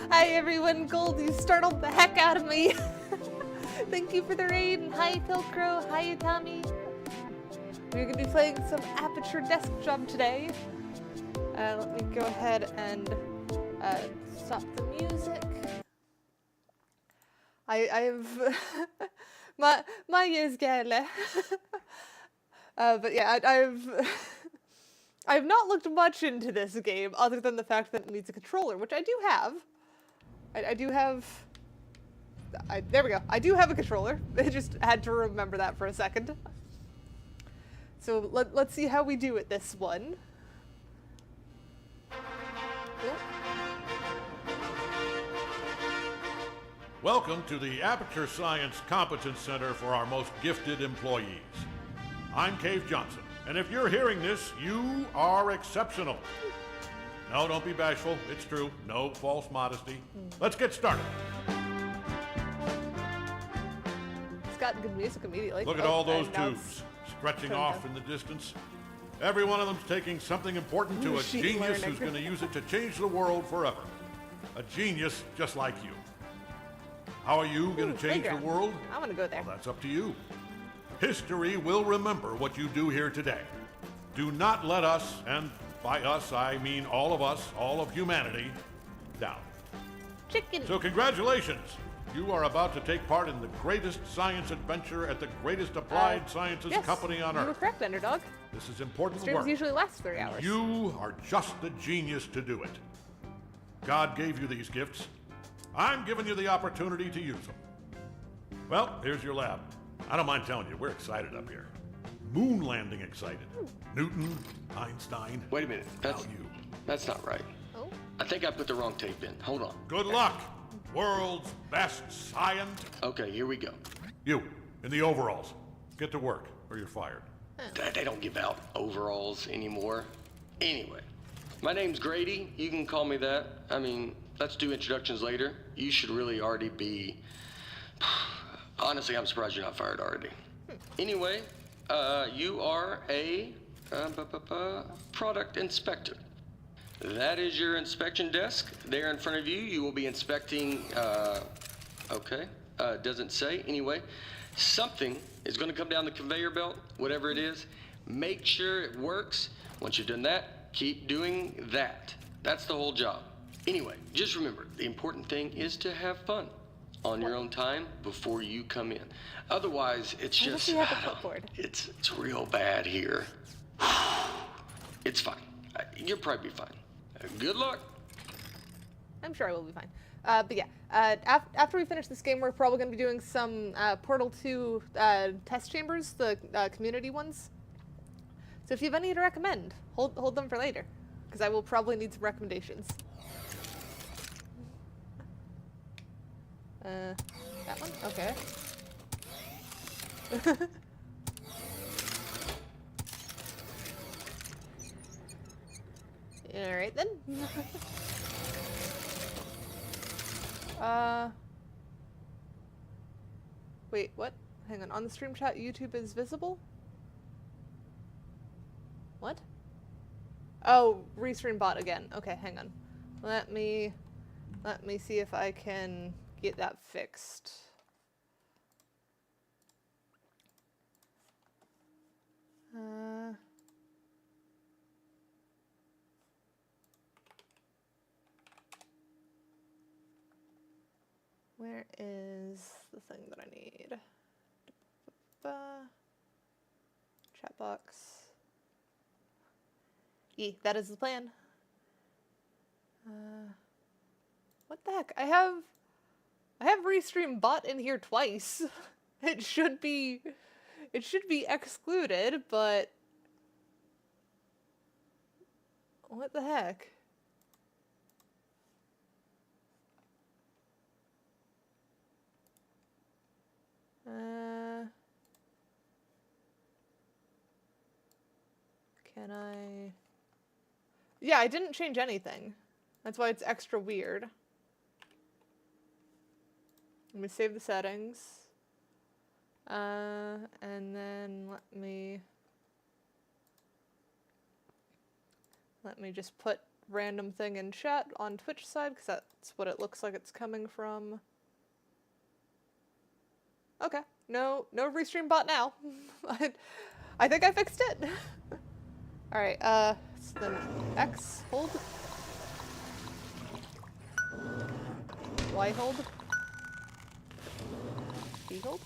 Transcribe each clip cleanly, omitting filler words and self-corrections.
Hi everyone, Gold, you startled the heck out of me. Thank you for the raid, and hi Pilcrow, hi Tommy. We're going to be playing some Aperture Desk Job today. Let me go ahead and stop the music. I've my years gale. But yeah, I've not looked much into this game other than the fact that it needs a controller, which I do have. I do have. There we go. I do have a controller. I just had to remember that for a second. So let's see how we do at this one. Welcome to the Aperture Science Competence Center for our most gifted employees. I'm Cave Johnson, and if you're hearing this, you are exceptional. No, don't be bashful. It's true. No false modesty. Let's get started. It's got good music immediately. Look at all those tubes stretching off in the distance. Every one of them's taking something important to a genius who's going to use it to change the world forever. A genius just like you. How are you going to change the world? I want to go there. Well, that's up to you. History will remember what you do here today. Do not let us, and by us I mean all of us, all of humanity, down. Chicken. So congratulations. You are about to take part in the greatest science adventure at the greatest applied sciences company on Earth. You were correct, Underdog. This is important Streams work. usually last 3 hours. You are just the genius to do it. God gave you these gifts. I'm giving you the opportunity to use them. Well, here's your lab. I don't mind telling you, we're excited up here. Moon landing excited. Newton, Einstein. Wait a minute. That's not right. Oh? I think I put the wrong tape in. Hold on. Good luck, world's best scientist. Okay, here we go. You, in the overalls. Get to work, or you're fired. They don't give out overalls anymore. Anyway, my name's Grady. You can call me that. I mean, let's do introductions later. You should really already be... Honestly, I'm surprised you're not fired already. Anyway, you are a product inspector. That is your inspection desk. There in front of you, you will be inspecting, doesn't say. Anyway, something is going to come down the conveyor belt, whatever it is. Make sure it works. Once you've done that, keep doing that. That's the whole job. Anyway, just remember, the important thing is to have fun on your own time before you come in. Otherwise, it's just, it's real bad here. It's fine. You'll probably be fine. Good luck. I'm sure I will be fine. But yeah, after we finish this game, we're probably going to be doing some Portal 2 test chambers, the community ones. So if you have any to recommend, hold them for later, because I will probably need some recommendations. That one? Okay. Alright then. Wait, what? Hang on. On the stream chat, YouTube is visible? What? Oh, restream bot again. Okay, hang on. Let me see if I can get that fixed. Where is the thing that I need? Chat box. That is the plan. What the heck? I have Restream bot in here twice. It should be excluded, but what the heck? Can I? Yeah, I didn't change anything. That's why it's extra weird. Let me save the settings. And then let me just put random thing in chat on Twitch side, because that's what it looks like it's coming from. Okay, no Restream bot now. I think I fixed it. All right, so then X hold, Y hold, B hold,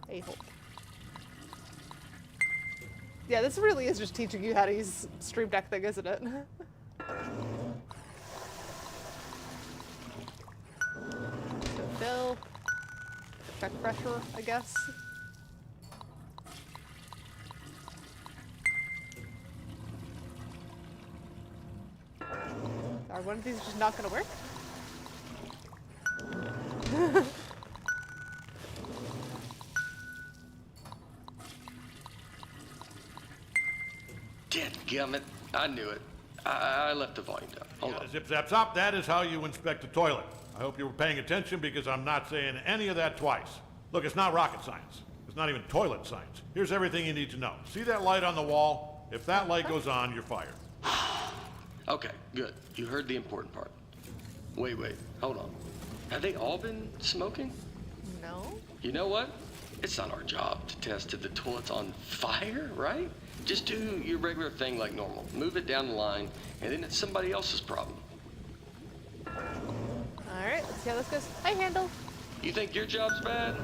A hold. Yeah, this really is just teaching you how to use Stream Deck thing, isn't it? So fill, check pressure, I guess. Are one of these just not gonna work? Dadgummit, I knew it. I left the volume down. Hold on. Zip zap zop, that is how you inspect a toilet. I hope you were paying attention because I'm not saying any of that twice. Look, it's not rocket science. It's not even toilet science. Here's everything you need to know. See that light on the wall? If that light goes on, you're fired. Okay, good. You heard the important part. Wait, hold on. Have they all been smoking? No. You know what? It's not our job to test if the toilet's on fire, right? Just do your regular thing like normal. Move it down the line, and then it's somebody else's problem. Alright, let's see how this goes. Hi, Handle. You think your job's bad?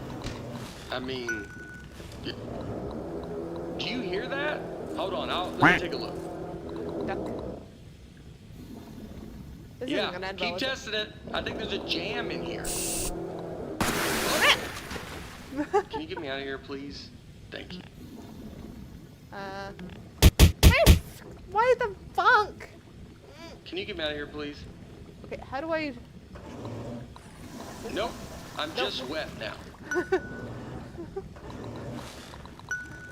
I mean, do you hear that? Hold on, let me take a look. Duck. This isn't Yeah, gonna end keep well, is it? testing it. I think there's a jam in here. Can you get me out of here, please? Thank you. Why the funk? Can you get me out of here, please? Okay, how do I? Nope. I'm just wet now.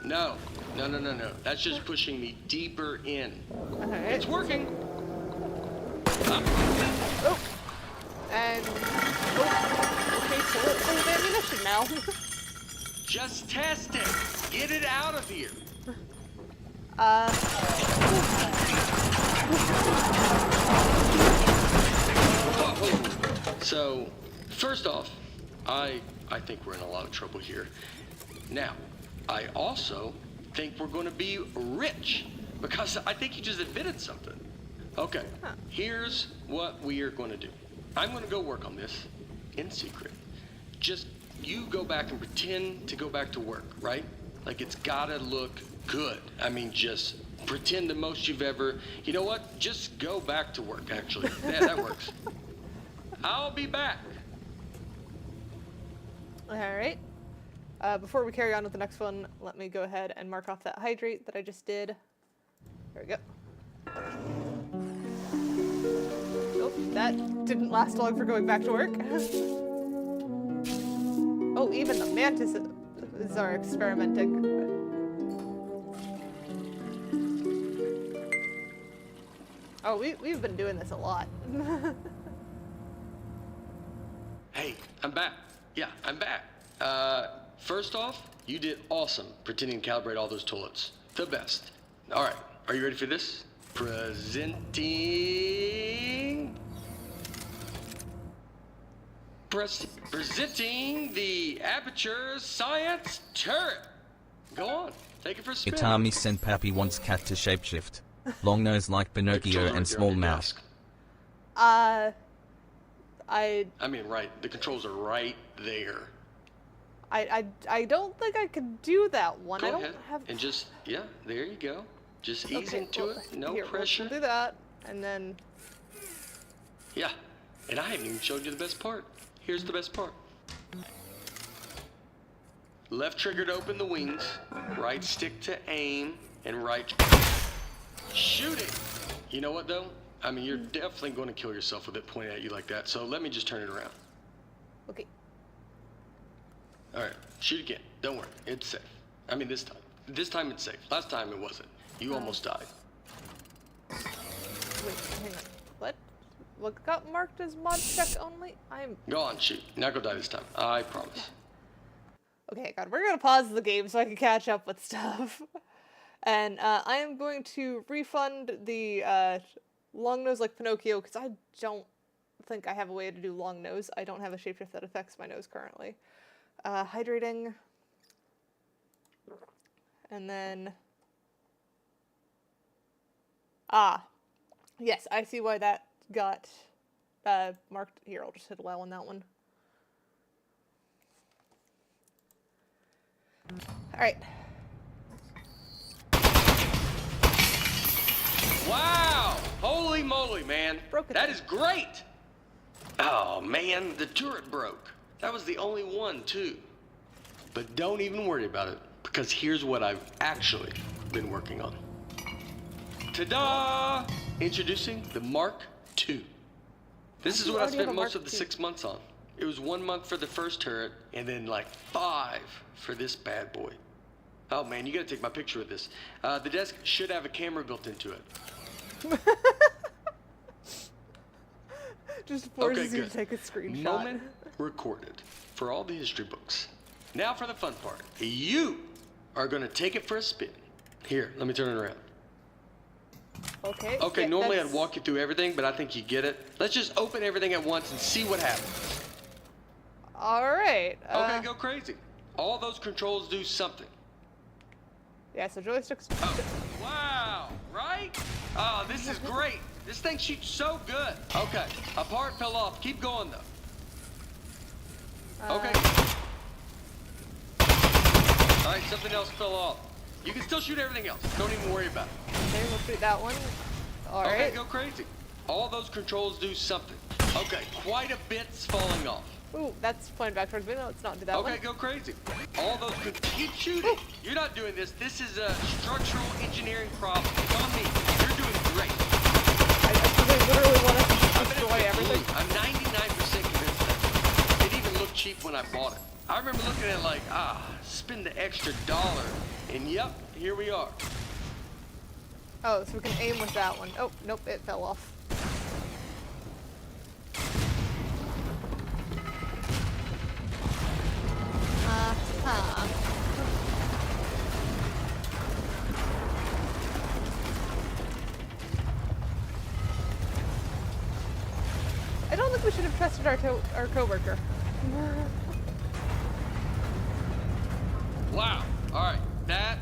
No. That's just pushing me deeper in. Alright. It's working. Oh. And okay, so it's full of ammunition now. Just test it. Get it out of here. So, first off, I think we're in a lot of trouble here. Now, I also think we're going to be rich because I think you just admitted something. Okay, here's what we are going to do. I'm going to go work on this in secret. Just you go back and pretend to go back to work, right? Like it's gotta look good. I mean, just pretend the most you've ever. You know what? Just go back to work. Actually, yeah, that works. I'll be back. All right. Before we carry on with the next one, let me go ahead and mark off that hydrate that I just did. There we go. Oh, that didn't last long for going back to work. Oh, even the mantises are experimenting. Oh, we've been doing this a lot. Hey, I'm back. Yeah, I'm back. First off, you did awesome pretending to calibrate all those toilets. The best. All right, are you ready for this? Presenting the Aperture Science Turret. Go on, take it for a spin. Itami Senpapi wants cat to shapeshift. Long nose like Pinocchio and small mouth. I mean, right. The controls are right there. I don't think I could do that one. I Go don't ahead have. and just, yeah, there you go. Just ease into well, it. No here, pressure. We'll do that, and then. Yeah. And I haven't even showed you the best part. Here's the best part. Left trigger to open the wings, right stick to aim, and right shoot it. You know what though? I mean, you're definitely going to kill yourself with it pointed at you like that. So let me just turn it around. Okay. All right, shoot again. Don't worry, it's safe. I mean, this time. This time it's safe. Last time it wasn't. You almost died. Wait, hang on. What got marked as mod check only? Go on, shoot. Not gonna die this time. I promise. Okay, God, we're gonna pause the game so I can catch up with stuff. And I am going to refund the long nose like Pinocchio, because I don't think I have a way to do long nose. I don't have a shapeshift that affects my nose currently. Hydrating. And then... yes, I see why that got marked. Here, I'll just hit allow on that one. Alright. Wow! Holy moly, man. Broke it That then. is great! Oh, man, the turret broke. That was the only one, too. But don't even worry about it, because here's what I've actually been working on. Ta-da! Introducing the Mark II. This is what I already have spent a most Mark of the II. 6 months on. It was 1 month for the first turret, and then like 5 for this bad boy. Oh man, you gotta take my picture of this. The desk should have a camera built into it. Just forces Okay, you good. to take a screenshot. Moment recorded for all the history books. Now for the fun part. You are gonna take it for a spin. Here, let me turn it around. Okay. Okay, yeah, normally that's- I'd walk you through everything, but I think you get it. Let's just open everything at once and see what happens. Alright. Okay, go crazy. All those controls do something. Yeah, so joysticks. Oh, wow, right? Oh, this is great. This thing shoots so good. Okay, a part fell off. Keep going, though. Okay. All right, something else fell off. You can still shoot everything else. Don't even worry about it. Okay, we'll shoot that one. Alright. Okay, go crazy. All those controls do something. Okay, quite a bit's falling off. Ooh, that's pointing back towards me. No, let's not do that one. Okay, go crazy. All those keep shooting. You're not doing this. This is a structural engineering problem. It's on me. You're doing great. They literally want us to destroy everything. I'm 99% convinced that it even looked cheap when I bought it. I remember looking at it like, spend the extra $1. And yep, here we are. Oh, so we can aim with that one. Oh, nope, it fell off. I don't think we should have trusted our coworker. Wow. All right.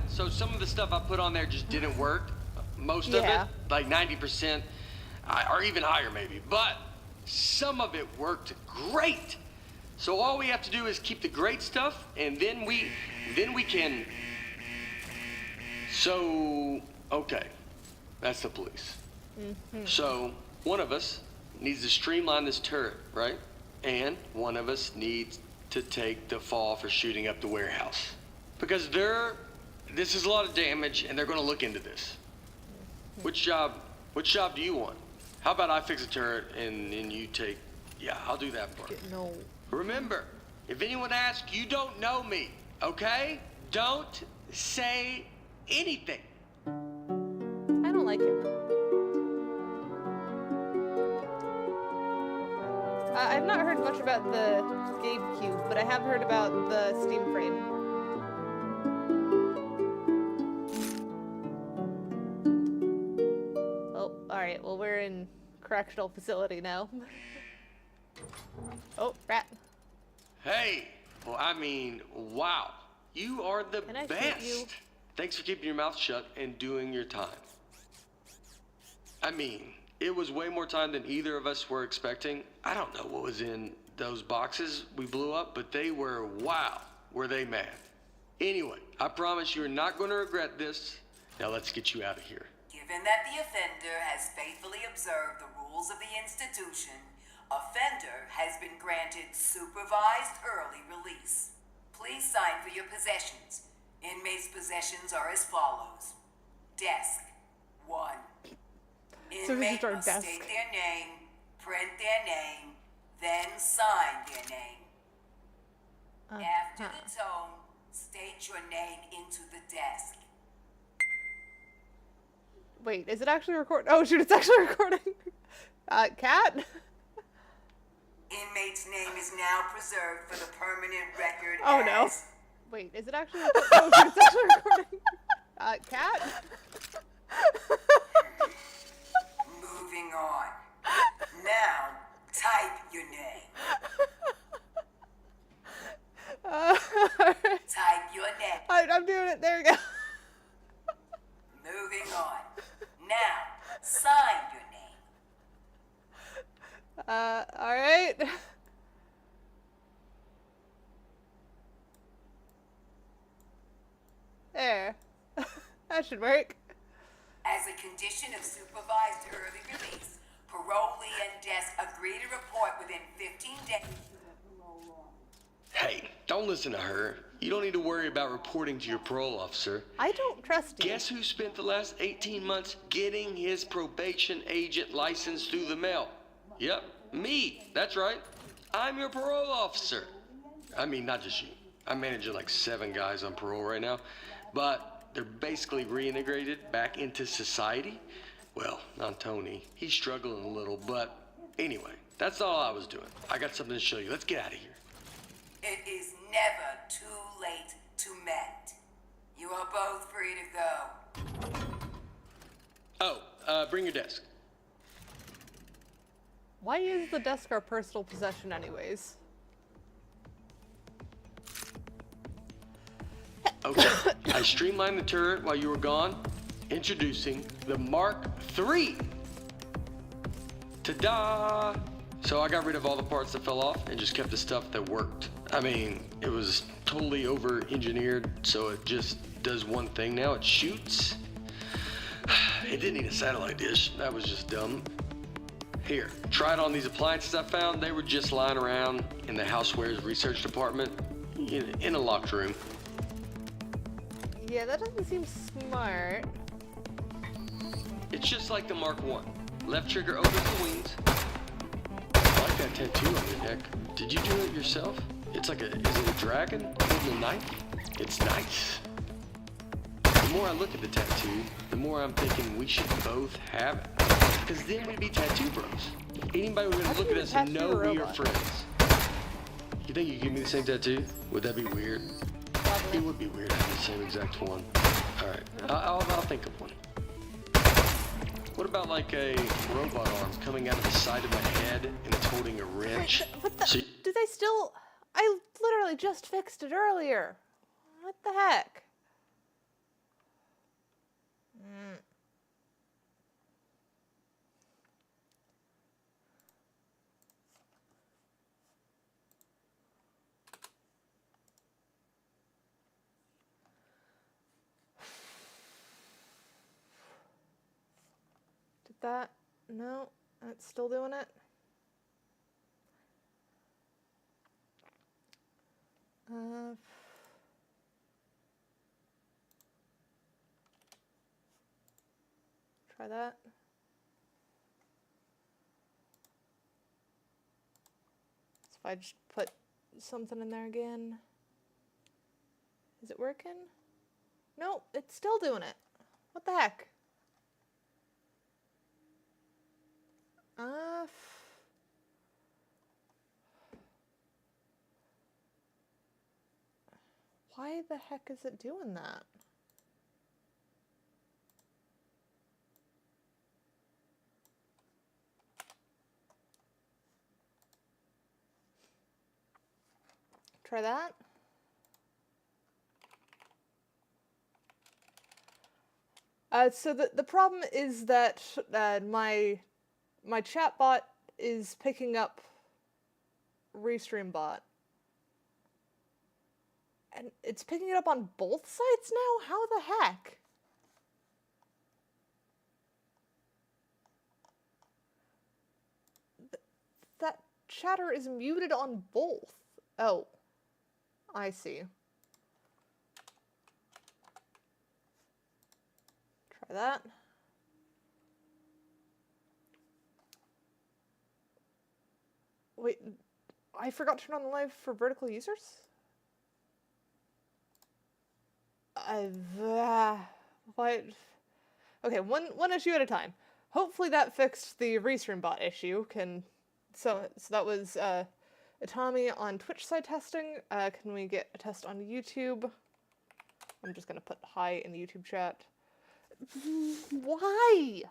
So some of the stuff I put on there just didn't work. Most of Yeah. it, like 90%, or even higher maybe. But some of it worked great. So all we have to do is keep the great stuff, and then we can. So, okay, that's the police. So one of us needs to streamline this turret, right? And one of us needs to take the fall for shooting up the warehouse. Because this is a lot of damage, and they're gonna look into this. Which job do you want? How about I fix a turret, and then you take, yeah, I'll do that part. No. Remember, if anyone asks, you don't know me, okay? Don't say anything. I don't like him. I've not heard much about the GameCube, but I have heard about the Steam frame. Oh, alright, well we're in correctional facility now. Oh, rat. Hey, well, I mean, wow. You are the Can I shoot best. you? Thanks for keeping your mouth shut and doing your time. I mean, It was way more time than either of us were expecting. I don't know what was in those boxes we blew up, but they were, wow, were they mad. Anyway, I promise you're not going to regret this. Now let's get you out of here. Given that the offender has faithfully observed the rules of the institution, offender has been granted supervised early release. Please sign for your possessions. Inmates' possessions are as follows. Desk 1. So this is Inmate our must desk. state their name, print their name, then sign their name. After the tone, state your name into the desk. Wait, is it actually recording? Oh shoot, it's actually recording. Cat? Inmate's name is now preserved for the permanent record Oh no. as... Wait, is it actually recording? Oh shoot, it's actually recording. Cat? Moving on. Now, type your name. Alright. Type your name. I'm doing it, there we go. Moving on. Now, sign your name. Alright. There. That should work. As a condition of supervised early release, parolee and desk agree to report within 15 days to the parole officer. Hey, don't listen to her. You don't need to worry about reporting to your parole officer. I don't trust you. Guess who spent the last 18 months getting his probation agent license through the mail? Yep, me. That's right. I'm your parole officer. I mean, not just you. I'm managing like 7 guys on parole right now, but they're basically reintegrated back into society. Well, not Tony. He's struggling a little, but anyway, that's all I was doing. I got something to show you. Let's get out of here. It is never too late to mend. You are both free to go. Oh, bring your desk. Why is the desk our personal possession anyways? Okay, I streamlined the turret while you were gone. Introducing the Mark III. Ta-da! So I got rid of all the parts that fell off and just kept the stuff that worked. I mean, it was totally over-engineered, so it just does one thing now. It shoots. It didn't need a satellite dish. That was just dumb. Here, try it on these appliances I found. They were just lying around in the housewares research department in a locked room. Yeah, that doesn't seem smart. It's just like the Mark I. Left trigger opens the wings. I like that tattoo on your neck. Did you do it yourself? It's like is it a dragon holding a knife? It's nice. The more I look at the tattoo, the more I'm thinking we should both have it. Because then we'd be tattoo bros. Anybody would look at us and know we are friends. You think you could give me the same tattoo? Would that be weird? It would be weird having the same exact one. Alright, I'll think of one. What about like a robot arm coming out of the side of my head and it's holding a wrench? Wait, what the? So, Do they still? I literally just fixed it earlier. What the heck? Did that? No, that's still doing it. Try that. So if I just put something in there again. Is it working? No, it's still doing it. What the heck? Why the heck is it doing that? Try that. So the problem is that my my chat bot is picking up Restream bot. And it's picking it up on both sides now? How the heck? That chatter is muted on both. Oh. I see. Try that. Wait, I forgot to turn on the live for vertical users? What? Okay, one issue at a time. Hopefully that fixed the Restream bot issue. So that was Itami on Twitch side testing. Can we get a test on YouTube? I'm just gonna put hi in the YouTube chat. Why?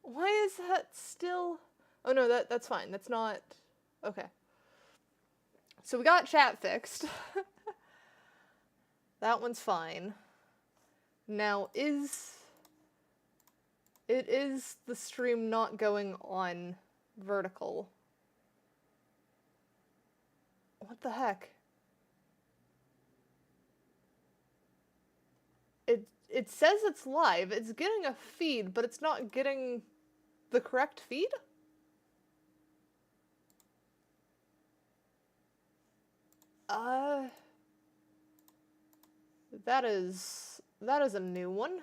Why is that still? Oh no, that's fine. That's not okay. So we got chat fixed. That one's fine. Now is the stream not going on vertical? What the heck? It says it's live. It's getting a feed, but it's not getting the correct feed? That is a new one.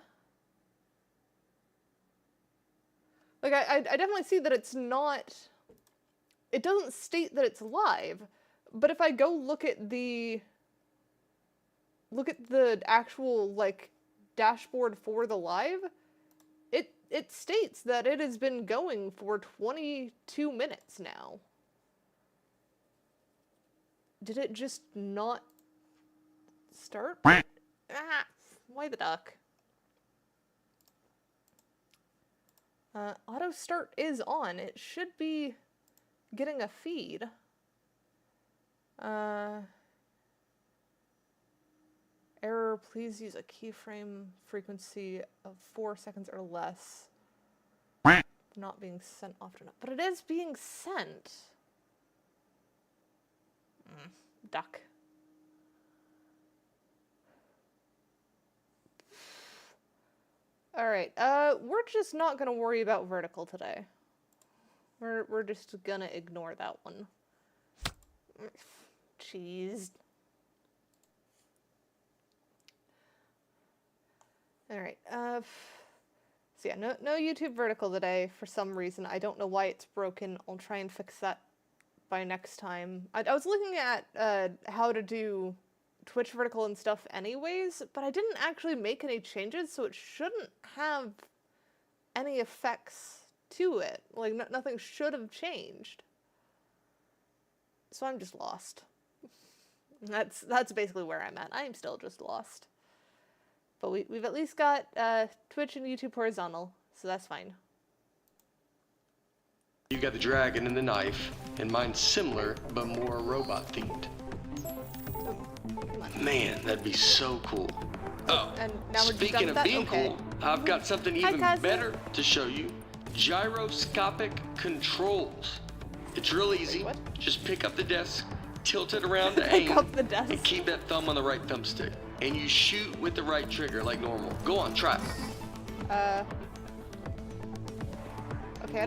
Like, I definitely see that it's not... It doesn't state that it's live, but if I go look at the actual, like, dashboard for the live, it states that it has been going for 22 minutes now. Did it just not start? Why the duck? Auto start is on. It should be getting a feed. Error, please use a keyframe frequency of 4 seconds or less. Not being sent often enough. But it is being sent. Duck. Alright, we're just not gonna worry about vertical today. We're just gonna ignore that one. Cheese. Alright, so yeah, no YouTube vertical today for some reason. I don't know why it's broken. I'll try and fix that by next time. I was looking at how to do Twitch vertical and stuff anyways, but I didn't actually make any changes, so it shouldn't have any effects to it. Like, nothing should have changed. So I'm just lost. That's basically where I'm at. I am still just lost. But we've at least got Twitch and YouTube horizontal, so that's fine. You got the dragon and the knife, and mine's similar, but more robot themed. Man, that'd be so cool. Oh, and now we're speaking of being cool, I've got something even better to show you. Gyroscopic controls. It's real easy. Wait, just pick up the desk, tilt it around to aim, and keep that thumb on the right thumbstick. And you shoot with the right trigger like normal. Go on, try it. Okay, I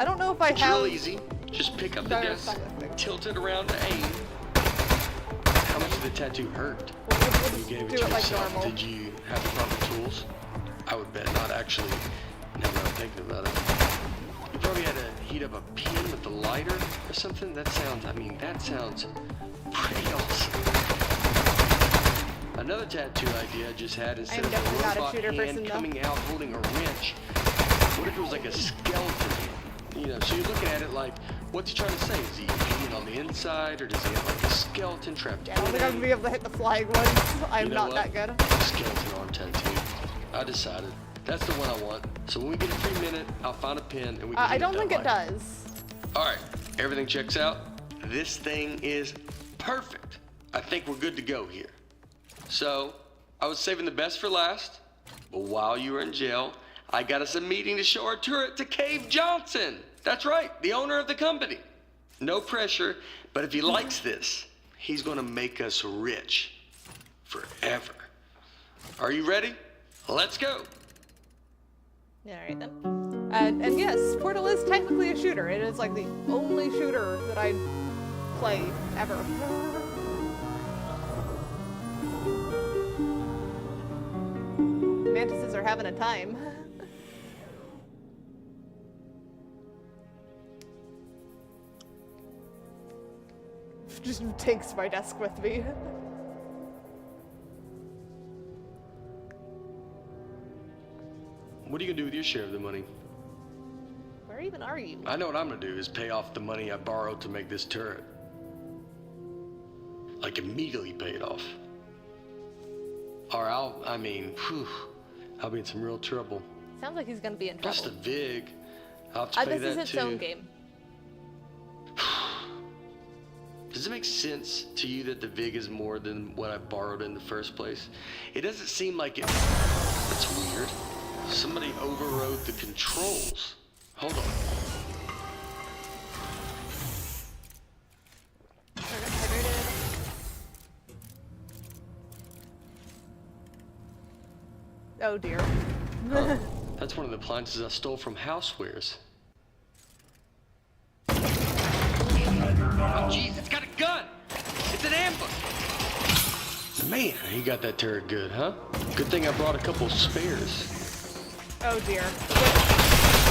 don't know if I have... It's real easy. Just pick up the desk, tilt it around to aim. How much did the tattoo hurt? We'll You gave it do to it like yourself. normal. Did you have the proper tools? I would bet not, actually. Now that I'm thinking about it. You probably had to heat up a pin with the lighter or something. That sounds pretty awesome. Another tattoo idea I just had, instead of a robot hand coming out holding a wrench, what if it was like a skeleton hand? You know, so you're looking at it like, what's he trying to say? Is he hanging on the inside, or does he have like a skeleton trapped in? I don't think I'm gonna be able to hit the flying ones. I'm not that good. Skeleton arm tattoo. I decided. That's the one I want. So when we get a free minute, I'll find a pen and we can I don't think it does. Alright, everything checks out. This thing is perfect. I think we're good to go here. So, I was saving the best for last, but while you were in jail, I got us a meeting to show our turret to Cave Johnson. That's right, the owner of the company. No pressure, but if he likes this, he's gonna make us rich. Forever. Are you ready? Let's go. Alright then. And yes, Portal is technically a shooter. It is like the only shooter that I play ever. Mantises are having a time. Just takes my desk with me. What are you gonna do with your share of the money? Where even are you? I know what I'm gonna do is pay off the money I borrowed to make this turret. Like immediately pay it off. Or I'll be in some real trouble. Sounds like he's gonna be in Plus trouble. the VIG. I'll have to pay This that is its too. own game. Does it make sense to you that the VIG is more than what I borrowed in the first place? It doesn't seem like it. That's weird. Somebody overrode the controls. Hold on. Oh dear. Huh. That's one of the appliances I stole from Housewares. Oh jeez, it's got a gun! It's an ambush! Man, he got that turret good, huh? Good thing I brought a couple spares. Oh dear.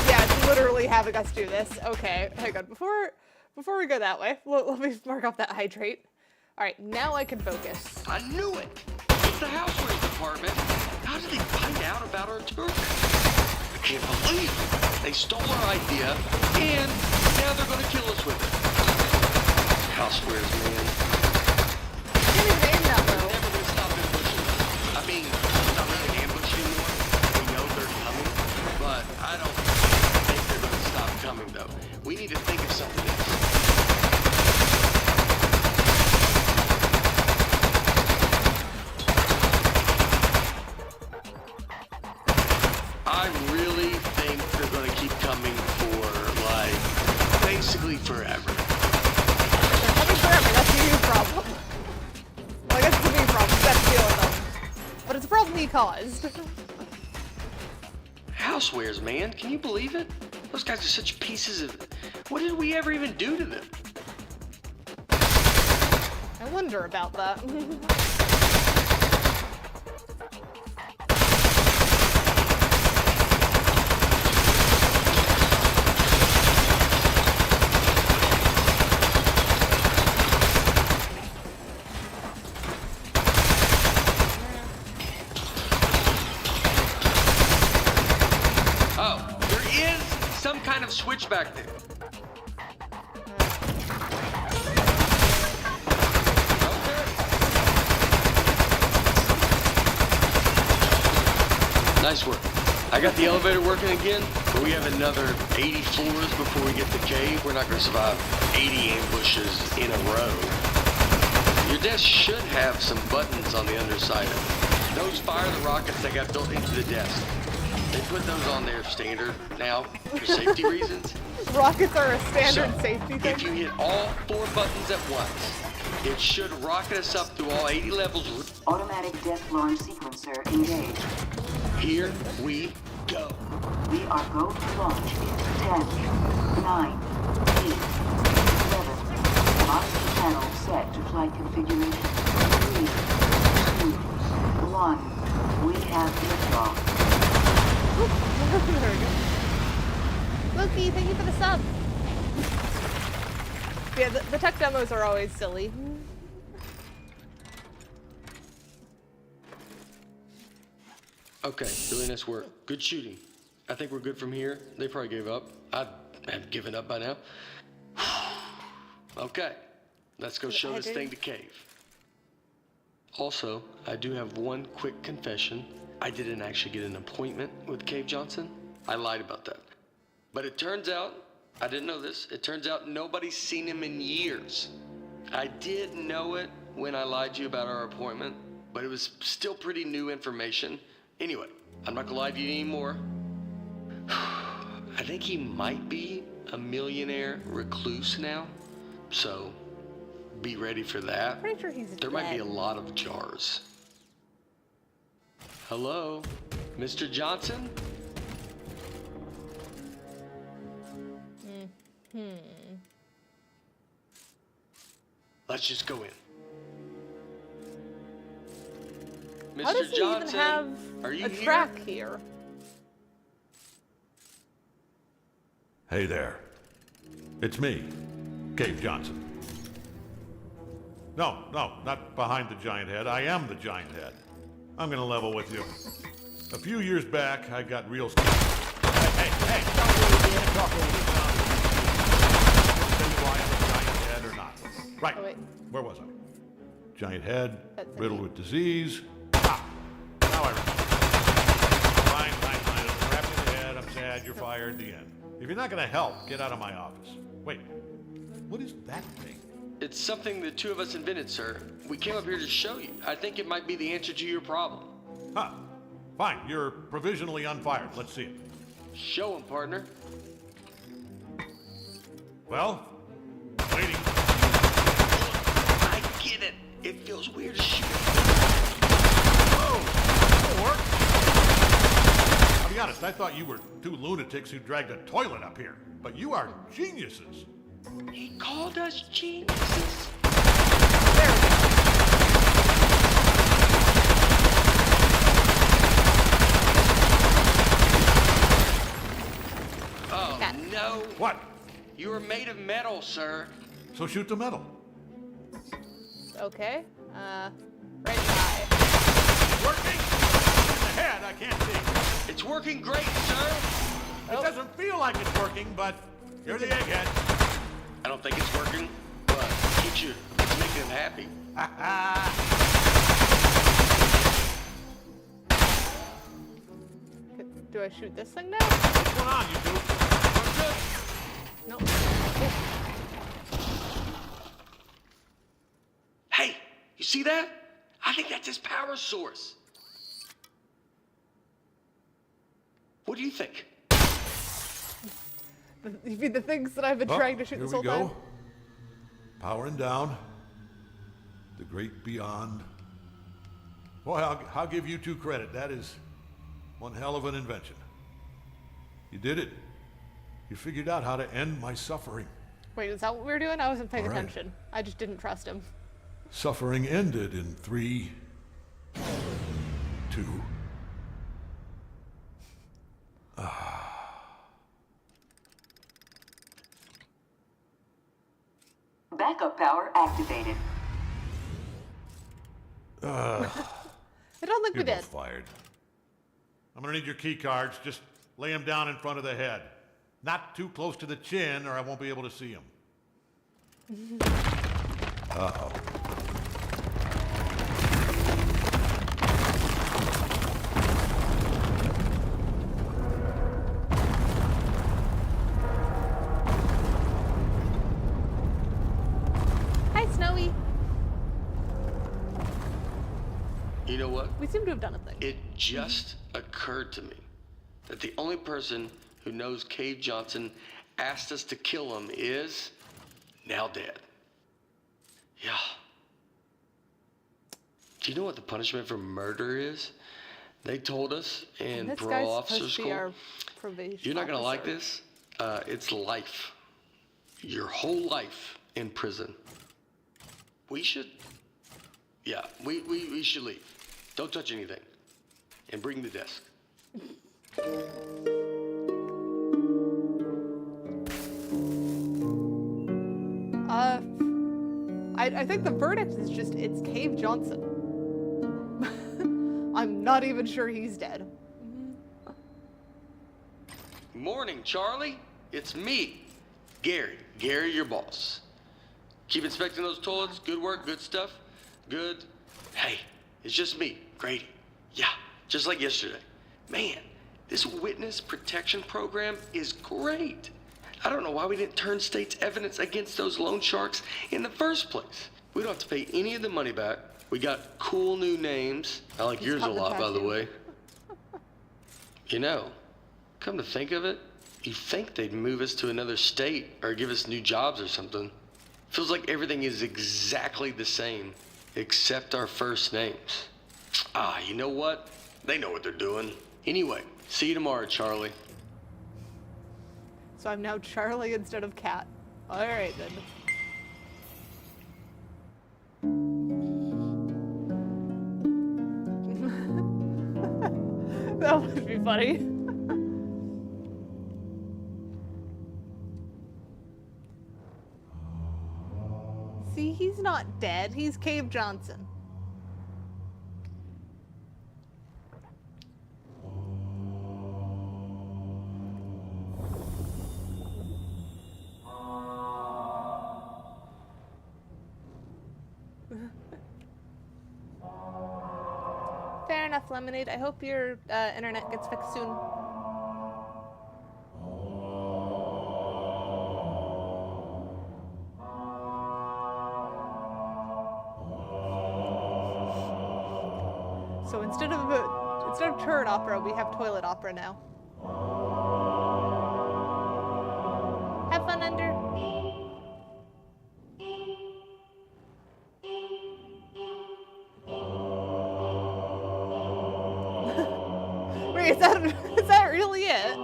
Yeah, it's literally having us do this. Okay, hang on. Before we go that way, let me mark off that hydrate. Alright, now I can focus. I knew it! It's the Housewares department. How did they find out about our tour? I can't believe it. They stole our idea, and now they're gonna kill us with it. Housewares, man. Get his name that They're low. never gonna stop ambushing us. I mean, it's not really an ambush anymore. We know they're coming, but I don't think they're gonna stop coming, though. We need to think of something else. I really think they're gonna keep coming for, like, basically forever. They're coming forever, that's the new problem. Well, I guess it's a new problem, you have to deal with them. But it's a problem he caused. Housewares, man. Can you believe it? Those guys are such pieces of... What did we ever even do to them? I wonder about that. Oh, there is some kind of switch back there. Nice work. I got the elevator working again, but we have another 80 floors before we get to the cave. We're not going to survive 80 ambushes in a row. Your desk should have some buttons on the underside of it. Those fire the rockets that got built into the desk. They put those on there standard now for safety reasons. Rockets are a standard So, safety thing. if you hit all 4 buttons at once, it should rocket us up through all 80 levels. Automatic desk launch sequencer engaged. Here we go. We are go to launch in 10, 9, 8, 7. Master panel set to flight configuration. 3, 2, 1. We have liftoff. There we go. Loki, thank you for the sub. Yeah, the tech demos are always silly. Okay, really nice work. Good shooting. I think we're good from here. They probably gave up. I have given up by now. Okay, let's go show this thing to Cave. Also, I do have one quick confession. I didn't actually get an appointment with Cave Johnson. I lied about that. But it turns out, I didn't know this, it turns out nobody's seen him in years. I did know it when I lied to you about our appointment, but it was still pretty new information. Anyway, I'm not gonna lie to you anymore. I think he might be a millionaire recluse now. So, be ready for that. Pretty sure he's There dead. might be a lot of jars. Hello, Mr. Johnson? Let's just go in. How does Mr. he Johnson, even have are you a here? track here? Hey there. It's me, Cave Johnson. No, not behind the giant head. I am the giant head. I'm gonna level with you. A few years back, I got real scared. Hey! Don't talk over me. Tell you why I'm a giant head or not. Right. Oh, wait. Where was I? Giant head, That's riddled it. with disease. Ah! Now I remember. Fine. I'm wrapped in the head. I'm sad. You're fired. The end. If you're not gonna help, get out of my office. Wait. What is that thing? It's something the two of us invented, sir. We came up here to show you. I think it might be the answer to your problem. Huh. Fine. You're provisionally unfired. Let's see it. Show him, partner. Well, waiting. I get it. It feels weird to shoot. Whoa! That'll work. I'll be honest, I thought you were two lunatics who dragged a toilet up here. But you are geniuses. He called us geniuses. There we go. Oh, Okay. no. What? You are made of metal, sir. So shoot the metal. Okay. Right eye. Working? In the head, I can't see. It's working great, sir. It doesn't feel like it's working, but you're the egghead. I don't think it's working, but it's making him happy. Do I shoot this thing now? What's going on, you two? No. Hey, you see that? I think that's his power source. What do you think? You mean the things that I've been trying to shoot Here this we whole go. time? Powering down. The great beyond. Well, I'll give you two credit. That is one hell of an invention. You did it. You figured out how to end my suffering. Wait, is that what we were doing? I wasn't paying All right. attention. I just didn't trust him. Suffering ended in 3, 2. Backup power activated. I don't think You're we did. both fired. I'm gonna need your key cards. Just lay them down in front of the head. Not too close to the chin, or I won't be able to see them. Uh-oh. Hi, Snowy. You know what? We seem to have done a thing. It just occurred to me that the only person who knows Cave Johnson asked us to kill him is now dead. Yeah. Do you know what the punishment for murder is? They told us in This parole guy's officer supposed to be school. our probation You're not gonna like officer. this. It's life. Your whole life in prison. We should. Yeah, we should leave. Don't touch anything. And bring the desk. I think the verdict is just it's Cave Johnson. I'm not even sure he's dead. Morning, Charlie. It's me, Gary. Gary, your boss. Keep inspecting those toilets. Good work, good stuff. Good. Hey, it's just me, Grady. Yeah, just like yesterday. Man, this witness protection program is great. I don't know why we didn't turn state's evidence against those loan sharks in the first place. We don't have to pay any of the money back. We got cool new names. I like yours a got the lot, by the tattoo. way. You know, come to think of it, You'd think they'd move us to another state or give us new jobs or something. Feels like everything is exactly the same, except our first names. Ah, you know what? They know what they're doing. Anyway, see you tomorrow, Charlie. So I'm now Charlie instead of Cat. Alright then. That would be funny. See, he's not dead. He's Cave Johnson. Fair enough, Lemonade. I hope your internet gets fixed soon. So instead of turret opera, we have toilet opera now. Have fun, Ender. Wait, is that really it?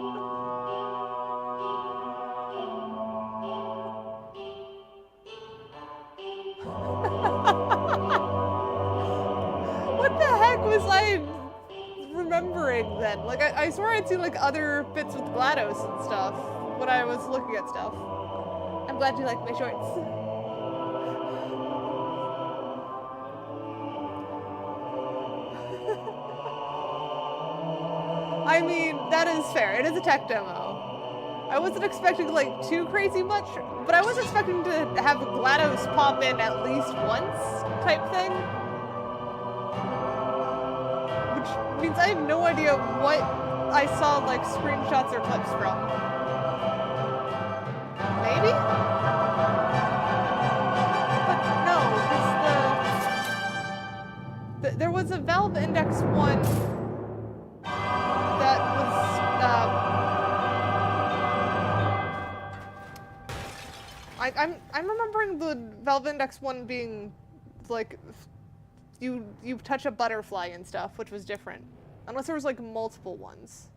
What the heck was I remembering then? Like, I swear I'd seen like other bits with GLaDOS and stuff when I was looking at stuff. I'm glad you like my shorts. I mean, that is fair. It is a tech demo. I wasn't expecting like too crazy much, but I was expecting to have GLaDOS pop in at least once type thing. Which means I have no idea what I saw like screenshots or clips from. Maybe? But no, because there was a Valve Index 1 that was I'm remembering the Valve Index 1 being like you touch a butterfly and stuff, which was different. Unless there was like multiple ones.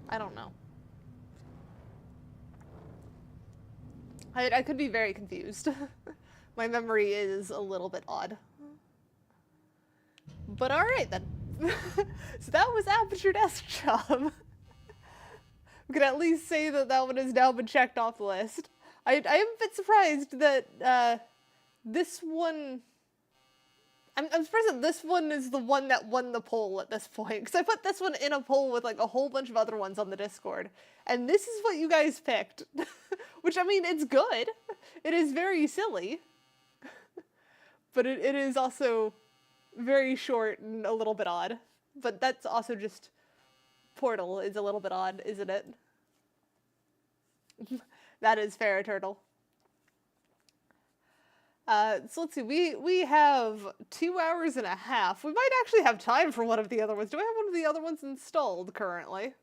I don't know. I could be very confused. My memory is a little bit odd. But alright then. So that was Aperture Desk Job. We can at least say that that one has now been checked off the list. I am a bit surprised that this one... I'm surprised that this one is the one that won the poll at this point, because I put this one in a poll with like a whole bunch of other ones on the Discord, and this is what you guys picked. Which, I mean, it's good. It is very silly. But it is also very short and a little bit odd. But that's also just... Portal is a little bit odd, isn't it? That is fair, Turtle. So let's see, we have 2 hours and a half. We might actually have time for one of the other ones. Do I have one of the other ones installed currently?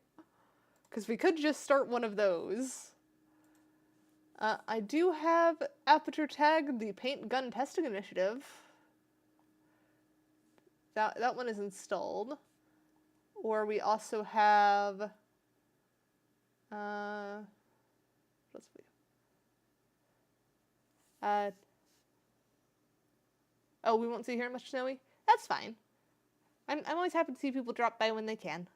Because we could just start one of those. I do have Aperture Tag, the Paint Gun Testing Initiative. That one is installed. Or we also have... let's see. Oh, we won't see here much, Snowy? That's fine. I'm always happy to see people drop by when they can.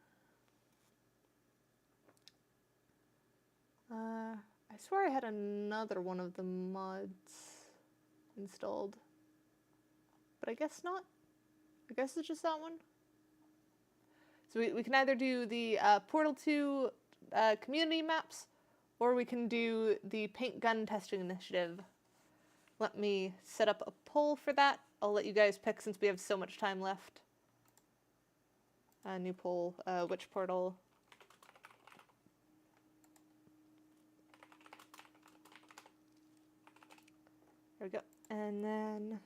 I swear I had another one of the mods installed. But I guess not. I guess it's just that one. So we can either do the Portal 2 community maps, or we can do the Paint Gun Testing Initiative. Let me set up a poll for that. I'll let you guys pick since we have so much time left. New poll, which portal? There we go. And then...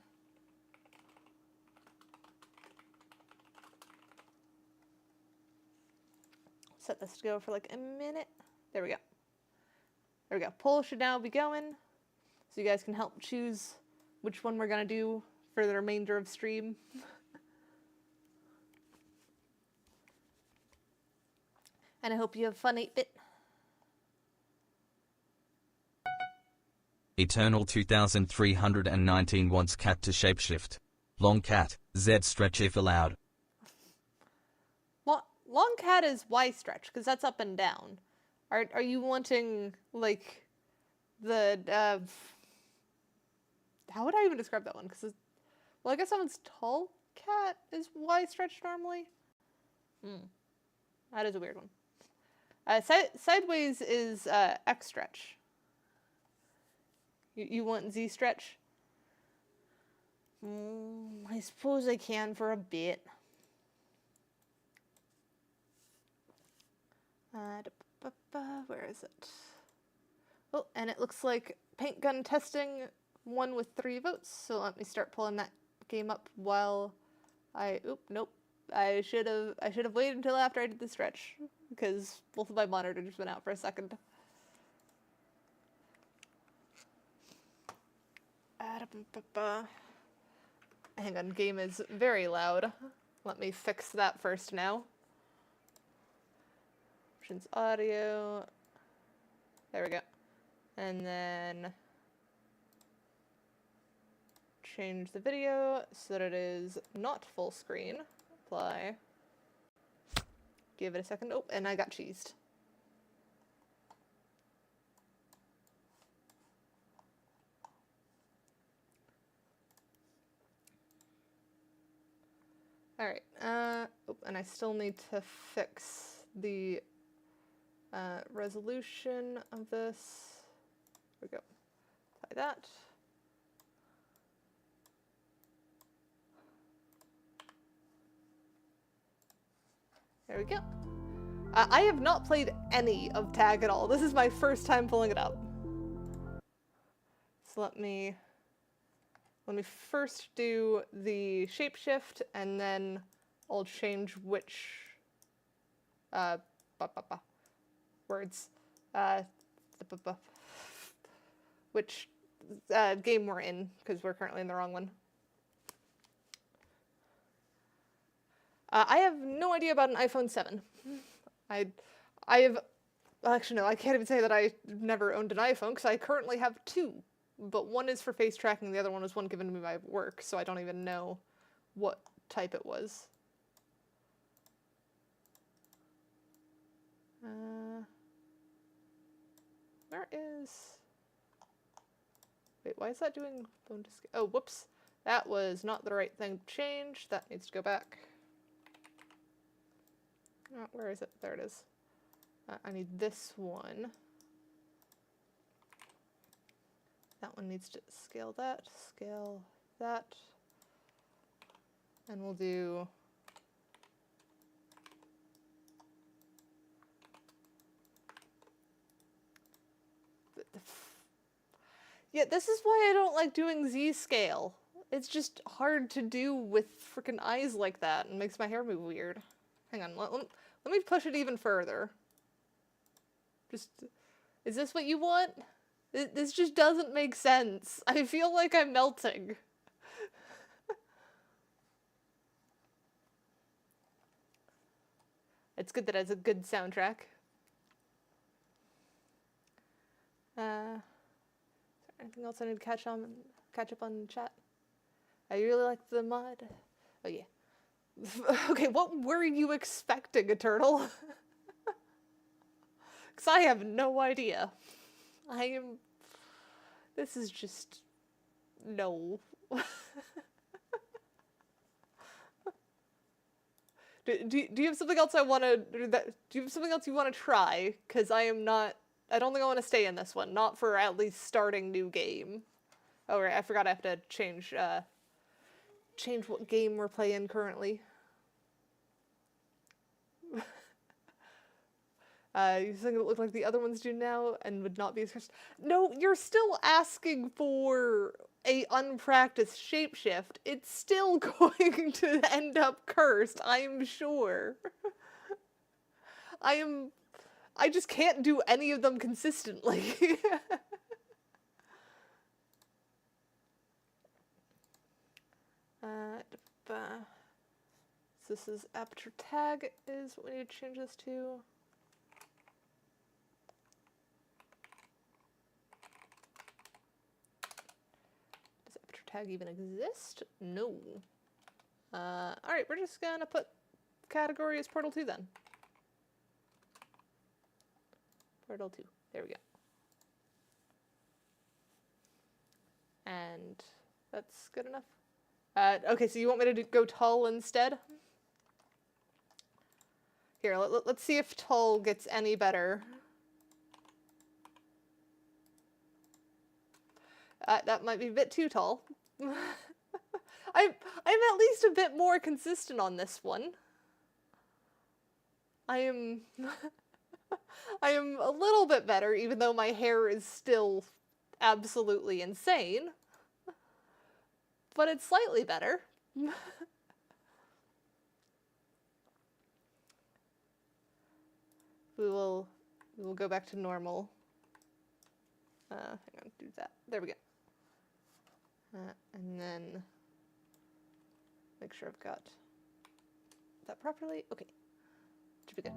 set this to go for like a minute. There we go. There we go. Poll should now be going, so you guys can help choose which one we're gonna do for the remainder of stream. And I hope you have fun, 8-bit. Eternal 2319 wants cat to shapeshift. Long cat, Z stretch if allowed. Long cat is Y stretch, because that's up and down. Are you wanting, like, the, how would I even describe that one? Because, well, I guess that one's tall cat is Y stretch normally. That is a weird one. Sideways is X stretch. You want Z stretch? I suppose I can for a bit. Where is it? Oh, and it looks like paint gun testing won with 3 votes. So let me start pulling that game up while I. Oop, nope. I should have waited until after I did the stretch, because both of my monitors went out for a second. Hang on, game is very loud. Let me fix that first now. Options audio. There we go. And then change the video so that it is not full screen. Apply. Give it a second. Oh, and I got cheesed. Alright, and I still need to fix the resolution of this. There we go. Apply that. There we go. I have not played any of Tag at all. This is my first time pulling it up. So let me first do the shapeshift, and then I'll change which words which game we're in, because we're currently in the wrong one. I have no idea about an iPhone 7. I have, actually no, I can't even say that I never owned an iPhone, because I currently have 2. But one is for face tracking, the other one was one given to me by work, so I don't even know what type it was. Where is... Wait, why is that doing phone to scale? Oh, whoops. That was not the right thing to change. That needs to go back. Oh, where is it? There it is. I need this one. That one needs to scale that, and we'll do yeah, this is why I don't like doing Z-scale. It's just hard to do with freaking eyes like that, and makes my hair move weird. Hang on, let me push it even further. Just, is this what you want? This just doesn't make sense. I feel like I'm melting. It's good that it has a good soundtrack. Is there anything else I need to catch up on chat? I really like the mod. Oh yeah. Okay, what were you expecting, Eternal? Because I have no idea. This is just... no. Do you have something else I want to... do you have something else you want to try? Because I don't think I want to stay in this one. Not for at least starting new game. Oh, right, I forgot I have to change what game we're playing currently. You think it looked like the other ones do now and would not be as cursed? No, you're still asking for a unpracticed shapeshift. It's still going to end up cursed, I'm sure. I just can't do any of them consistently. So this is aperture tag is what we need to change this to. Does aperture tag even exist? No. Alright, we're just gonna put category as Portal 2 then. Portal 2. There we go. And that's good enough. Okay, so you want me to go tall instead? Here, let's see if tall gets any better. That might be a bit too tall. I'm at least a bit more consistent on this one. I am I am a little bit better, even though my hair is still absolutely insane. But it's slightly better. We will go back to normal. Hang on, do that. There we go. And then make sure I've got that properly. Okay, should be good.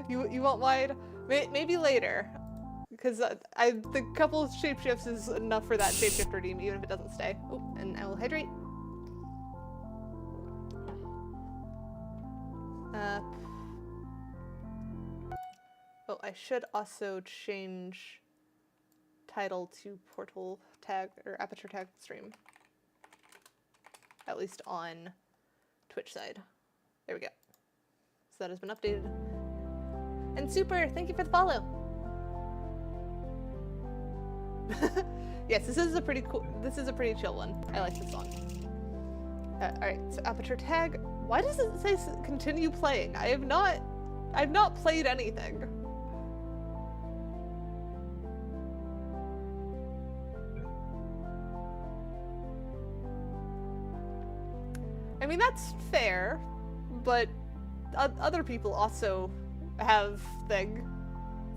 You want wide? Maybe later, because the couple of shapeshifts is enough for that shapeshift redeem, even if it doesn't stay. Oh, and I will hydrate. Oh, I should also change title to Portal tag or Aperture tag stream. At least on Twitch side. There we go. So that has been updated. And Super, thank you for the follow. Yes, this is a pretty cool. This is a pretty chill one. I like this song. All right, so Aperture tag. Why does it say continue playing? I've not played anything. I mean, that's fair, but other people also have thing.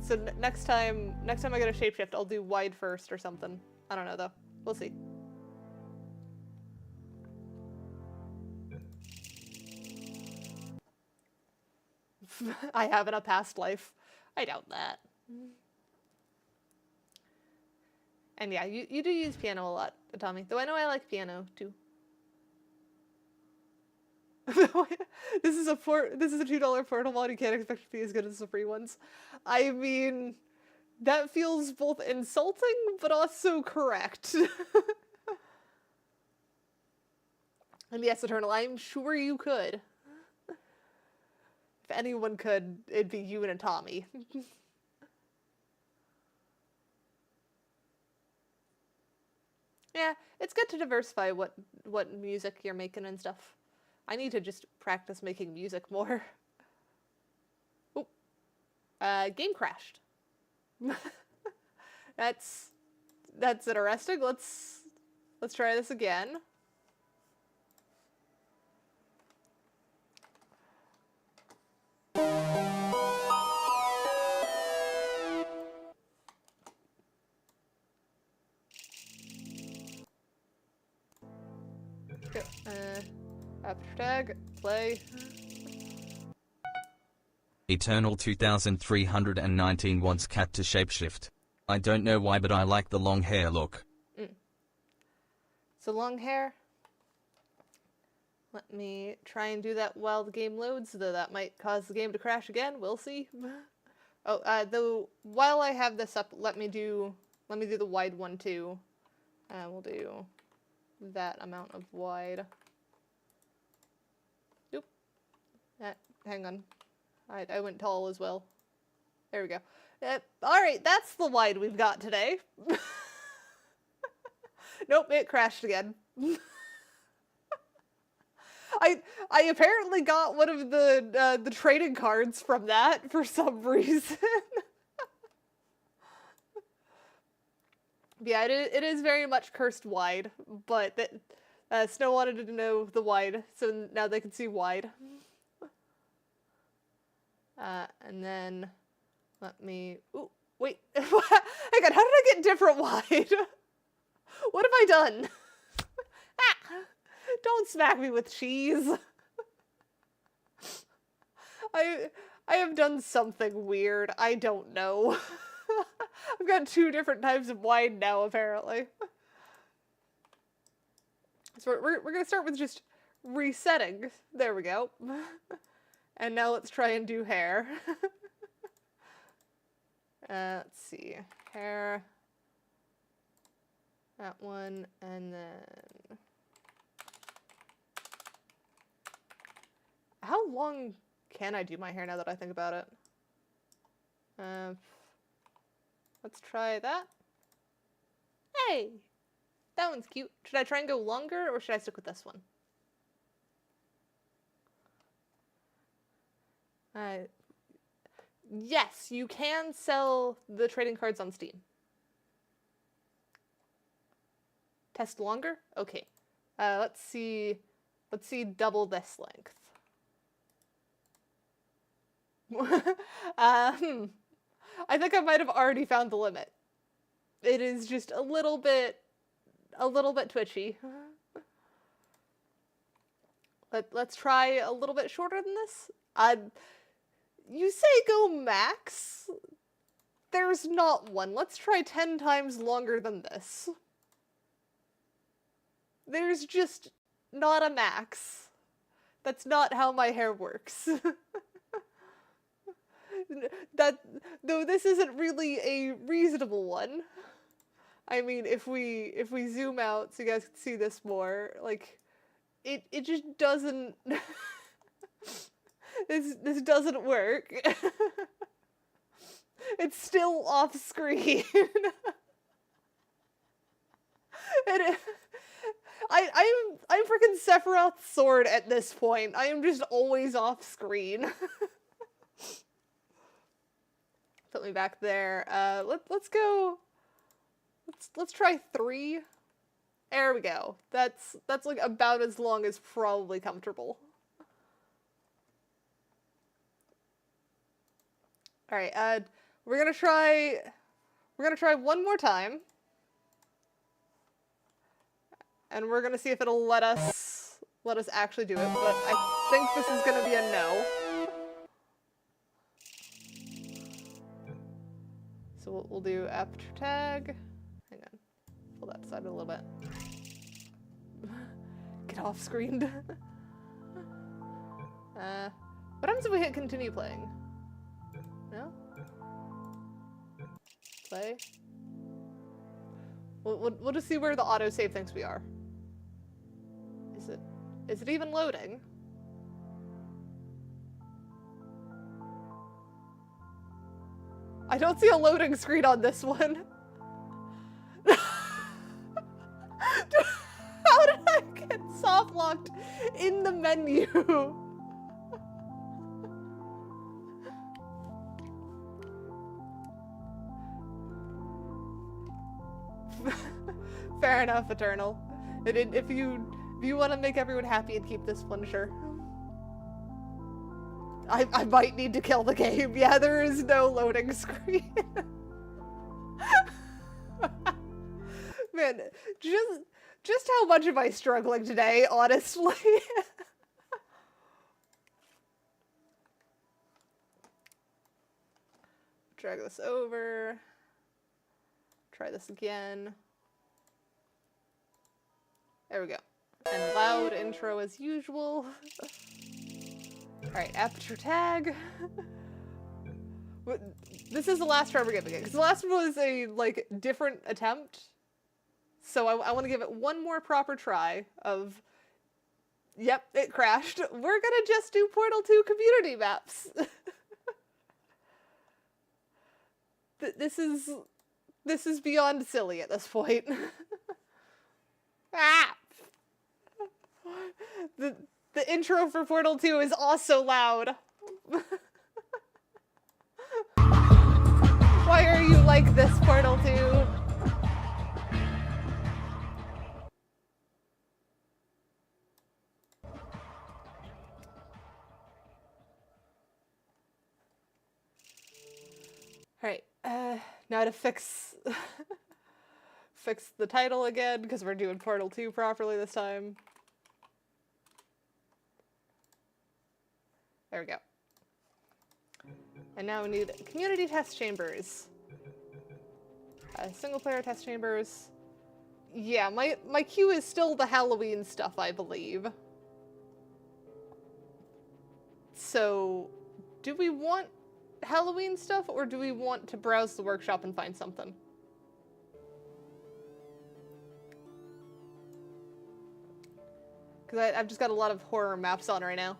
So next time I get a shapeshift, I'll do wide first or something. I don't know though. We'll see. I have in a past life. I doubt that. And yeah, you do use piano a lot, Tommy. Though I know I like piano too. This is a $2 Portal mod. You can't expect it to be as good as the free ones. I mean, that feels both insulting but also correct. And yes, Eternal, I'm sure you could. If anyone could, it'd be you and a Tommy. Yeah, it's good to diversify what music you're making and stuff. I need to just practice making music more. Oh, game crashed. That's interesting. Let's try this again. Go. Aperture tag, play. Eternal 2319 wants cat to shapeshift. I don't know why, but I like the long hair look. So long hair. Let me try and do that while the game loads, though that might cause the game to crash again. We'll see. Oh, though while I have this up, let me do the wide one too. We'll do that amount of wide. Oop. Hang on. I went tall as well. There we go. Alright, that's the wide we've got today. Nope, it crashed again. I apparently got one of the trading cards from that for some reason. Yeah, it is very much cursed wide, but Snow wanted to know the wide, so now they can see wide. And then let me, ooh, wait. Hang on, how did I get different wide? What have I done? Ah, don't smack me with cheese. I have done something weird. I don't know. I've got 2 different types of wine now, apparently. So we're gonna start with just resetting. There we go. And now let's try and do hair. Let's see. Hair. That one, and then... How long can I do my hair now that I think about it? Let's try that. Hey! That one's cute. Should I try and go longer, or should I stick with this one? Yes, you can sell the trading cards on Steam. Test longer? Okay. Let's see double this length. I think I might have already found the limit. It is just a little bit twitchy. Let's try a little bit shorter than this. You say go max? There's not one. Let's try 10 times longer than this. There's just not a max. That's not how my hair works. Though this isn't really a reasonable one. I mean, if we zoom out so you guys can see this more, like, it just doesn't... This doesn't work. It's still off screen. I'm freaking Sephiroth's sword at this point. I am just always off screen. Put me back there. Let's go. Let's try 3. There we go. That's like about as long as probably comfortable. All right. We're gonna try one more time, and we're gonna see if it'll let us actually do it. But I think this is gonna be a no. So we'll do aperture tag. Hang on. Pull that aside a little bit. Get off screen. What happens if we hit continue playing? No? Play? We'll just see where the autosave thinks we are. Is it even loading? I don't see a loading screen on this one. How did I get soft locked in the menu? Fair enough, Eternal. If you want to make everyone happy and keep this one, sure. I might need to kill the game. Yeah, there is no loading screen. Man, just how much am I struggling today, honestly? Drag this over. Try this again. There we go. And loud intro as usual. Alright, aperture tag. This is the last try we're giving it, because the last one was a, like, different attempt. So I want to give it one more proper try of, yep, it crashed. We're gonna just do Portal 2 community maps. This is beyond silly at this point. Ah! The intro for Portal 2 is also loud. Why are you like this, Portal 2? Alright, now to fix fix the title again, because we're doing Portal 2 properly this time. There we go. And now we need community test chambers. Single player test chambers. Yeah, my queue is still the Halloween stuff, I believe. So, do we want Halloween stuff, or do we want to browse the workshop and find something? Because I've just got a lot of horror maps on right now.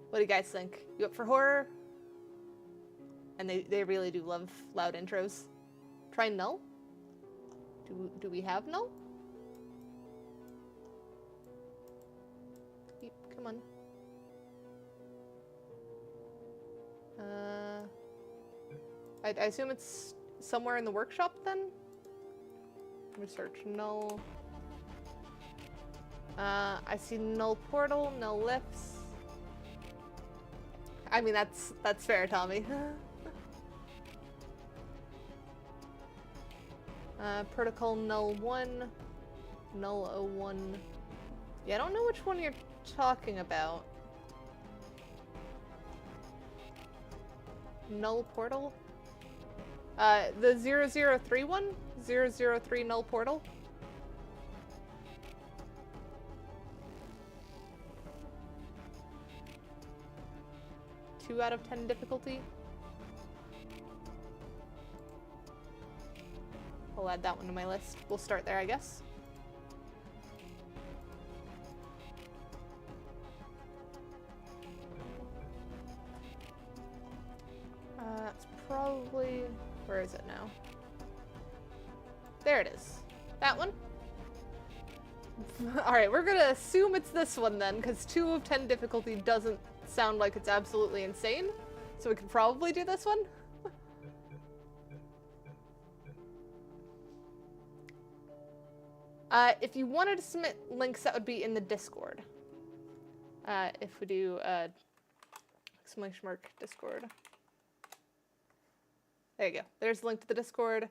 What do you guys think? You up for horror? And they really do love loud intros. Try null? Do we have null? Come on. I assume it's somewhere in the workshop then? Let me search null. I see null portal, null lifts. I mean, that's fair, Tommy. Protocol null 1, null 01. Yeah, I don't know which one you're talking about. Null portal? The 0031? 003 null portal? Two out of 10 difficulty. I'll add that one to my list. We'll start there, I guess. It's probably... Where is it now? There it is. That one? Alright, we're gonna assume it's this one then, because 2 of 10 difficulty doesn't sound like it's absolutely insane. So we could probably do this one. If you wanted to submit links, that would be in the Discord. If we do exclamation mark Discord. There you go. There's a link to the Discord.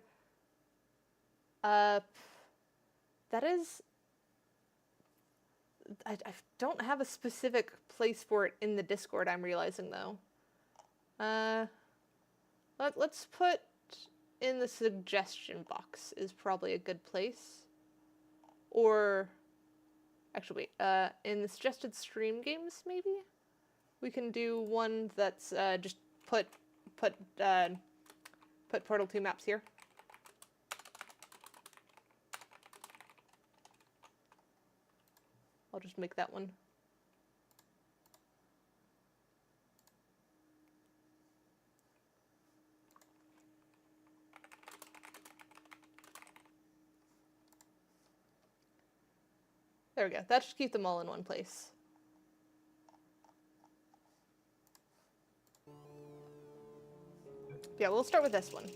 That is... I don't have a specific place for it in the Discord, I'm realizing, though. Let's put in the suggestion box is probably a good place. Or... Actually, wait. In the suggested stream games, maybe? We can do one that's just put Portal 2 maps here. I'll just make that one. There we go. That should keep them all in one place. Yeah, we'll start with this one.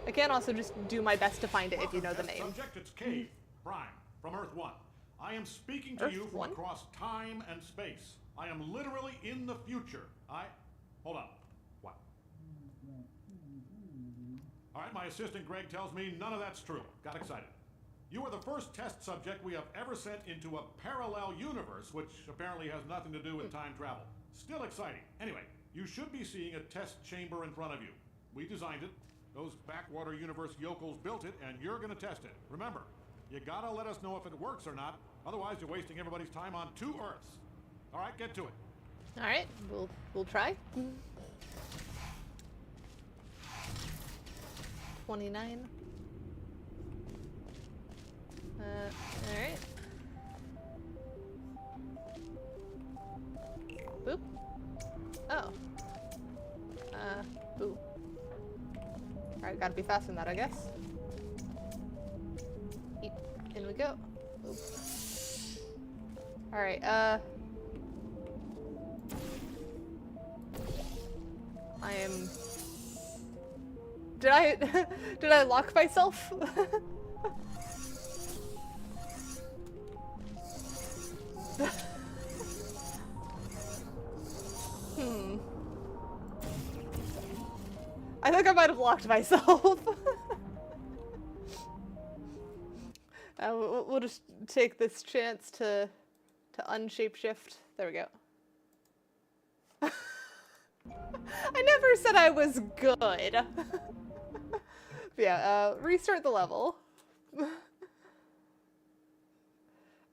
I can also just do my best to find it if you know the name. Subject, it's Cave, Prime, from Earth 1. I am speaking to you from across time and space. I am literally in the future. Hold on. What? All right, my assistant Greg tells me none of that's true. Got excited. You are the first test subject we have ever sent into a parallel universe, which apparently has nothing to do with time travel. Still exciting. Anyway, you should be seeing a test chamber in front of you. We designed it. Those backwater universe yokels built it, and you're gonna test it. Remember, you gotta let us know if it works or not. Otherwise, you're wasting everybody's time on 2 Earths. All right, get to it. All right, we'll try. 29. All right. Boop. Oh. Boo. Alright, gotta be faster than that, I guess. Eep. In we go. Alright, I am... Did I lock myself? I think I might have locked myself. We'll just take this chance to unshapeshift. There we go. I never said I was good. Yeah, restart the level.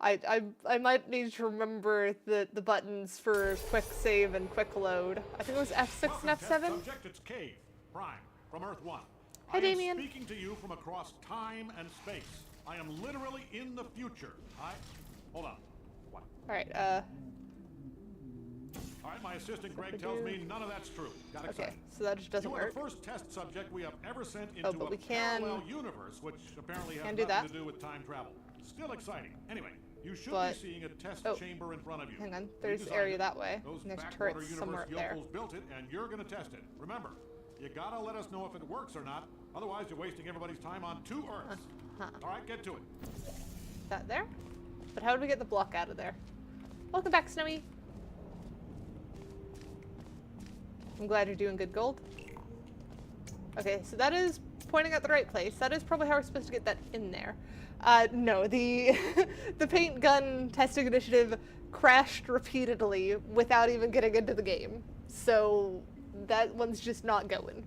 I might need to remember the buttons for quick save and quick load. I think it was F6 and F7. Subject, it's Cave, Prime, from Earth 1. Hi, Damien. I am speaking to you from across time and space. I am literally in the future. Hold on. What? Alright, All right, my assistant Greg tells me none of that's true. Got okay, excited. so that just doesn't You are work. the first test subject we have ever sent into but a we can parallel universe, which apparently has do nothing that. to do with time travel. Still exciting. Anyway, you should But- be seeing a test oh, chamber in front of you. hang on, We there's designed area it. that way, Those and there's backwater turrets universe somewhere up there. yokels built it, and you're gonna test it. Remember, you gotta let us know if it works or not. Otherwise, you're wasting everybody's time on 2 Earths. All right, get to it. That there? But how did we get the block out of there? Welcome back, Snowy. I'm glad you're doing good, Gold. Okay, so that is pointing at the right place. That is probably how we're supposed to get that in there. No, the the paint gun testing initiative crashed repeatedly without even getting into the game. So that one's just not going.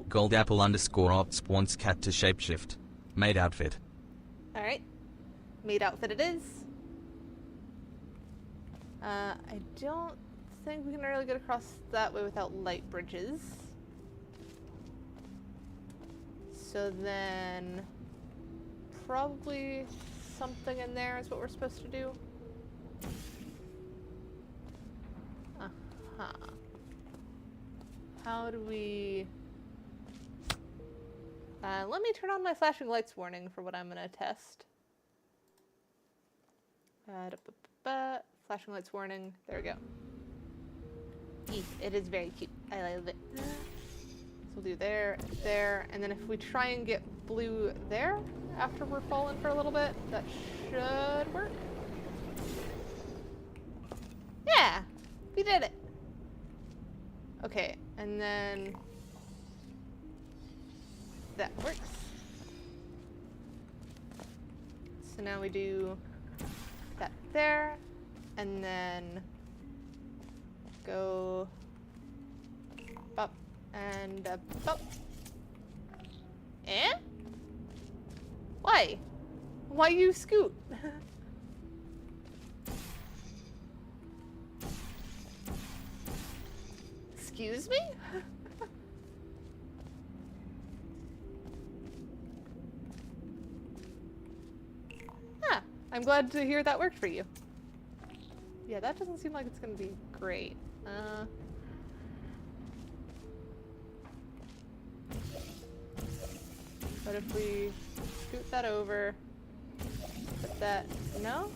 Goldapple_ops wants cat to shapeshift. Made outfit. Alright. Made outfit it is. I don't think we can really get across that way without light bridges. So then probably something in there is what we're supposed to do. Uh-huh. How do we... let me turn on my flashing lights warning for what I'm gonna test. Flashing lights warning. There we go. It is very cute. I love it. So we'll do there, and then if we try and get blue there after we're falling for a little bit, that should work. Yeah! We did it! Okay, and then that works. So now we do that there, and then go up and up. Eh? Why? Why you scoot? Excuse me? Huh. I'm glad to hear that worked for you. Yeah, that doesn't seem like it's gonna be great. But if we scoot that over, put that, no?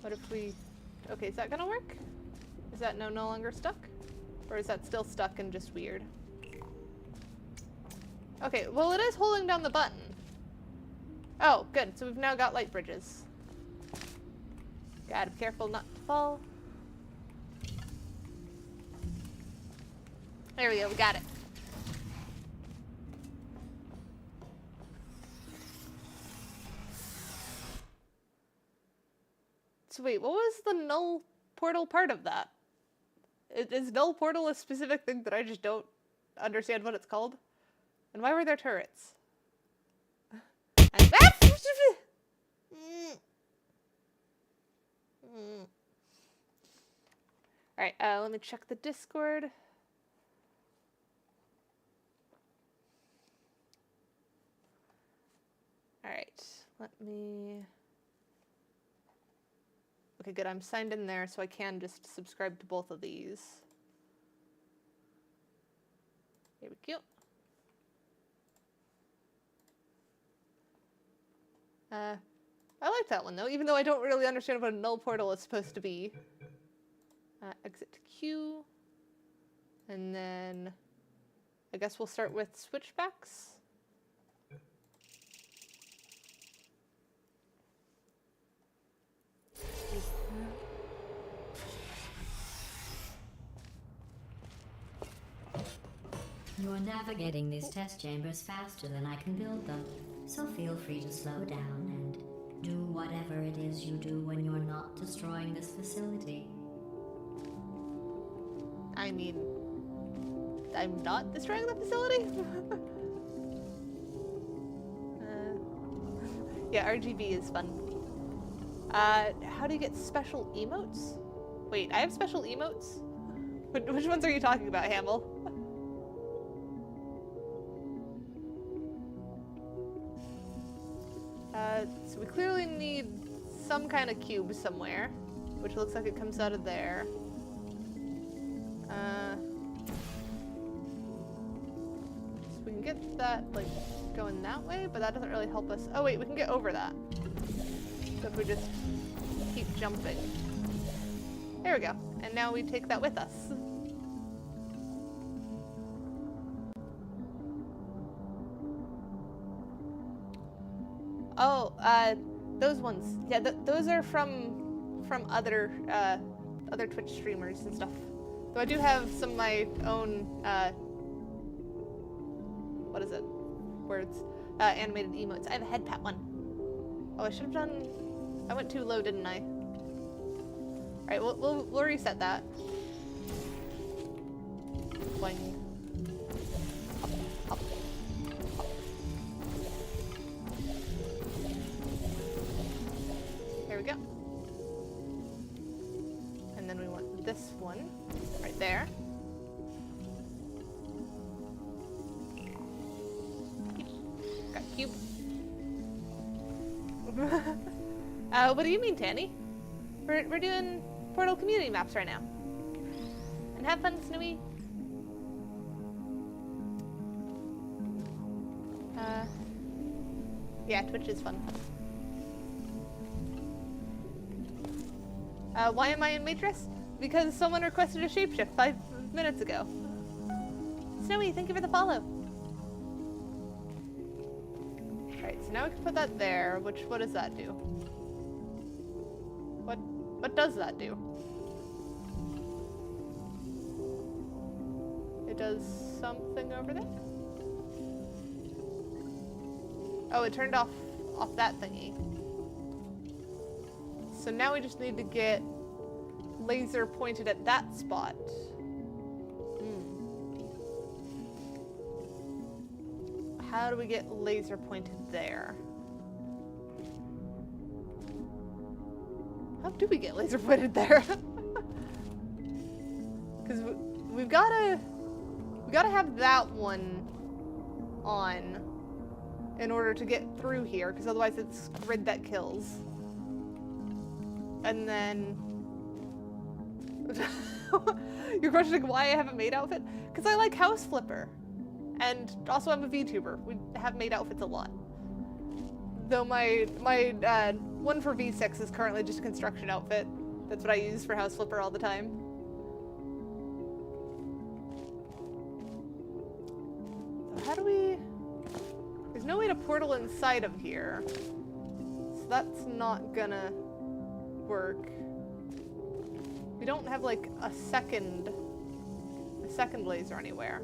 What if we, okay, is that gonna work? Is that no longer stuck? Or is that still stuck and just weird? Okay, well it is holding down the button. Oh, good, so we've now got light bridges. Gotta be careful not to fall. There we go, we got it. So wait, what was the null portal part of that? Is null portal a specific thing that I just don't understand what it's called? And why were there turrets? And Alright, let me check the Discord. Alright, let me... Okay, good, I'm signed in there, so I can just subscribe to both of these. Here we go. I like that one, though, even though I don't really understand what a null portal is supposed to be. Exit to Q. And then... I guess we'll start with switchbacks. navigating these test chambers faster than I can build them, so feel free to slow down and do whatever it is you do when you're not destroying this facility. I mean, I'm not destroying the facility? Yeah, RGB is fun. How do you get special emotes? Wait, I have special emotes? Which ones are you talking about, Hamill? So we clearly need some kind of cube somewhere, which looks like it comes out of there. So we can get that, like, going that way, but that doesn't really help us. Oh wait, we can get over that. So if we just keep jumping. There we go. And now we take that with us. Oh, those ones. Yeah, those are from other other Twitch streamers and stuff. Though I do have some of my own what is it? Words. Animated emotes. I have a head pat one. Oh, I should have done. I went too low, didn't I? All right, we'll reset that. Boing. Up, up. There we go. And then we want this one right there. Got cube. What do you mean, Tanny? We're doing Portal community maps right now. And have fun, Snowy. Yeah, Twitch is fun. Why am I in Matrix? Because someone requested a shapeshift 5 minutes ago. Snowy, thank you for the follow. Alright, so now we can put that there, which, what does that do? What does that do? It does something over there? Oh, it turned off that thingy. So now we just need to get laser pointed at that spot. How do we get laser pointed there? How do we get laser pointed there? Because we've gotta have that one on in order to get through here, because otherwise it's grid that kills. And then you're questioning why I have a maid outfit? Because I like House Flipper. And also I'm a VTuber. We have maid outfits a lot. Though my one for V6 is currently just a construction outfit. That's what I use for House Flipper all the time. So how do we... There's no way to portal inside of here. So that's not gonna work. We don't have like a second laser anywhere.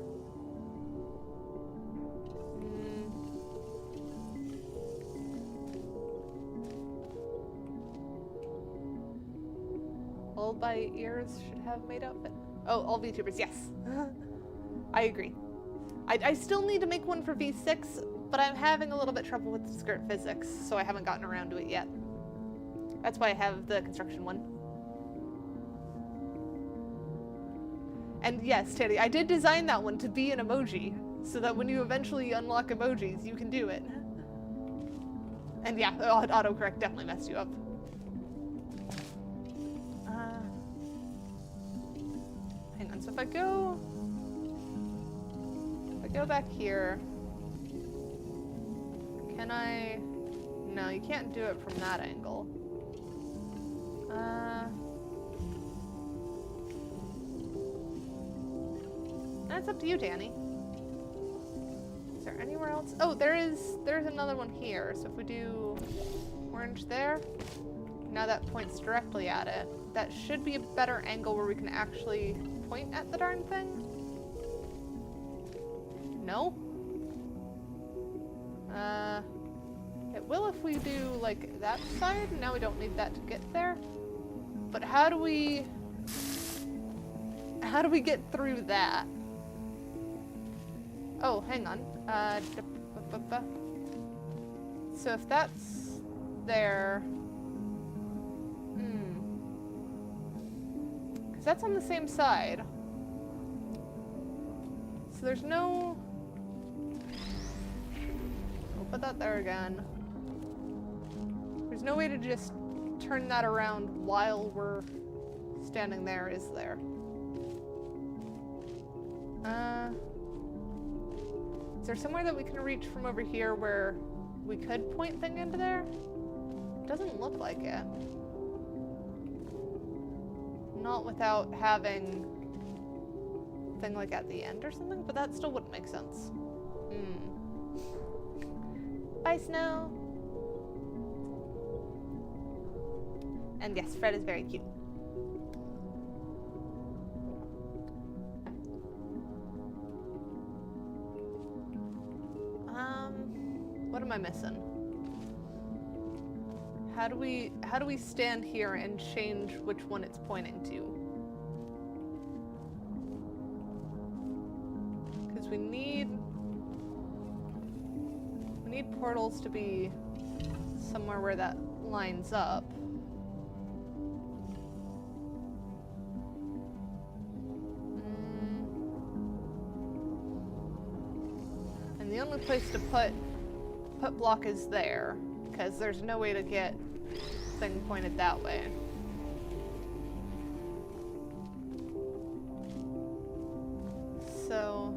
All by ears should have made outfit. Oh, all VTubers, yes. I agree. I still need to make one for V6, but I'm having a little bit trouble with the skirt physics, so I haven't gotten around to it yet. That's why I have the construction one. And yes, Teddy, I did design that one to be an emoji, so that when you eventually unlock emojis, you can do it. And yeah, autocorrect definitely messed you up. Hang on, so if I go back here, can I? No, you can't do it from that angle. That's up to you, Danny. Is there anywhere else? Oh, there's another one here. So if we do orange there, now that points directly at it. That should be a better angle where we can actually point at the darn thing. No? It will if we do, like, that side. Now we don't need that to get there. But how do we get through that? Oh, hang on. So if that's there... Because that's on the same side. So there's no... We'll put that there again. There's no way to just turn that around while we're standing there, is there? Is there somewhere that we can reach from over here where we could point thing into there? It doesn't look like it. Not without having thing like at the end or something, but that still wouldn't make sense. Bye, Snow. And yes, Fred is very cute. What am I missing? How do we stand here and change which one it's pointing to? Because we need portals to be somewhere where that lines up. And the only place to put block is there, because there's no way to get thing pointed that way. So,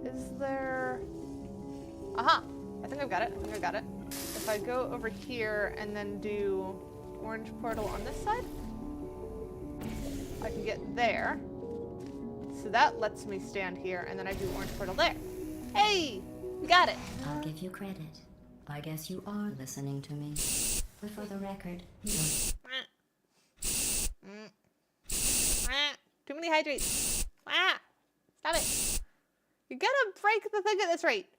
is there... Aha! I think I've got it. If I go over here and then do orange portal on this side, I can get there. So that lets me stand here, and then I do orange portal there. Hey! We got it! I'll give you credit. I guess you are listening to me. But for the record, you don't. Too many hydrates. Stop it. You're gonna break the thing at this rate.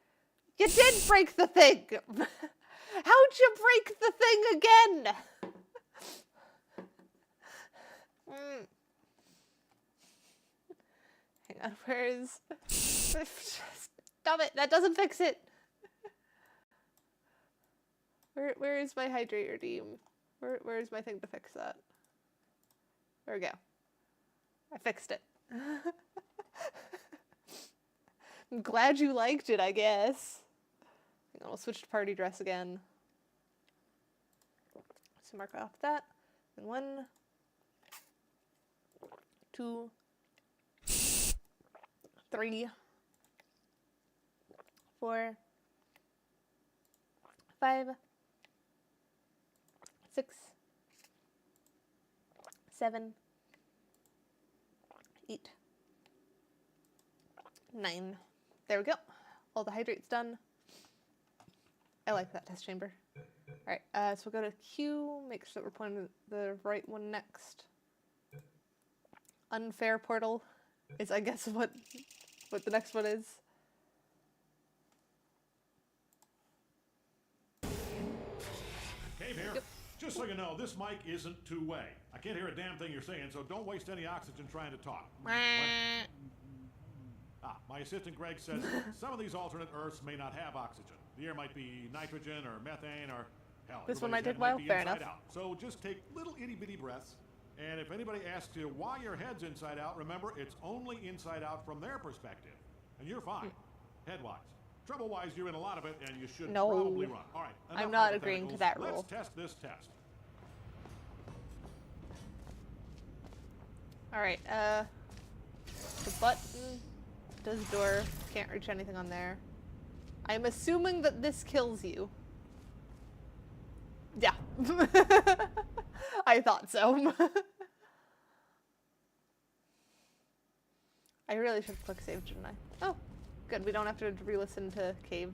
You did break the thing! How'd you break the thing again? Hang on, where is... Stop it! That doesn't fix it! Where is my hydrate redeem? Where is my thing to fix that? There we go. I fixed it. I'm glad you liked it, I guess. Hang on, we'll switch to party dress again. So mark off that. And 1, 2, 3, 4, 5, 6, 7, 8, 9. There we go. All the hydrates done. I like that test chamber. Alright, so we'll go to Q, make sure that we're pointing the right one next. Unfair portal is, I guess, what the next one is. Cave here. Yep. Just so you know, this mic isn't two-way. I can't hear a damn thing you're saying, so don't waste any oxygen trying to talk. My assistant Greg says some of these alternate Earths may not have oxygen. The air might be nitrogen or methane or hell. This one might everybody's take a while. be Fair inside enough. out. So just take little itty-bitty breaths, and if anybody asks you why your head's inside out, remember it's only inside out from their perspective, and you're fine, head-wise. Trouble-wise, you're in a lot of it, and you should probably run. All right, I'm enough not agreeing to that rule. Let's test this test. Alright, the button does door. Can't reach anything on there. I'm assuming that this kills you. Yeah. I thought so. I really should click save, shouldn't I? Oh, good. We don't have to re-listen to Cave.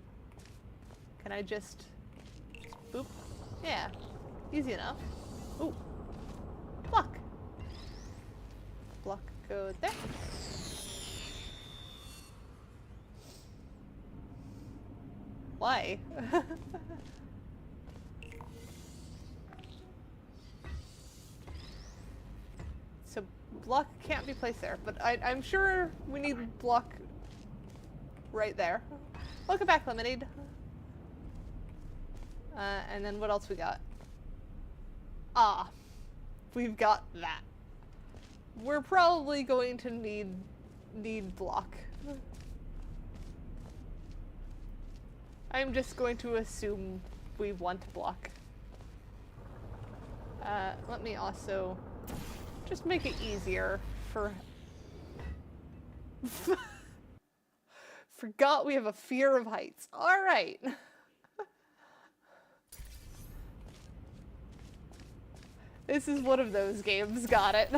Can I just boop? Yeah. Easy enough. Ooh. Block. Block, go there. Why? So block can't be placed there, but I'm sure we need block right there. Welcome back, Lemonade. And then what else we got? Ah, we've got that. We're probably going to need block. I'm just going to assume we want block. Let me also just make it easier for... Forgot we have a fear of heights. Alright. This is one of those games, got it.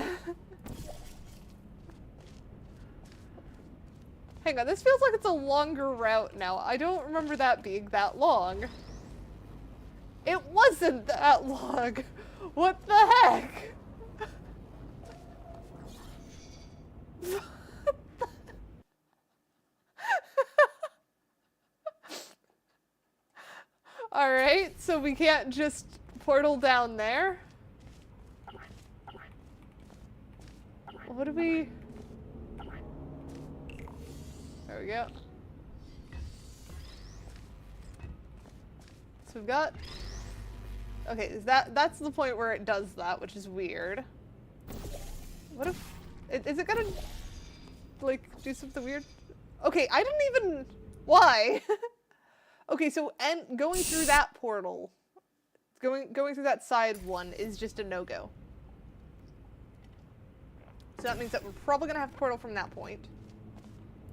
Hang on, this feels like it's a longer route now. I don't remember that being that long. It wasn't that long! What the heck? Alright, so we can't just portal down there? What do we... There we go. So we've got... Okay, that's the point where it does that, which is weird. What if... Is it gonna, like, do something weird? Okay, I didn't even... Why? Okay, so going through that portal, going through that side one is just a no-go. So that means that we're probably gonna have a portal from that point.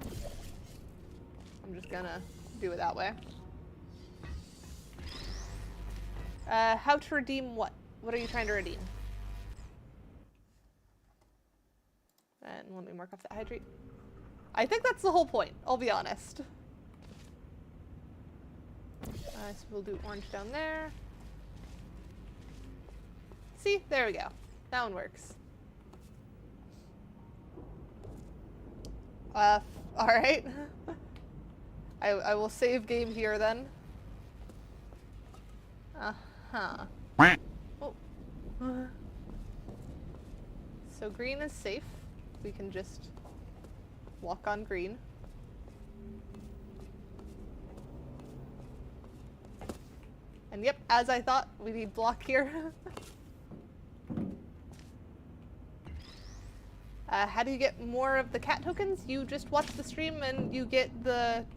I'm just gonna do it that way. How to redeem what? What are you trying to redeem? And let me mark off that hydrate. I think that's the whole point, I'll be honest. So we'll do orange down there. See? There we go. That one works. Alright. I will save game here then. Uh-huh. Oh. So green is safe. We can just walk on green. And yep, as I thought, we need block here. How do you get more of the cat tokens? You just watch the stream and you get there's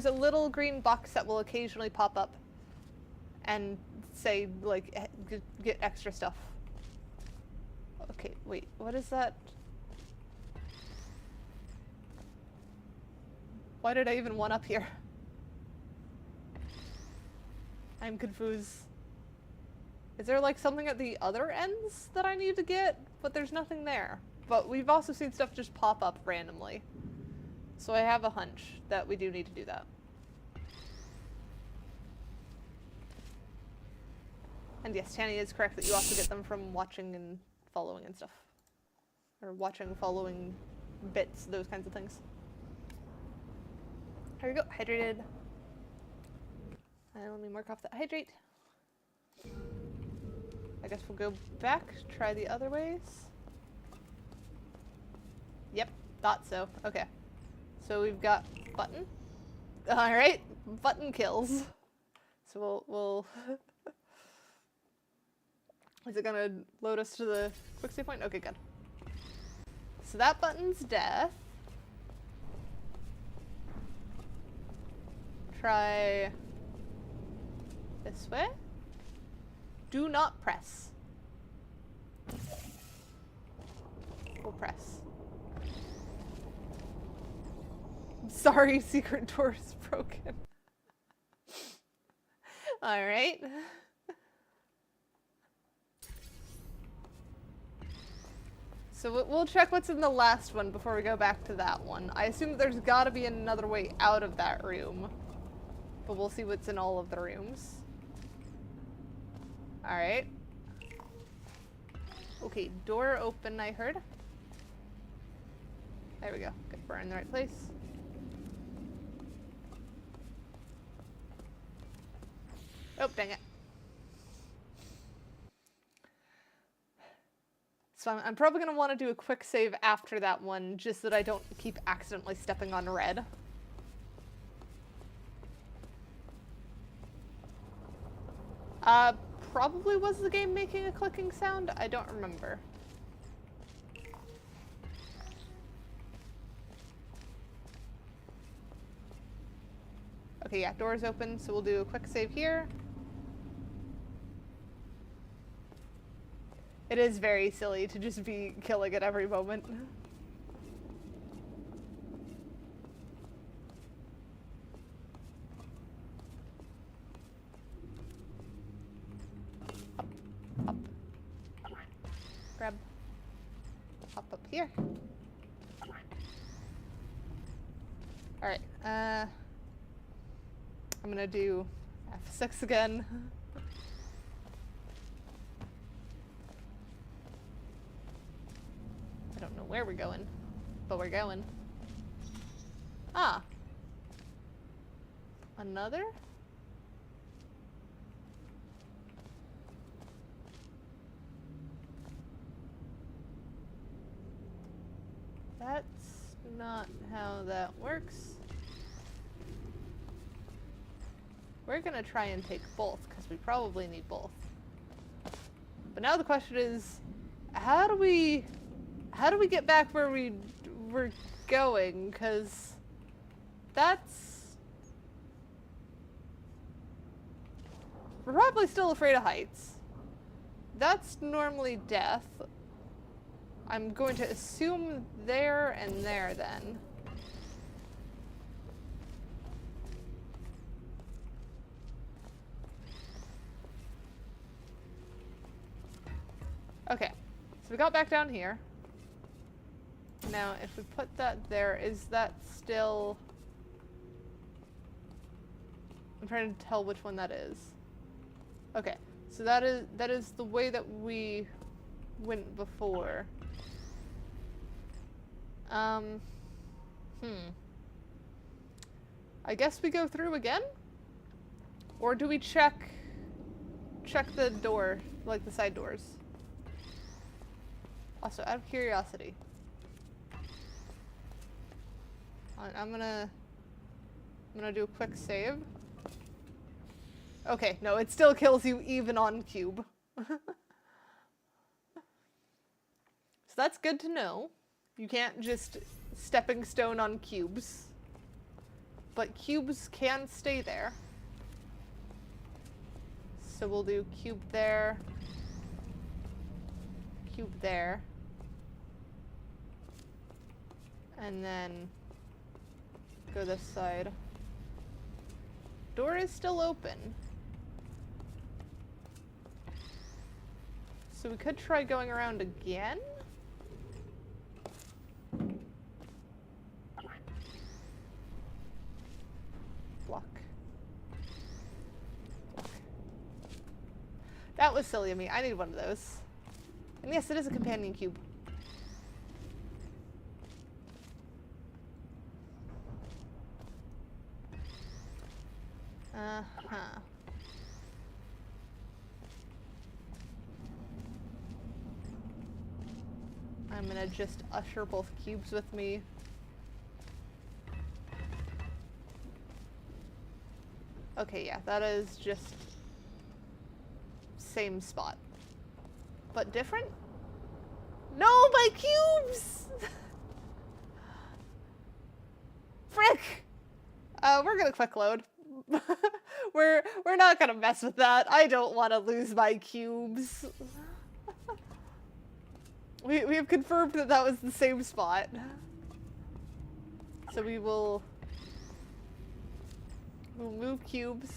a little green box that will occasionally pop up and say, like, get extra stuff. Okay, wait, what is that? Why did I even one up here? I'm confused. Is there like something at the other ends that I need to get? But there's nothing there. But we've also seen stuff just pop up randomly. So I have a hunch that we do need to do that. And yes, Tanny is correct that you also get them from watching and following and stuff. Or watching, following bits, those kinds of things. Here we go, hydrated. And let me mark off that hydrate. I guess we'll go back, try the other ways. Yep, thought so. Okay. So we've got button. Alright, button kills. So we'll Is it gonna load us to the quick save point? Okay, good. So that button's death. Try this way. Do not press. We'll press. Sorry, secret door is broken. Alright. So we'll check what's in the last one before we go back to that one. I assume that there's gotta be another way out of that room. But we'll see what's in all of the rooms. Alright. Okay, door open, I heard. There we go. Good, we're in the right place. Oh, dang it. So I'm probably going to want to do a quick save after that one, just so that I don't keep accidentally stepping on red. Probably was the game making a clicking sound? I don't remember. Okay, yeah, door's open, so we'll do a quick save here. It is very silly to just be killing at every moment. Up. Grab. Hop up here. Alright, I'm gonna do F6 again. I don't know where we're going, but we're going. Ah. Another? That's not how that works. We're gonna try and take both, because we probably need both. But now the question is, how do we get back where we're going? Because we're probably still afraid of heights. That's normally death. I'm going to assume there and there then. Okay, so we got back down here. Now, if we put that there, is that still... I'm trying to tell which one that is. Okay, so that is the way that we went before. I guess we go through again? Or do we check the door, like the side doors? Also, out of curiosity. I'm gonna do a quick save. Okay, no, it still kills you even on cube. So that's good to know. You can't just stepping stone on cubes. But cubes can stay there. So we'll do cube there. Cube there. And then go this side. Door is still open. So we could try going around again? Block. Block. That was silly of me. I need one of those. And yes, it is a companion cube. Uh-huh. I'm gonna just usher both cubes with me. Okay, yeah, that is just same spot. But different? No, my cubes! Frick! We're gonna quick load. we're not gonna mess with that. I don't want to lose my cubes. We have confirmed that that was the same spot. So we'll move cubes.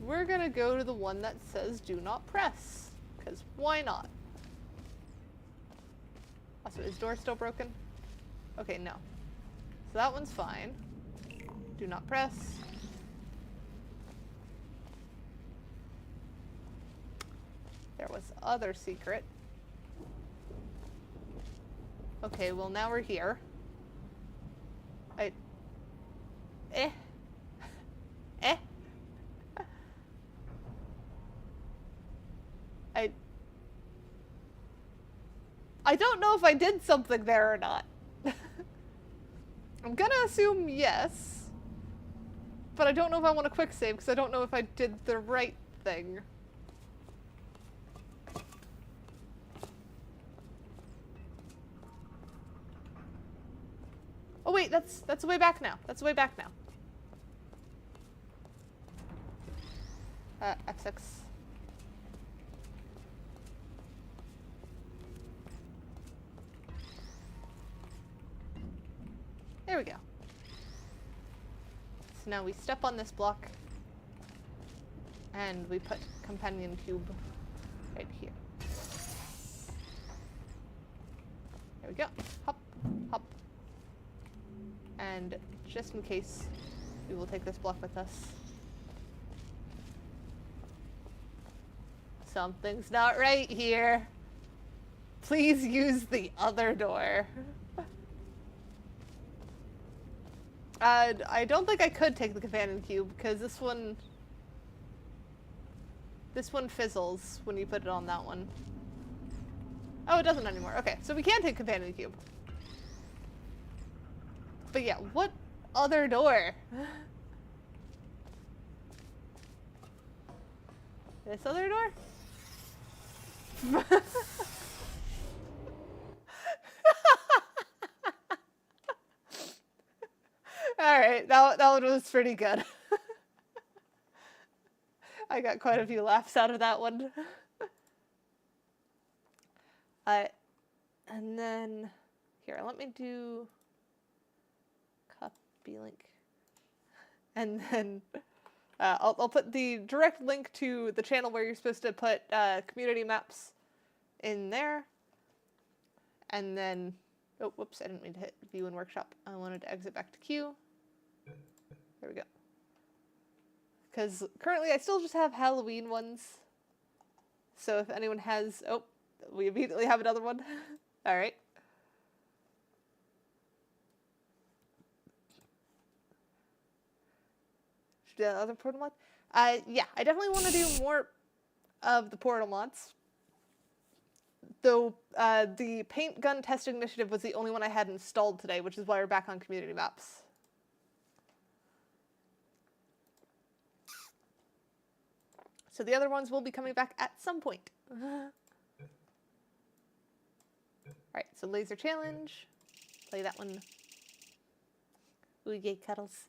We're gonna go to the one that says do not press, because why not? Also, is door still broken? Okay, no. So that one's fine. Do not press. There was other secret. Okay, well now we're here. Eh. Eh. I don't know if I did something there or not. I'm gonna assume yes. But I don't know if I want to quick save because I don't know if I did the right thing. Oh wait, that's way back now. That's way back now. XX. There we go. So now we step on this block and we put companion cube right here. There we go. Hop, hop. And just in case, we will take this block with us. Something's not right here. Please use the other door. I don't think I could take the companion cube because this one fizzles when you put it on that one. Oh, it doesn't anymore. Okay, so we can take companion cube. But yeah, what other door? This other door? Alright, that one was pretty good. I got quite a few laughs out of that one. And then, here, let me do copy link. And then, I'll put the direct link to the channel where you're supposed to put community maps in there. And then, oh, whoops, I didn't mean to hit view and workshop. I wanted to exit back to queue. There we go. Because currently I still just have Halloween ones. So if anyone has... Oh, we immediately have another one. Alright. Should we do another portal mod? Yeah, I definitely want to do more of the portal mods. Though the paint gun testing initiative was the only one I had installed today, which is why we're back on community maps. So the other ones will be coming back at some point. Alright, so laser challenge. Play that one. Ooh, yay, cuddles.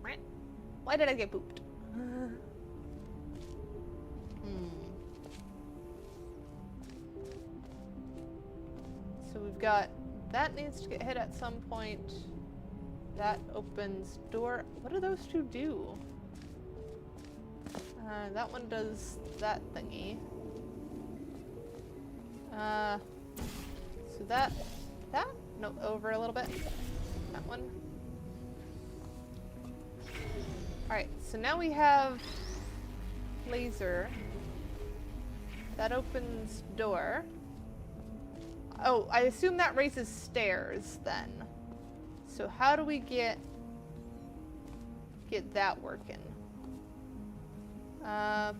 Alright. Why did I get booped? So we've got that needs to get hit at some point. That opens door. What do those two do? That one does that thingy. So that? No, over a little bit. That one. Alright, so now we have laser. That opens door. Oh, I assume that raises stairs then. So how do we get that working? So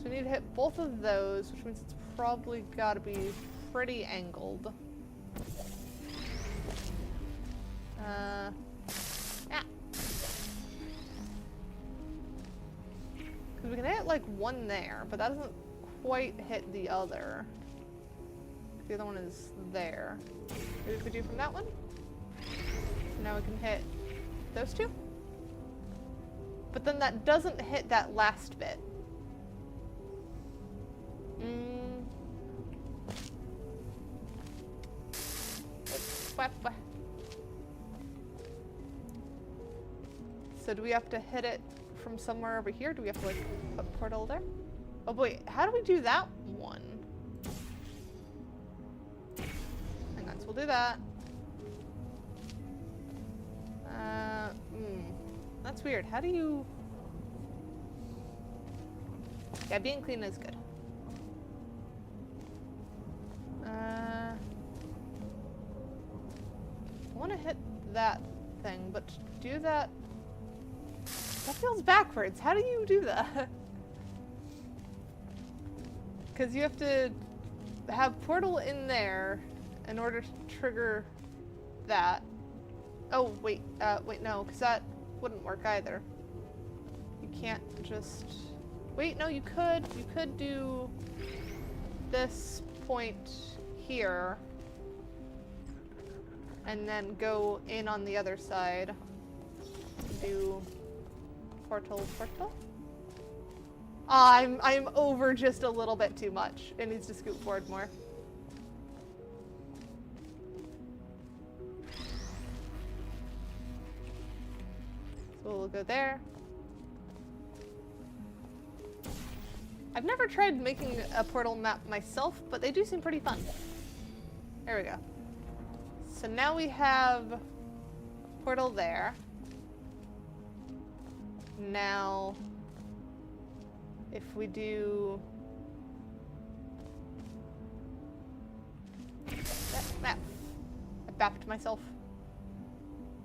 we need to hit both of those, which means it's probably got to be pretty angled. Yeah. Because we can hit like one there, but that doesn't quite hit the other. The other one is there. Maybe we could do from that one. So now we can hit those two. But then that doesn't hit that last bit. So do we have to hit it from somewhere over here? Do we have to like put portal there? Oh boy, how do we do that one? Hang on, so we'll do that. That's weird. How do you... Yeah, being clean is good. I want to hit that thing, but to do that... That feels backwards. How do you do that? Because you have to have portal in there in order to trigger that. Oh, wait, no, because that wouldn't work either. You can't just... Wait, no, you could do this point here and then go in on the other side. Do portal. I'm over just a little bit too much. It needs to scoot forward more. So we'll go there. I've never tried making a portal map myself, but they do seem pretty fun. There we go. So now we have portal there. Now, if we do that map, I bapped myself.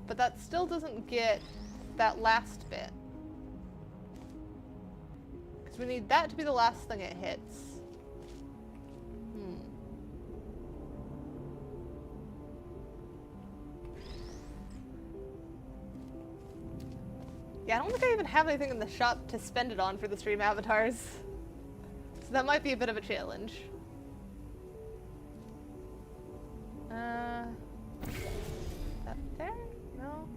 But that still doesn't get that last bit. Because we need that to be the last thing it hits. Yeah, I don't think I even have anything in the shop to spend it on for the stream avatars. So that might be a bit of a challenge. That there? No?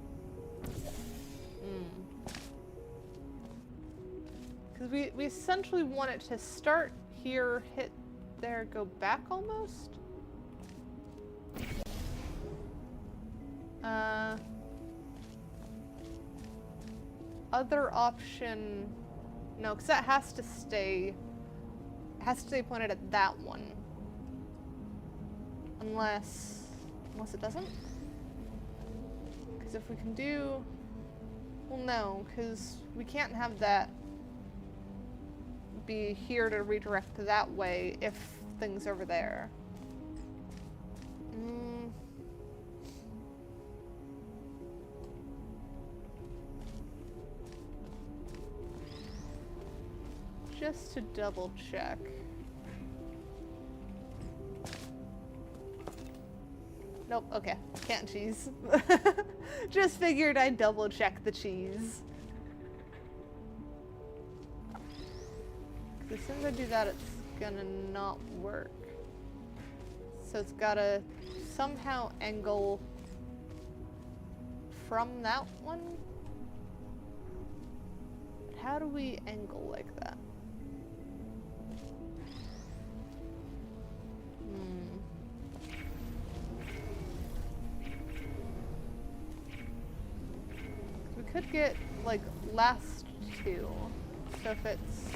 Because we essentially want it to start here, hit there, go back almost? Other option... No, because that has to stay pointed at that one. Unless it doesn't? Because if we can do... Well, no, because we can't have that be here to redirect that way if things over there. Just to double check. Nope, okay. Can't cheese. Just figured I'd double check the cheese. As soon as I do that, it's gonna not work. So it's gotta somehow angle from that one. But how do we angle like that? We could get like last two. So if it's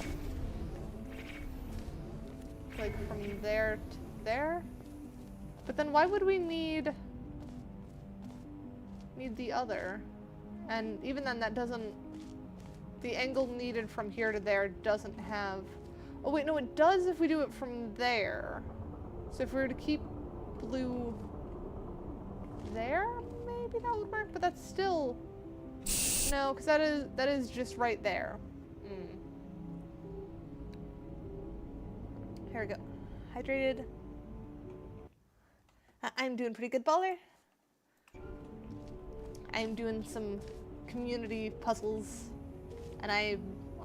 like from there to there? But then why would we need the other? And even then that doesn't, the angle needed from here to there doesn't have, oh wait, no, it does if we do it from there. So if we were to keep blue there, maybe that would work, but that's still, no, because that is just right there. Here we go. Hydrated. I'm doing pretty good, baller. I'm doing some community puzzles, and I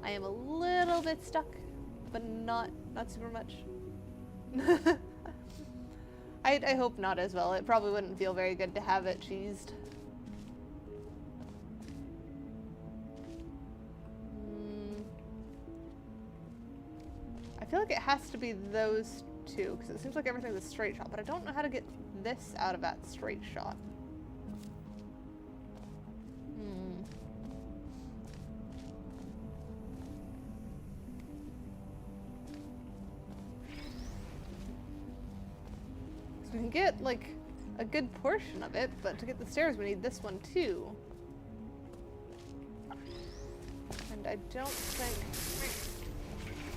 am a little bit stuck, but not super much. I hope not as well. It probably wouldn't feel very good to have it cheesed. I feel like it has to be those two, because it seems like everything's a straight shot, but I don't know how to get this out of that straight shot. So we can get, like, a good portion of it, but to get the stairs we need this one too. I don't think...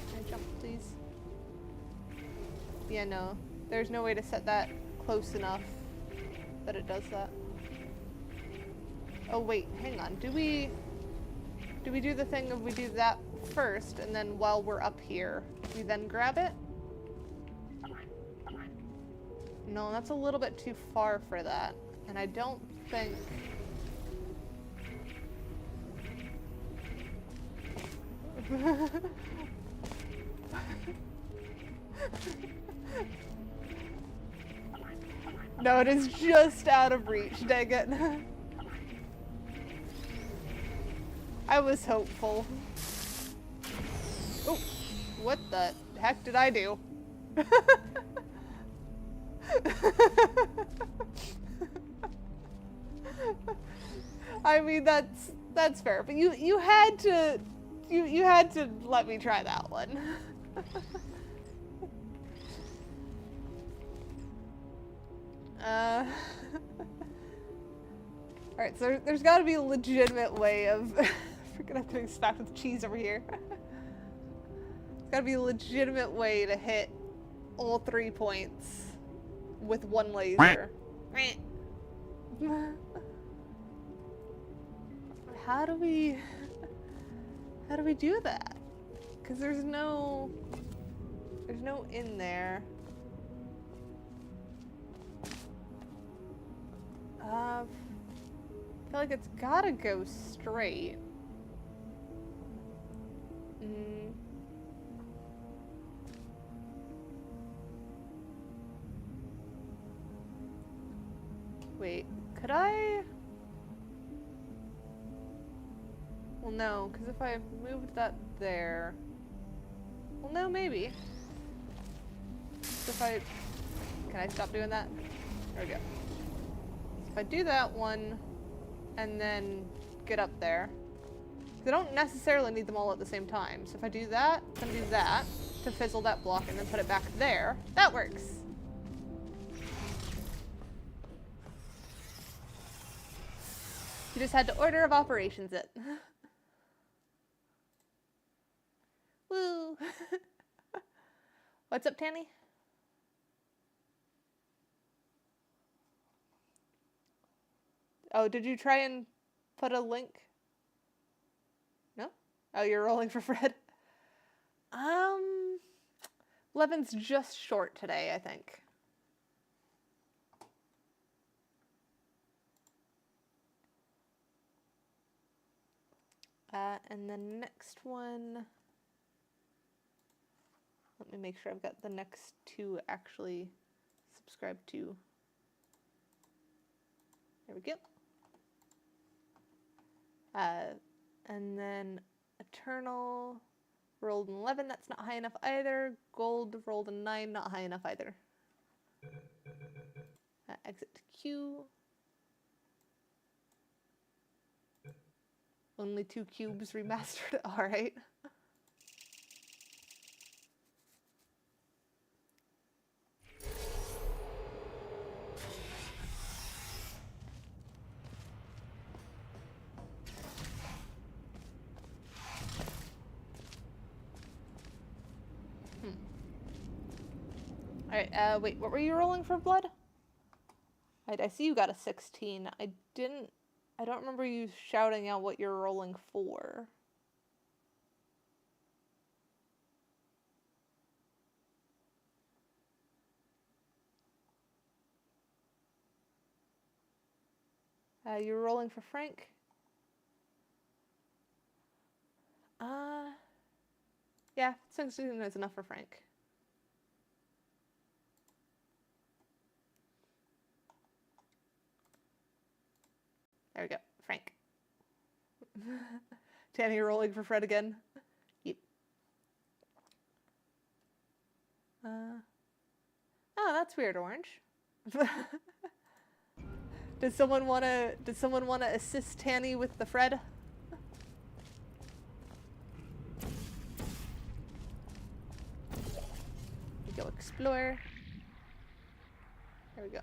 Can I jump, please? Yeah, no. There's no way to set that close enough that it does that. Oh wait, hang on. Do we do the thing of we do that first, and then while we're up here, we then grab it? No, that's a little bit too far for that. And I don't think... No, it is just out of reach, dang it. I was hopeful. Oh, what the heck did I do? I mean, that's fair, but you had to let me try that one. Alright, so there's gotta be a legitimate way of... Freaking I'm getting smacked with cheese over here. There's gotta be a legitimate way to hit all 3 points with one laser. How do we do that? Because there's no in there. I feel like it's gotta go straight. Wait, could I? Well, no, because if I moved that there... Well, no, maybe. So if I... Can I stop doing that? There we go. So if I do that one, and then get up there, they don't necessarily need them all at the same time. So if I do that, then do that, to fizzle that block, and then put it back there, that works. You just had to order of operations it. Woo! What's up, Tanny? Oh, did you try and put a link? No? Oh, you're rolling for Fred? Levin's just short today, I think. And the next one... Let me make sure I've got the next 2 actually subscribed to. There we go. And then Eternal rolled an 11, that's not high enough either. Gold rolled a 9, not high enough either. Exit to Q. Only 2 cubes remastered, alright. Alright, wait, what were you rolling for blood? I see you got a 16. I don't remember you shouting out what you're rolling for. You were rolling for Frank? Yeah, 16 is enough for Frank. There we go, Frank. Tanny rolling for Fred again. Yep. Oh, that's weird, Orange. Does someone wanna assist Tanny with the Fred? We go explore. There we go.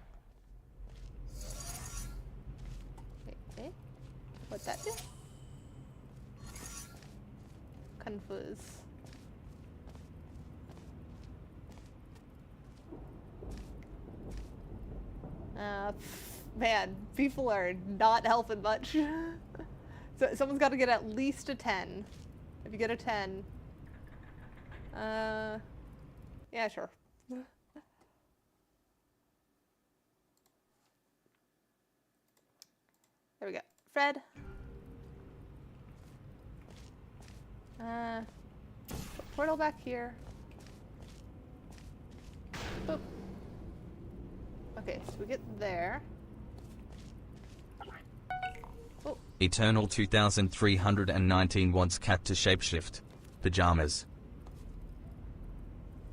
Wait. What'd that do? fuzz. Man, people are not helping much. So someone's got to get at least a 10. If you get a 10, yeah, sure. There we go. Fred. Put portal back here. Boop. Okay, so we get there. Oh, Eternal 2319 wants cat to shapeshift. Pajamas.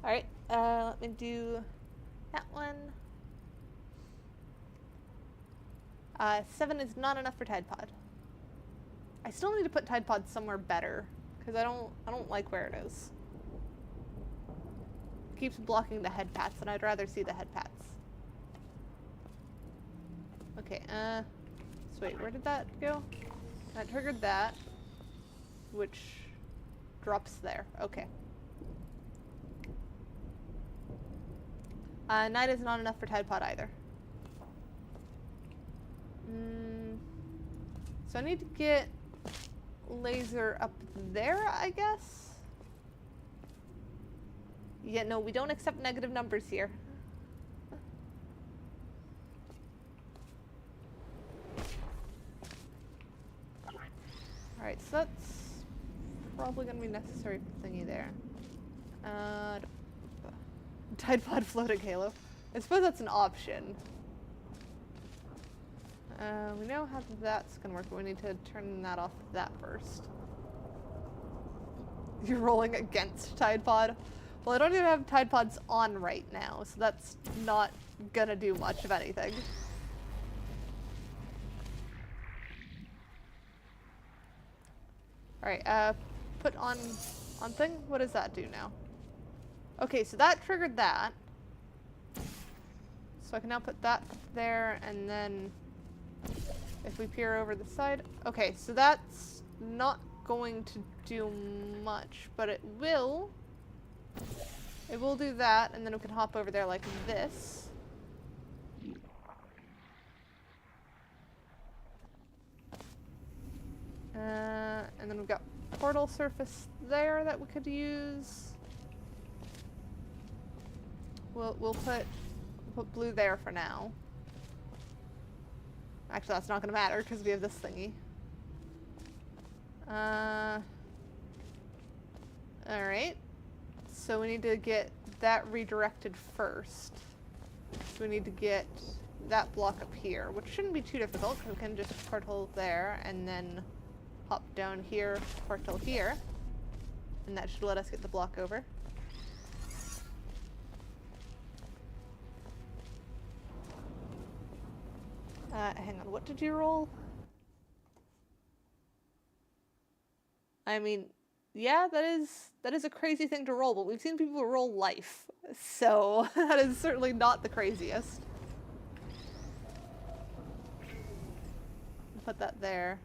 alright, let me do that one. 7 is not enough for Tide Pod. I still need to put Tide Pod somewhere better, because I don't like where it is. It keeps blocking the head pats, and I'd rather see the head pats. Okay, so wait, where did that go? That triggered that, which drops there. Okay. Night is not enough for Tide Pod either. So I need to get laser up there, I guess? Yeah, no, we don't accept negative numbers here. Alright, so that's probably going to be necessary for thingy there. Tide Pod floating halo. I suppose that's an option. We know how that's going to work, but we need to turn that off that first. You're rolling against Tide Pod? Well, I don't even have Tide Pods on right now, so that's not going to do much of anything. Alright, put on thing? What does that do now? Okay, so that triggered that. So I can now put that up there, and then if we peer over the side. Okay, so that's not going to do much, but it will do that, and then we can hop over there like this. And then we've got portal surface there that we could use. We'll put blue there for now. Actually, that's not going to matter because we have this thingy. Alright. So we need to get that redirected first. So we need to get that block up here, which shouldn't be too difficult because we can just portal there and then hop down here, portal here. And that should let us get the block over. Hang on, what did you roll? I mean, yeah, that is a crazy thing to roll, but we've seen people roll life, so that is certainly not the craziest. Put that there.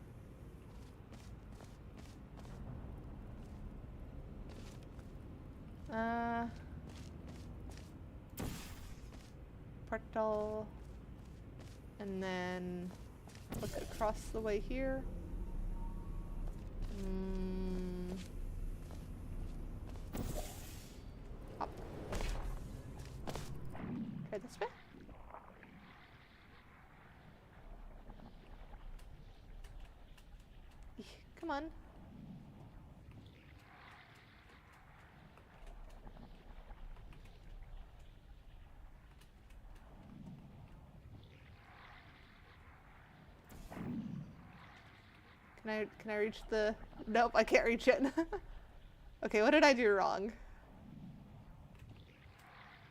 Portal. And then look across the way here. Hop. Try this way. Come on. Can I reach the... Nope, I can't reach it. Okay, what did I do wrong?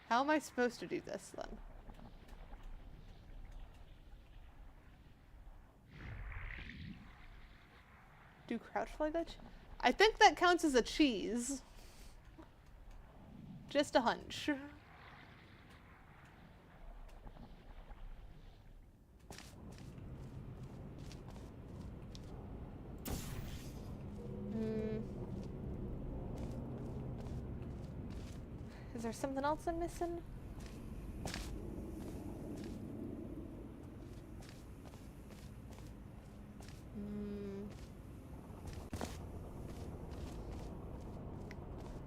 How am I supposed to do this, then? Do crouch fly that? I think that counts as a cheese. Just a hunch. Is there something else I'm missing?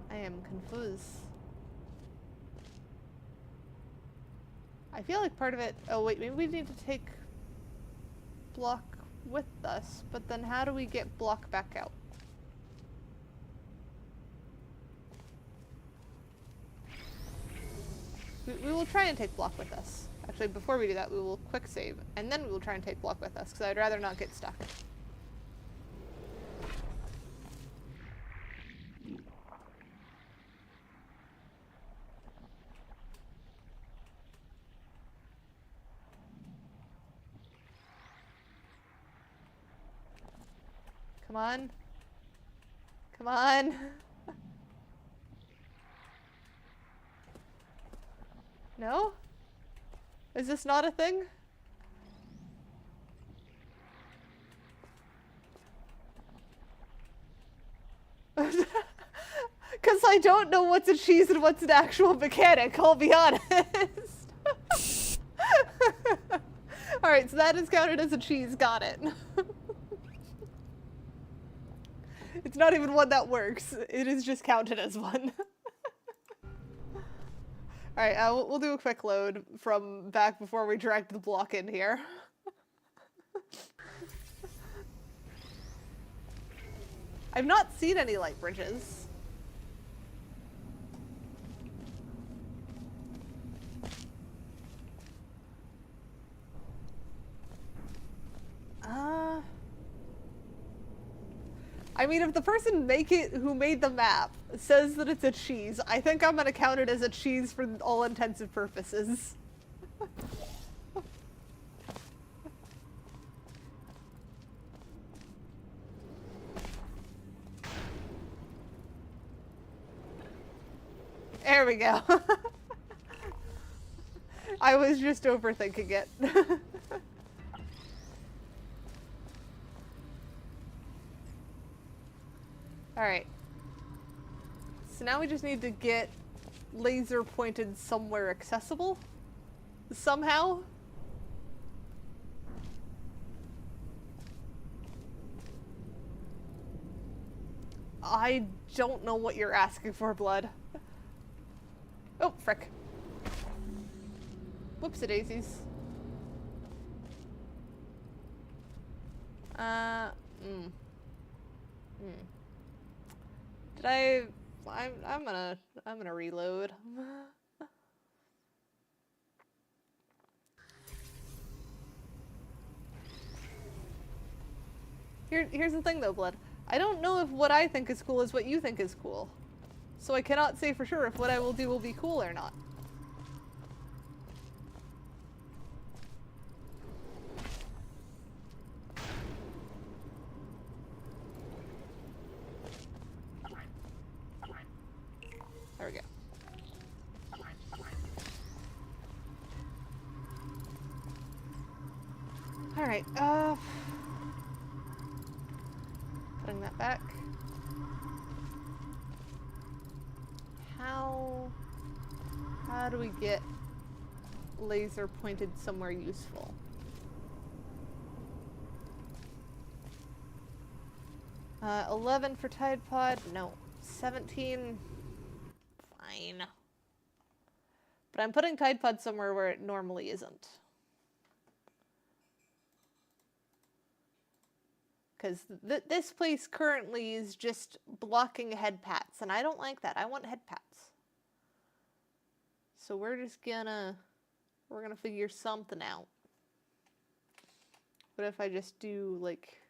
I am confused. I feel like part of it... Oh wait, maybe we need to take block with us, but then how do we get block back out? We will try and take block with us. Actually, before we do that, we will quick save, and then we will try and take block with us, because I'd rather not get stuck. Come on. Come on. No? Is this not a thing? Because I don't know what's a cheese and what's an actual mechanic, I'll be honest. Alright, so that is counted as a cheese, got it. It's not even one that works, it is just counted as one. Alright, we'll do a quick load from back before we dragged the block in here. I've not seen any light bridges. I mean, if the person who made the map says that it's a cheese, I think I'm gonna count it as a cheese for all intents and purposes. There we go. I was just overthinking it. Alright. So now we just need to get laser pointed somewhere accessible. Somehow. I don't know what you're asking for, Blood. Oh, frick. Whoopsie-daisies. Did I'm gonna reload. Here's the thing though, Blood. I don't know if what I think is cool is what you think is cool. So I cannot say for sure if what I will do will be cool or not. There we go. Alright, putting that back. How do we get laser pointed somewhere useful? Uh, 11 for Tide Pod? No. 17? Fine. But I'm putting Tide Pod somewhere where it normally isn't. Because this place currently is just blocking head pats, and I don't like that. I want head pats. So we're just gonna figure something out. What if I just do like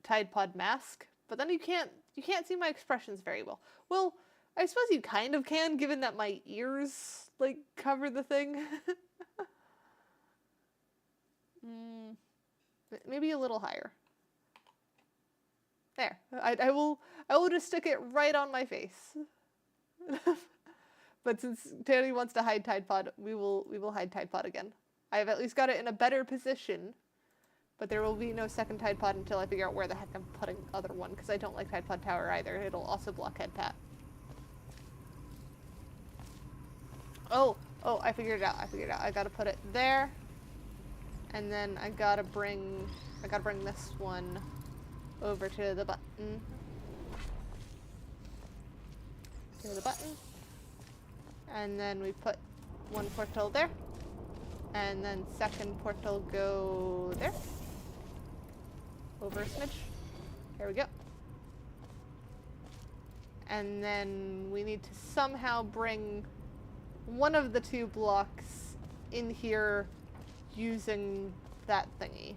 Tide Pod mask? But then you can't see my expressions very well. Well, I suppose you kind of can, given that my ears like cover the thing. Maybe a little higher. There. I will just stick it right on my face. But since Tanny wants to hide Tide Pod, we will hide Tide Pod again. I have at least got it in a better position, but there will be no second Tide Pod until I figure out where the heck I'm putting the other one, because I don't like Tide Pod Tower either. It'll also block head pat. Oh, I figured it out. I gotta put it there. And then I gotta bring this one over to the button. To the button. And then we put one portal there. And then second portal go there. Over a smidge. There we go. And then we need to somehow bring one of the two blocks in here using that thingy.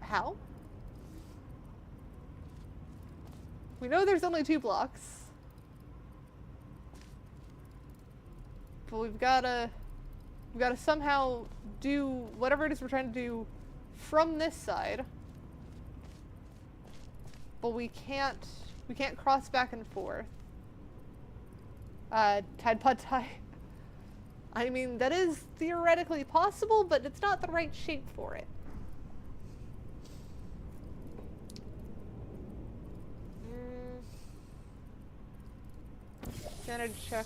How? We know there's only 2 blocks. But we've gotta somehow do whatever it is we're trying to do from this side. But we can't cross back and forth. Tide pod tie. I mean, that is theoretically possible, but it's not the right shape for it. Sanity check.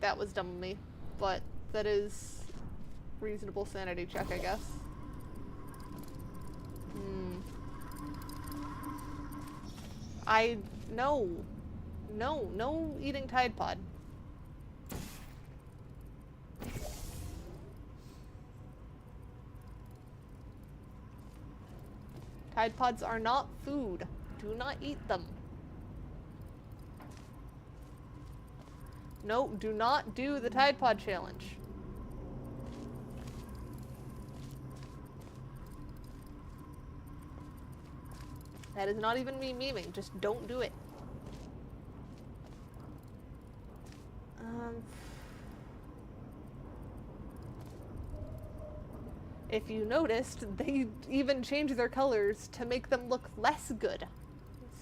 That was dumb of me, but that is reasonable sanity check, I guess. No eating Tide Pod. Tide Pods are not food. Do not eat them. No, do not do the Tide Pod challenge. That is not even me memeing, just don't do it. If you noticed, they even changed their colors to make them look less good.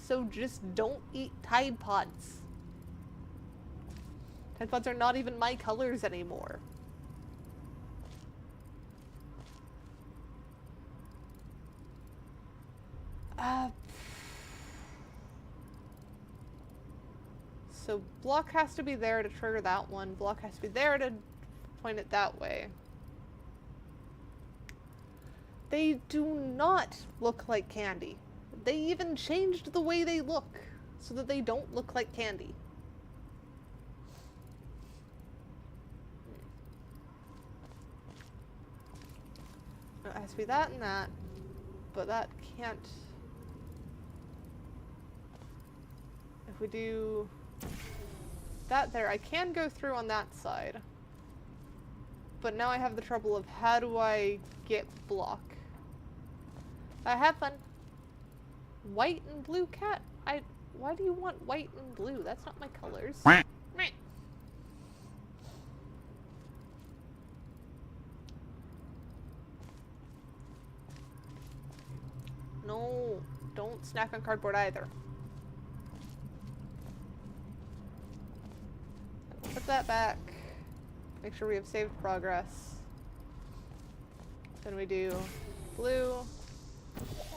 So just don't eat Tide Pods. Tide Pods are not even my colors anymore. So block has to be there to trigger that one. Block has to be there to point it that way. They do not look like candy. They even changed the way they look so that they don't look like candy. It has to be that and that, but that can't. If we do that there, I can go through on that side. But now I have the trouble of how do I get block? Have fun. White and blue cat? Why do you want white and blue? That's not my colors. No, don't snack on cardboard either. Put that back. Make sure we have saved progress. Then we do blue,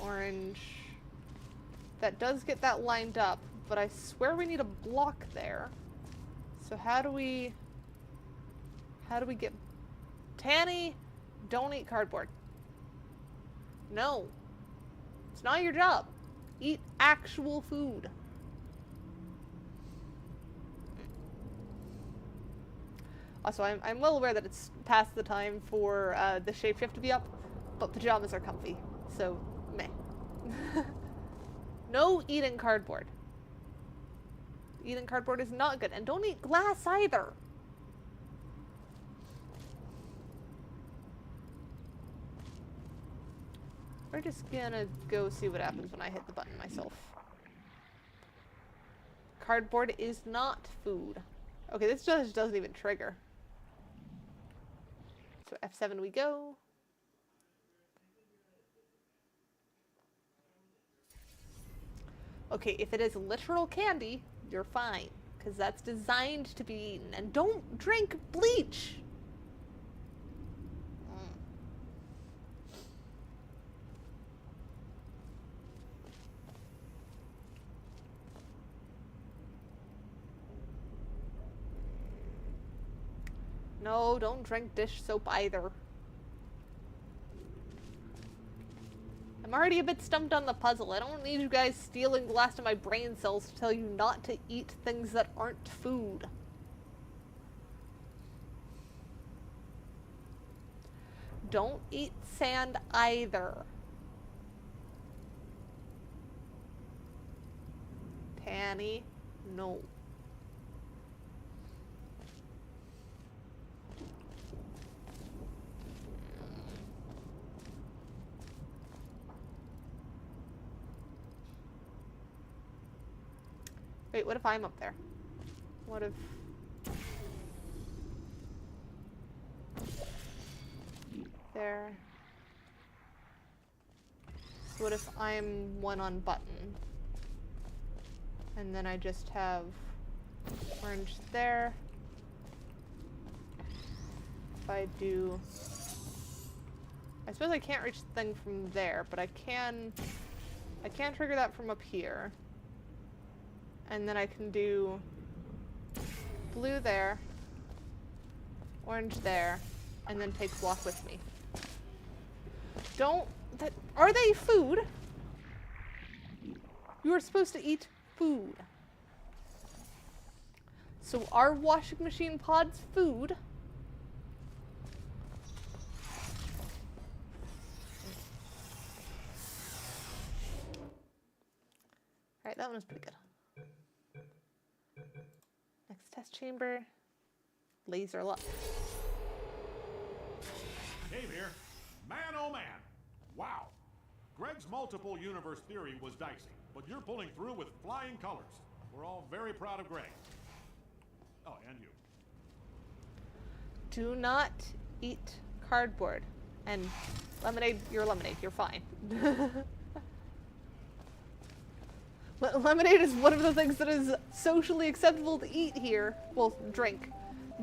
orange. That does get that lined up, but I swear we need a block there. So how do we get... Tanny, don't eat cardboard. No. It's not your job. Eat actual food. Also, I'm well aware that it's past the time for the shapeshift to be up, but pajamas are comfy, so meh. No eating cardboard. Eating cardboard is not good, and don't eat glass either. We're just gonna go see what happens when I hit the button myself. Cardboard is not food. Okay, this just doesn't even trigger. So F7 we go. Okay, if it is literal candy, you're fine. Because that's designed to be eaten. And don't drink bleach! No, don't drink dish soap either. I'm already a bit stumped on the puzzle. I don't need you guys stealing the last of my brain cells to tell you not to eat things that aren't food. Don't eat sand either. Tanny, no. Wait, what if I'm up there? What if... There. So what if I'm one on button? And then I just have orange there. If I do... I suppose I can't reach the thing from there, but I can trigger that from up here. And then I can do blue there, orange there, and then take block with me. Are they food? You are supposed to eat food. So are washing machine pods food? Alright, that one was pretty good. Next test chamber. Laser lock. Cave here. Man, oh man. Wow. Greg's multiple universe theory was dicey, but you're pulling through with flying colors. We're all very proud of Greg. Oh, and you. Do not eat cardboard. And lemonade, you're fine. Lemonade is one of the things that is socially acceptable to eat here. Well, drink.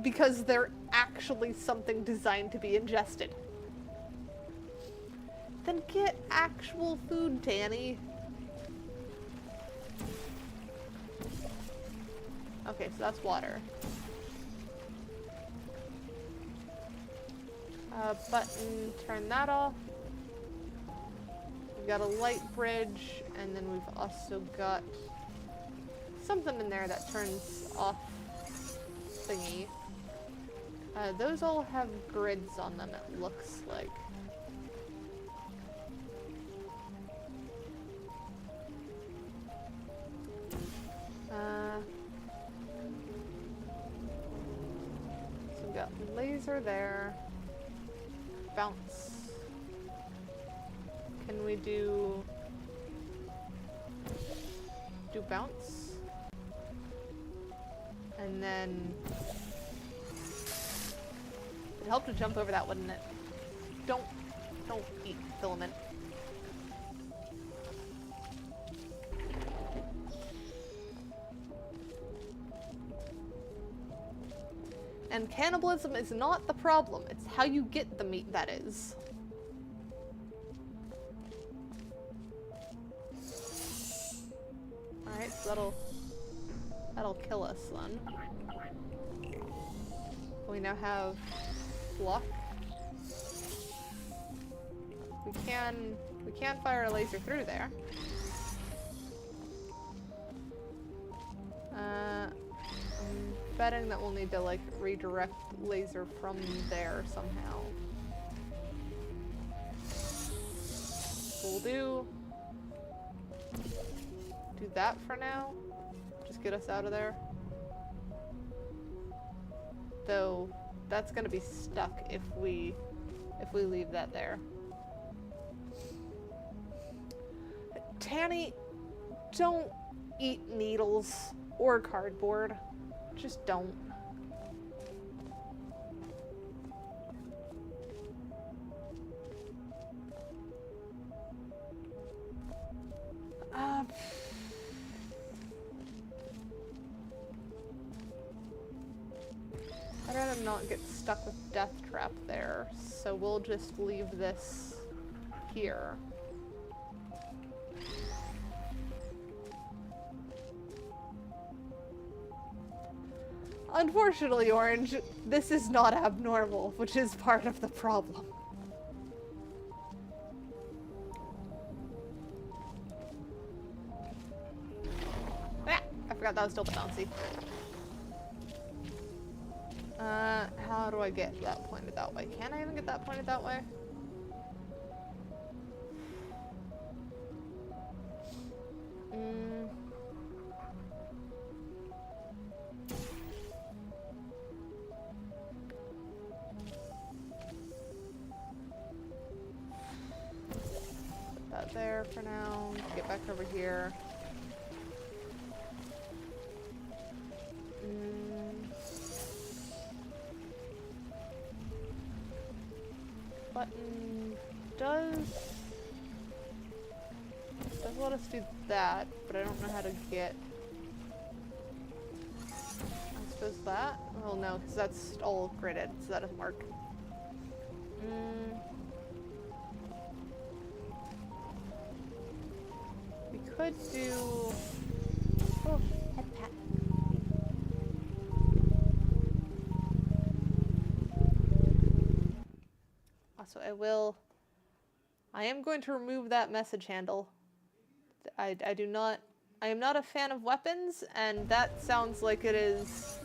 Because they're actually something designed to be ingested. Then get actual food, Tanny. Okay, so that's water. Button, turn that off. We've got a light bridge, and then we've also got something in there that turns off thingy. Those all have grids on them, it looks like. So we've got laser there. Bounce. Can we do bounce? And then it'd help to jump over that, wouldn't it? Don't eat filament. And cannibalism is not the problem, it's how you get the meat that is. Alright, so that'll kill us then. We now have block. We can fire a laser through there. I'm betting that we'll need to like redirect laser from there somehow. We'll do that for now. Just get us out of there. Though that's gonna be stuck if we leave that there. Tanny, don't eat needles or cardboard. Just don't. I'd rather not get stuck with Death Trap there, so we'll just leave this here. Unfortunately, Orange, this is not abnormal, which is part of the problem. Ah, I forgot that was still the bouncy. How do I get that pointed that way? Can I even get that pointed that way? Put that there for now. Get back over here. Button does let us do that, but I don't know how to get. I suppose that? Well, no, because that's all gridded, so that doesn't work. We could do. Oh, head pat. Also, I am going to remove that message handle. I am not a fan of weapons, and that sounds like it is...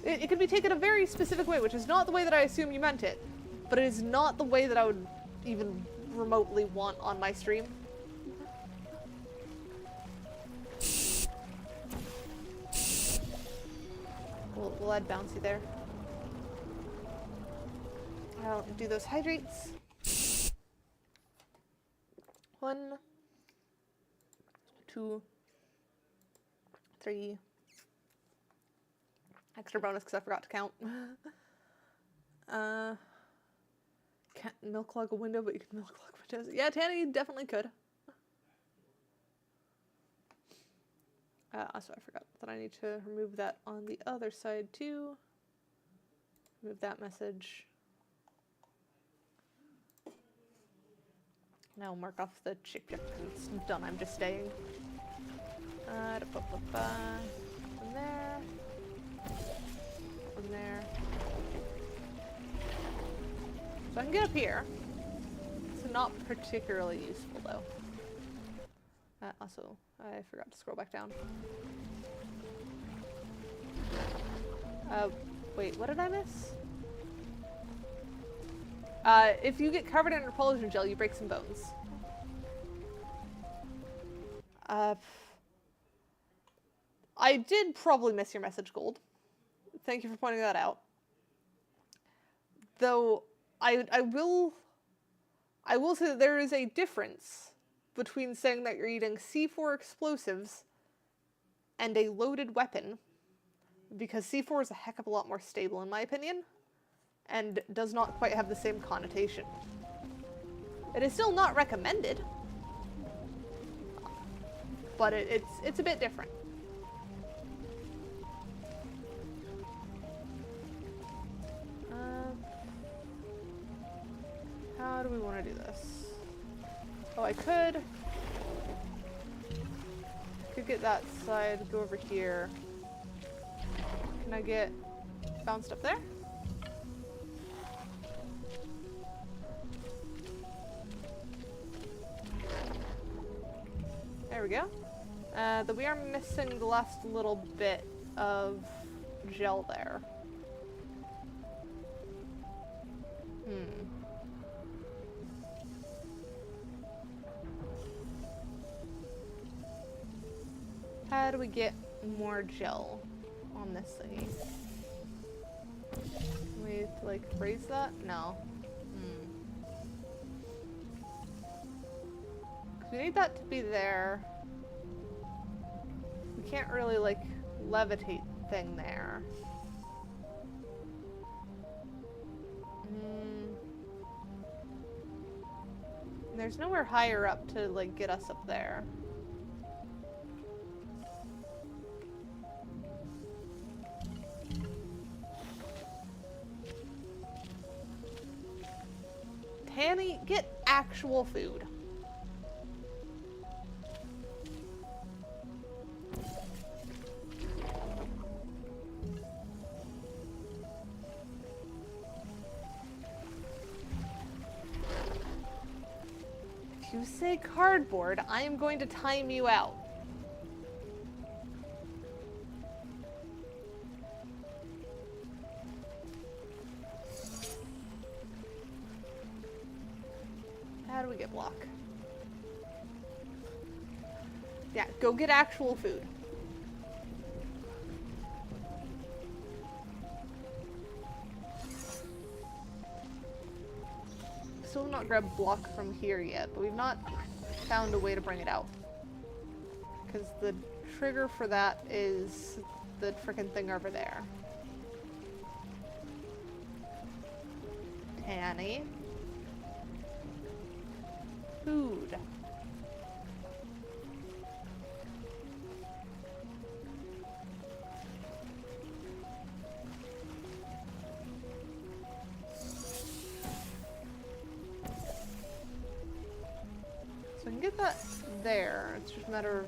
It can be taken a very specific way, which is not the way that I assume you meant it, but it is not the way that I would even remotely want on my stream. We'll add bouncy there. I'll do those hydrates. 1, 2, 3. Extra bonus because I forgot to count. Can't milk log a window, but you can milk log windows. Yeah, Tanny definitely could. Also, I forgot that I need to remove that on the other side too. Remove that message. Now mark off the chip because it's done. I'm just staying. From there. From there. So I can get up here. It's not particularly useful though. Also, I forgot to scroll back down. Wait, what did I miss? If you get covered in repulsion gel, you break some bones. I did probably miss your message, Gold. Thank you for pointing that out. Though, I will say that there is a difference between saying that you're eating C4 explosives and a loaded weapon, because C4 is a heck of a lot more stable in my opinion, and does not quite have the same connotation. It is still not recommended, but it's a bit different. How do we want to do this? Oh, I could get that side, go over here. Can I get bounced up there? There we go. Though we are missing the last little bit of gel there. How do we get more gel on this thingy? Can we, like, raise that? No. We need that to be there. We can't really, like, levitate thing there. There's nowhere higher up to, like, get us up there. Tanny, get actual food. You say cardboard, I am going to time you out. How do we get block? Yeah, go get actual food. Still have not grabbed block from here yet, but we've not found a way to bring it out. Because the trigger for that is the frickin' thing over there. Tanny. Food. So I can get that there. It's just a matter of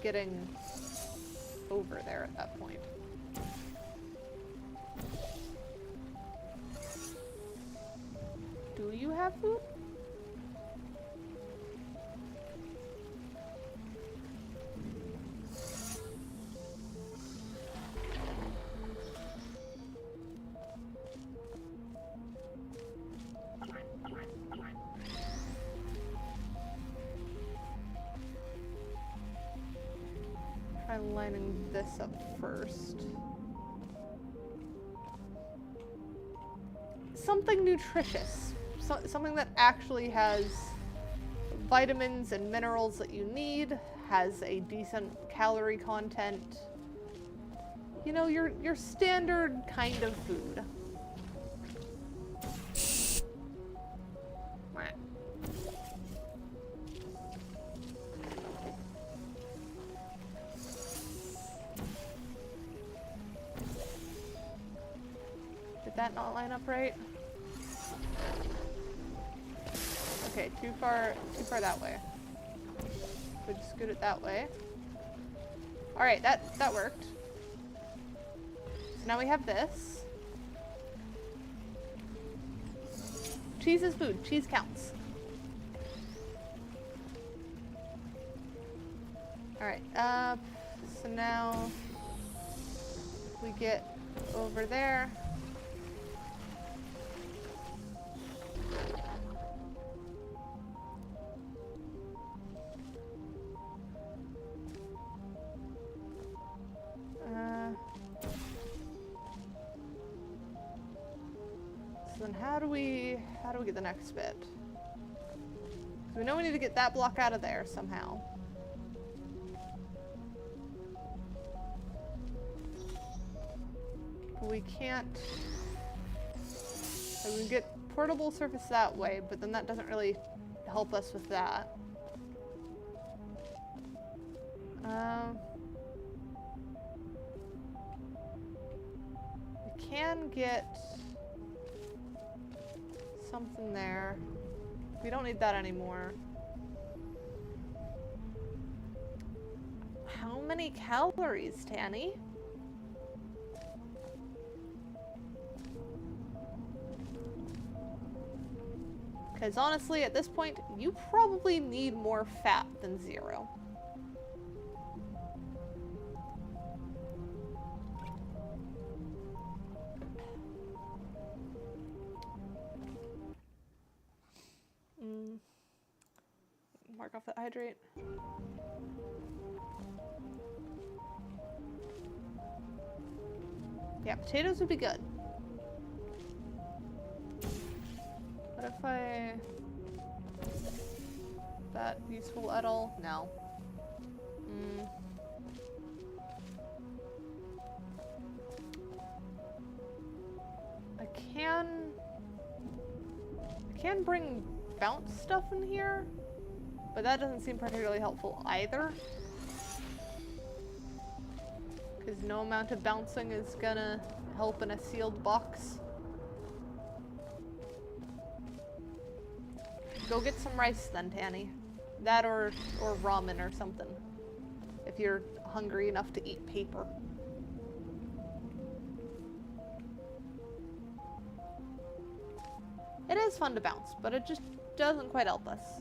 getting over there at that point. Do you have food? Try lining this up first. Something nutritious. Something that actually has vitamins and minerals that you need, has a decent calorie content. You know, your standard kind of food. Did that not line up right? Okay, too far that way. So just scoot it that way. Alright, that worked. So now we have this. Cheese is food. Cheese counts. Alright, so now we get over there. So then how do we get the next bit? So we know we need to get that block out of there somehow. But we can't. So we can get portable surface that way, but then that doesn't really help us with that. We can get something there. We don't need that anymore. How many calories, Tanny? Because honestly, at this point, you probably need more fat than 0. Mark off that hydrate. Yeah, potatoes would be good. What if I... that useful at all? No. I can bring bounce stuff in here, but that doesn't seem particularly helpful either. Because no amount of bouncing is gonna help in a sealed box. Go get some rice then, Tanny. That or ramen or something. If you're hungry enough to eat paper. It is fun to bounce, but it just doesn't quite help us.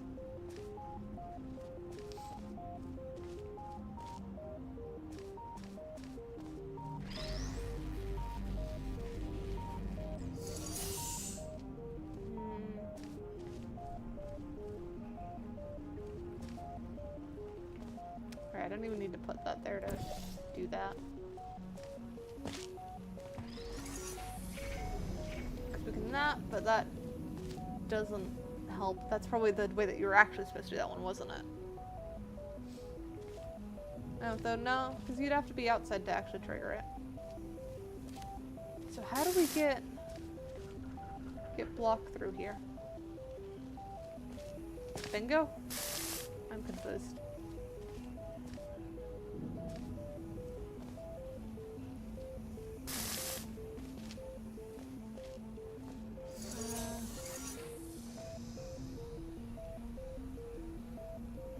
don't even need to put that there to do that. Because we can that, but that doesn't help. That's probably the way that you were actually supposed to do that one, wasn't it? No, though no, because you'd have to be outside to actually trigger it. So how do we get blocked through here? Bingo? I'm confused.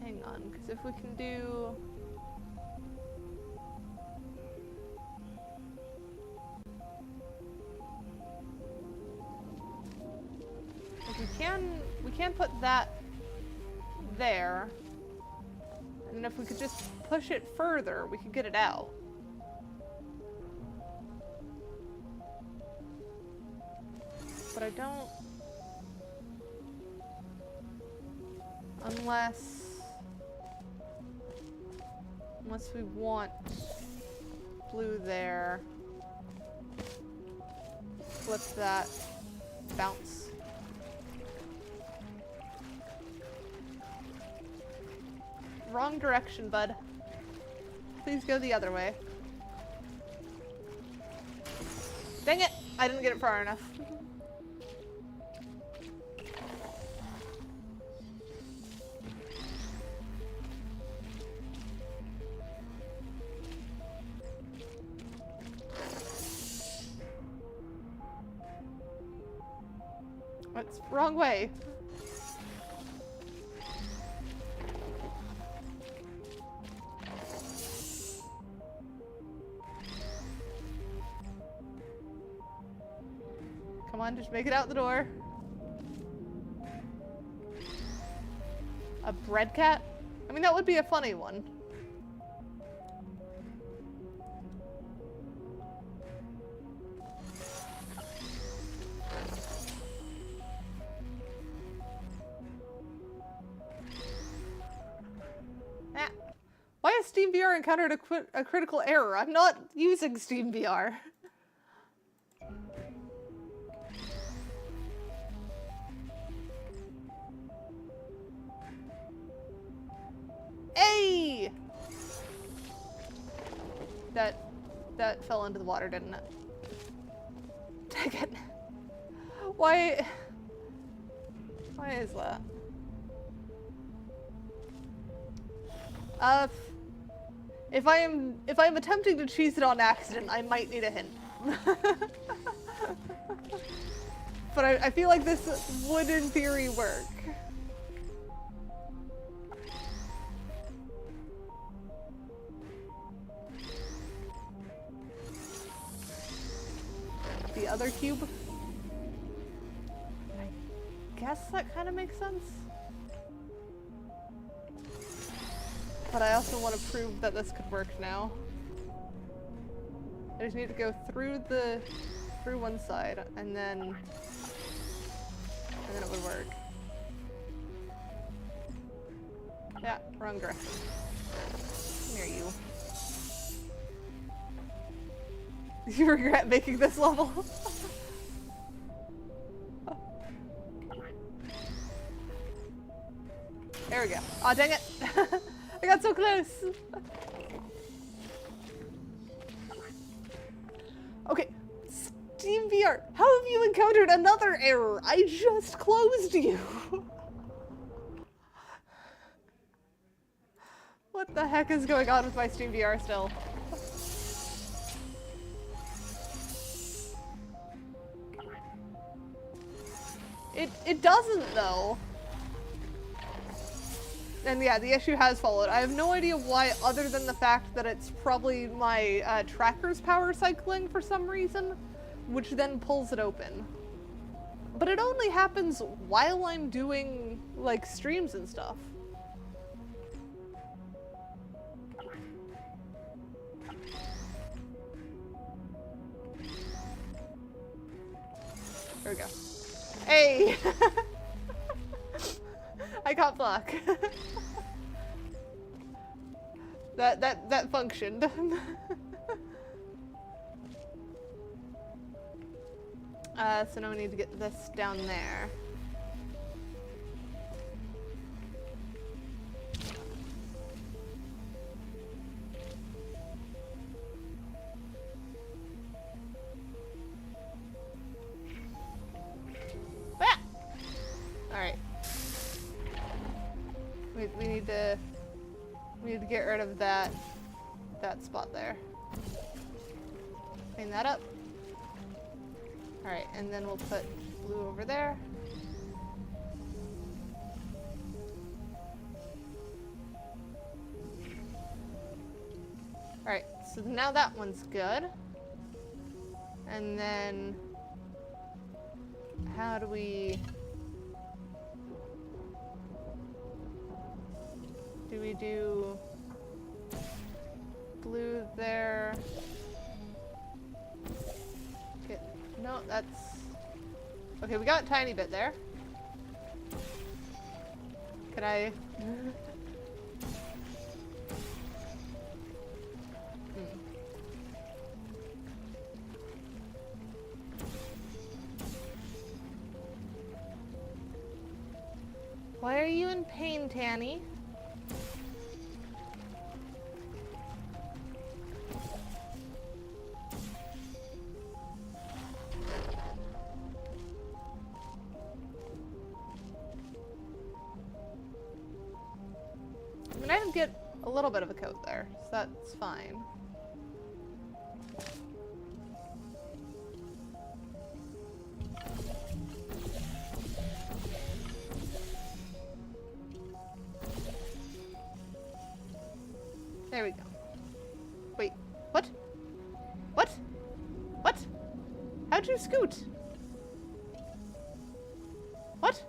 Hang on, because if we can do... we can put that there, and if we could just push it further, we could get it out. But I don't... Unless we want blue there. Flip that. Bounce. Wrong direction, bud. Please go the other way. Dang it! I didn't get it far enough. What's wrong way? Come on, just make it out the door. A bread cat? I mean, that would be a funny one. Ah. Why has SteamVR encountered a critical error? I'm not using SteamVR. Hey! That fell into the water, didn't it? Dang it. Why is that? If I am attempting to cheese it on accident, I might need a hint. But I feel like this would in theory work. The other cube? I guess that kind of makes sense. But I also want to prove that this could work now. I just need to go through one side, and then it would work. Yeah, wrong direction. Come here, you. You regret making this level? There we go. Aw, dang it! I got so close! Okay, SteamVR, how have you encountered another error? I just closed you! What the heck is going on with my SteamVR still? It doesn't, though. And yeah, the issue has followed. I have no idea why, other than the fact that it's probably my tracker's power cycling for some reason, which then pulls it open. But it only happens while I'm doing, like, streams and stuff. There we go. Hey! I got block. That functioned. So now we need to get this down there. Ah! Alright. We need to get rid of that spot there. Clean that up. Alright, and then we'll put blue over there. Alright, so now that one's good. And then how do we do blue there? Okay, no, that's okay, we got a tiny bit there. Can I Why are you in pain, Tanny? I mean, I did get a little bit of a coat there, so that's fine. There we go. Wait, what? What? What? How'd you scoot? What?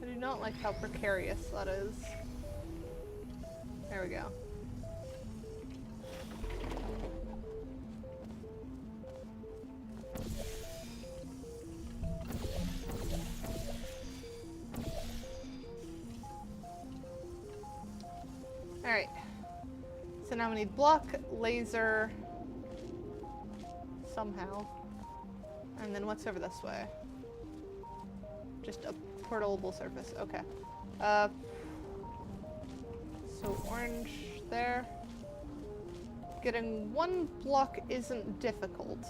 I do not like how precarious that is. There we go. Alright, so now we need block, laser, somehow, and then what's over this way? Just a portable surface, okay. So orange there. Getting one block isn't difficult,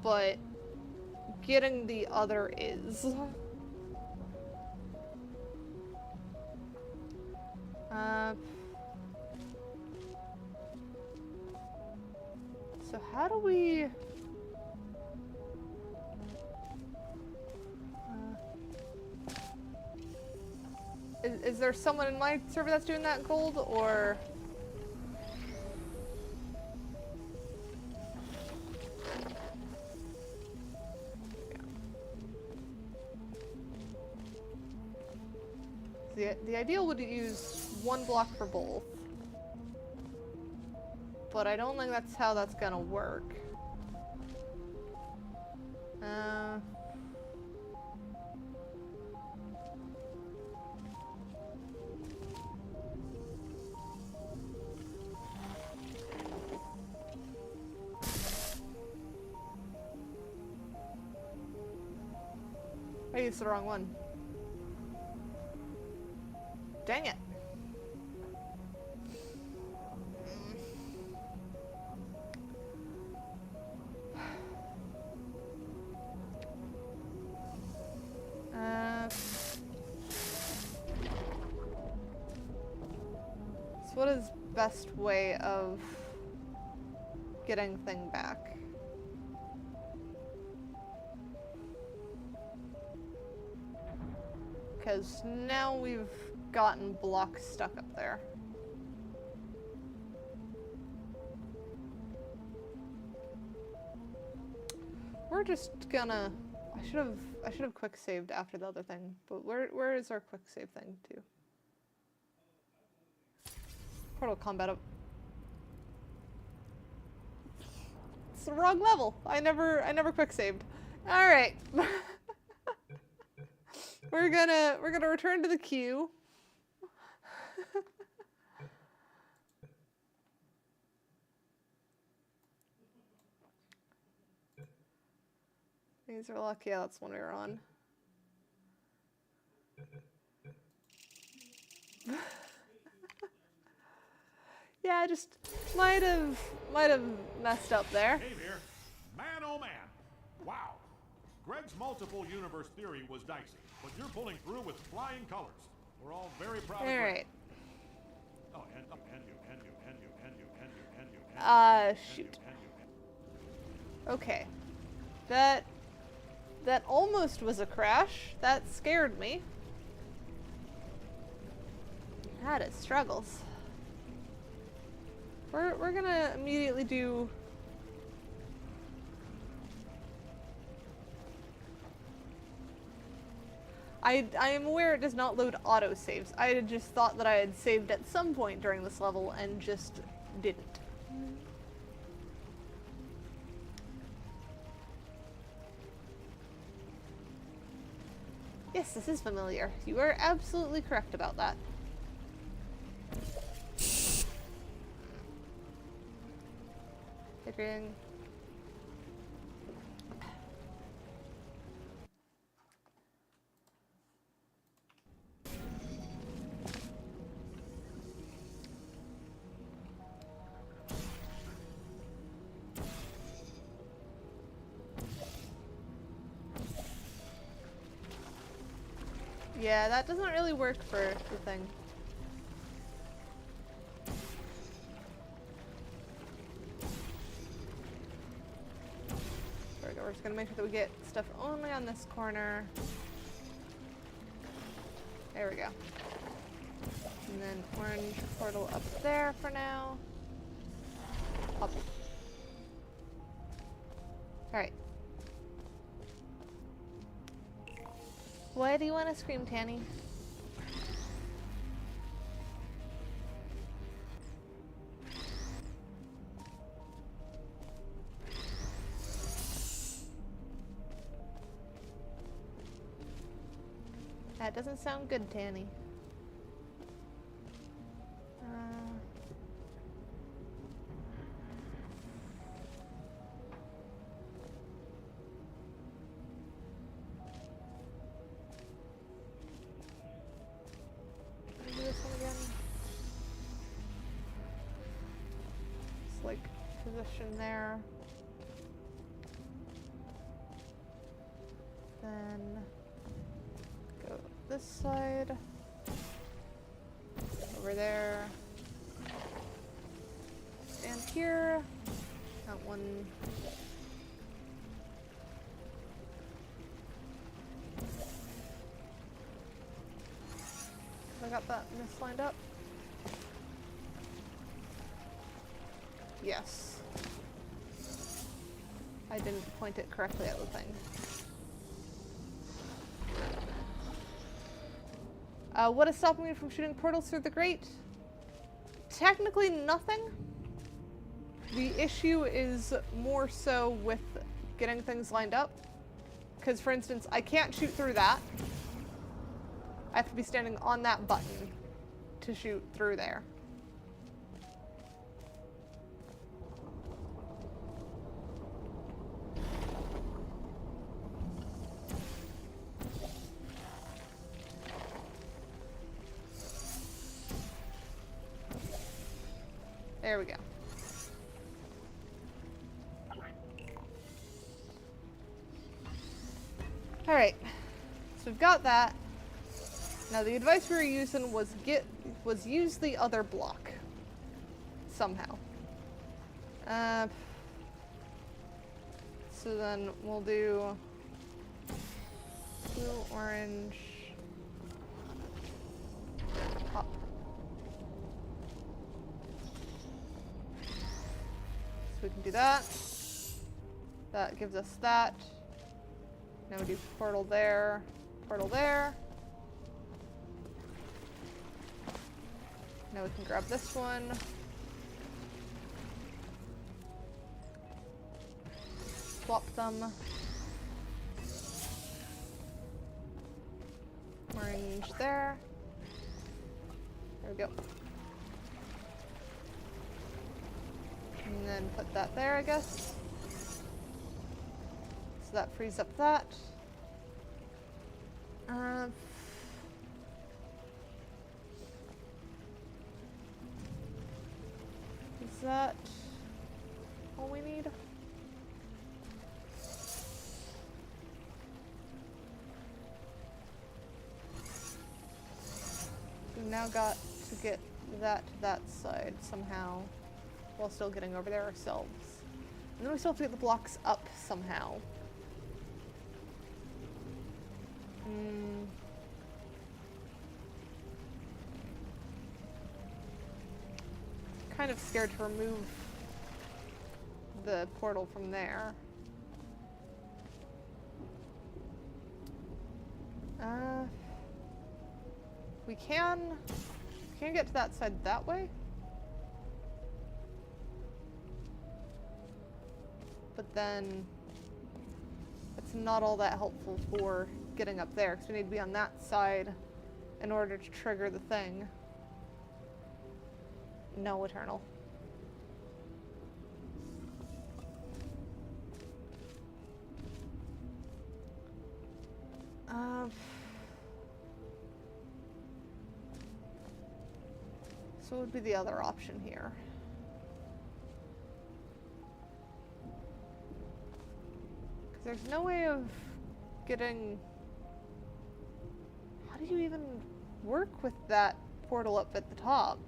but getting the other is. So how do we... Is there someone in my server that's doing that gold, or... The ideal would use one block for both, but I don't think that's how that's gonna work. I used the wrong one. Dang it. So what is best way of getting thing back? Because now we've gotten blocks stuck up there. We're just gonna... I should have quick saved after the other thing, but where is our quick save thing to? Portal combat up. the wrong level. I never quick saved. All right. we're gonna return to the queue. These are lucky. Yeah, that's one we were on. Yeah, I just might have messed up there. Hey here. Man, oh man. Wow. Greg's multiple universe theory was dicey, but you're pulling through with flying colors. We're all very proud of All Greg. right. Oh, and you. Shoot. Okay. That almost was a crash. That scared me. That is struggles. We're gonna immediately do. I am aware it does not load autosaves. I had just thought that I had saved at some point during this level and just didn't. Yes, this is familiar. You are absolutely correct about that. Hitting. Yeah, that doesn't really work for the thing. There we go. We're just gonna make sure that we get stuff only on this corner. There we go. And then orange portal up there for now. Up. Alright. Why do you want to scream, Tanny? That doesn't sound good, Tanny. Do this one again. Just like position there. Then go this side. Over there. And here. That one. I got that mislined up. Yes. I didn't point it correctly at the thing. What is stopping me from shooting portals through the grate? Technically nothing. The issue is more so with getting things lined up. Because, for instance, I can't shoot through that. I have to be standing on that button to shoot through there. There we go. Alright, so we've got that. Now the advice we were using was use the other block. Somehow. So then we'll do blue, orange, up. So we can do that. That gives us that. Now we do portal there, portal there. Now we can grab this one. swap them. Orange there. There we go. And then put that there, I guess. So that frees up that. Is that all we need? We've now got to get that to that side somehow, while still getting over there ourselves. And then we still have to get the blocks up somehow. Kind of scared to remove the portal from there. We can get to that side that way. But then it's not all that helpful for getting up there, because we need to be on that side in order to trigger the thing. No, Eternal. So what would be the other option here? Because there's no way of getting... How do you even work with that portal up at the top?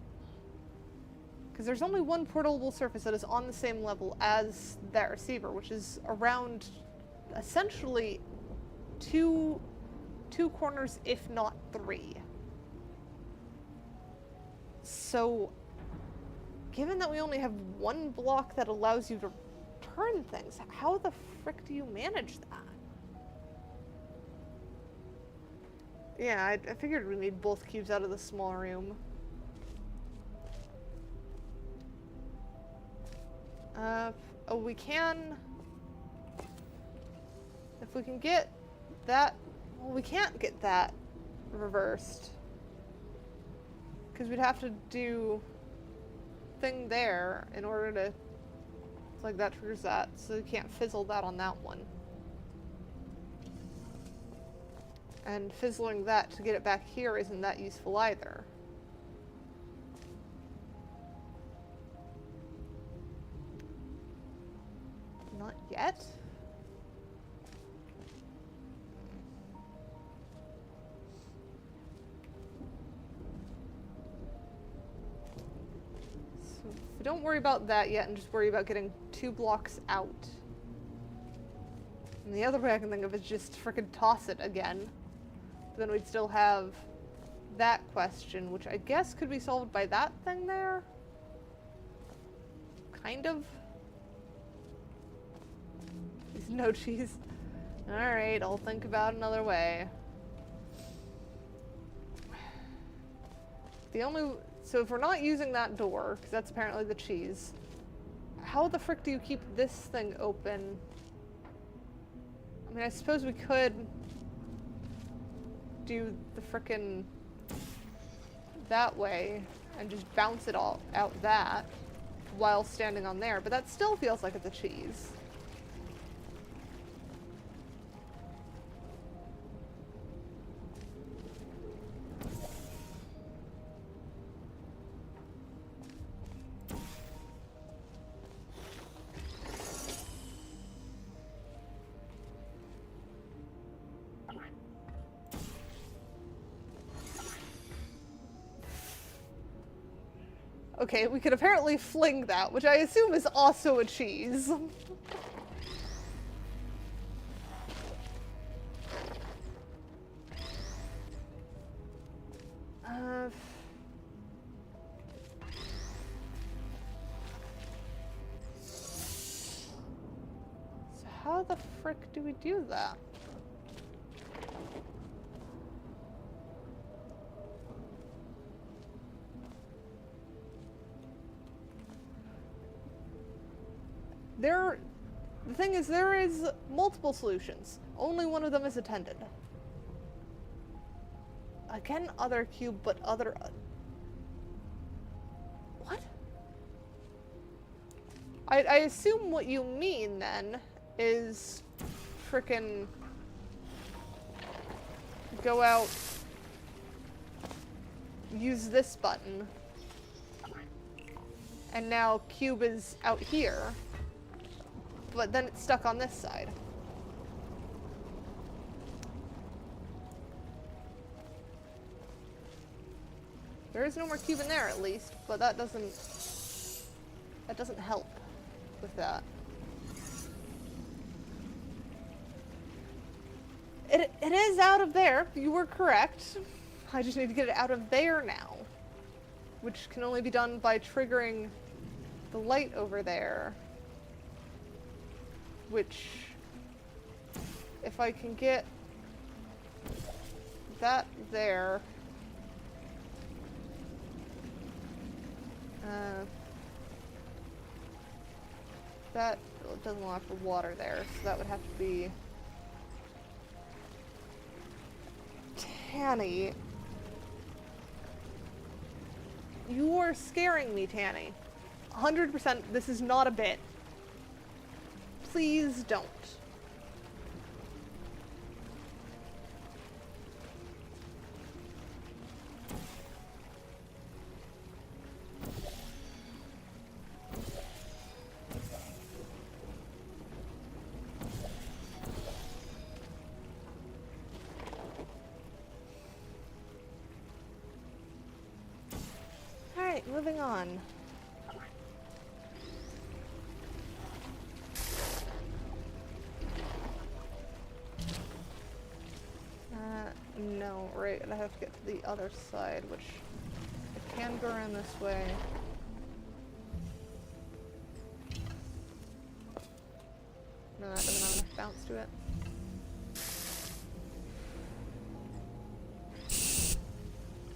Because there's only one portable surface that is on the same level as that receiver, which is around essentially two corners, if not three. So, given that we only have one block that allows you to turn things, how the frick do you manage that? Yeah, I figured we need both cubes out of the small room. Oh, we can... If we can get that... Well, we can't get that reversed. Because we'd have to do thing there in order to... It's like that triggers that, so you can't fizzle that on that one. And fizzling that to get it back here isn't that useful either. Not yet? So if we don't worry about that yet and just worry about getting 2 blocks out. And the other way I can think of is just frickin' toss it again. But then we'd still have that question, which I guess could be solved by that thing there? Kind of. No cheese. Alright, I'll think about another way. So if we're not using that door, because that's apparently the cheese, how the frick do you keep this thing open? I mean, I suppose we could do the frickin' that way and just bounce it all out that while standing on there, but that still feels like it's a cheese. Okay, we could apparently fling that, which I assume is also a cheese. So how the frick do we do that? The thing is, there is multiple solutions. Only one of them is attended. Again, other cube, but other... What? I assume what you mean, then, is frickin' go out, use this button, and now cube is out here, but then it's stuck on this side. There is no more cube in there, at least, but that doesn't help with that. It is out of there. You were correct. I just need to get it out of there now, which can only be done by triggering the light over there, which, if I can get that there, that doesn't allow for water there, so that would have to be Tanny. You are scaring me, Tanny. 100%, this is not a bit. Please don't. Alright, moving on. No, right, I have to get to the other side, which I can go around this way. No, that doesn't have enough bounce to it.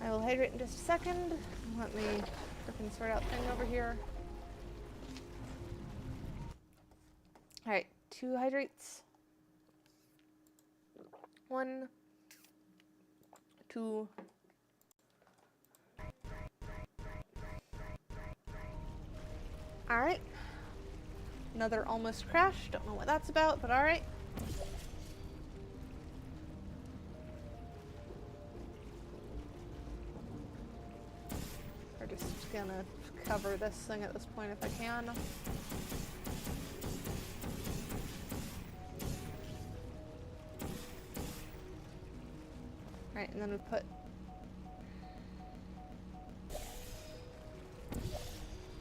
I will hydrate in just a second. Let me frickin' sort out thing over here. Alright, 2 hydrates. 1, 2. Alright. Another almost crash. Don't know what that's about, but alright. We're just gonna cover this thing at this point if I can. Alright, and then we put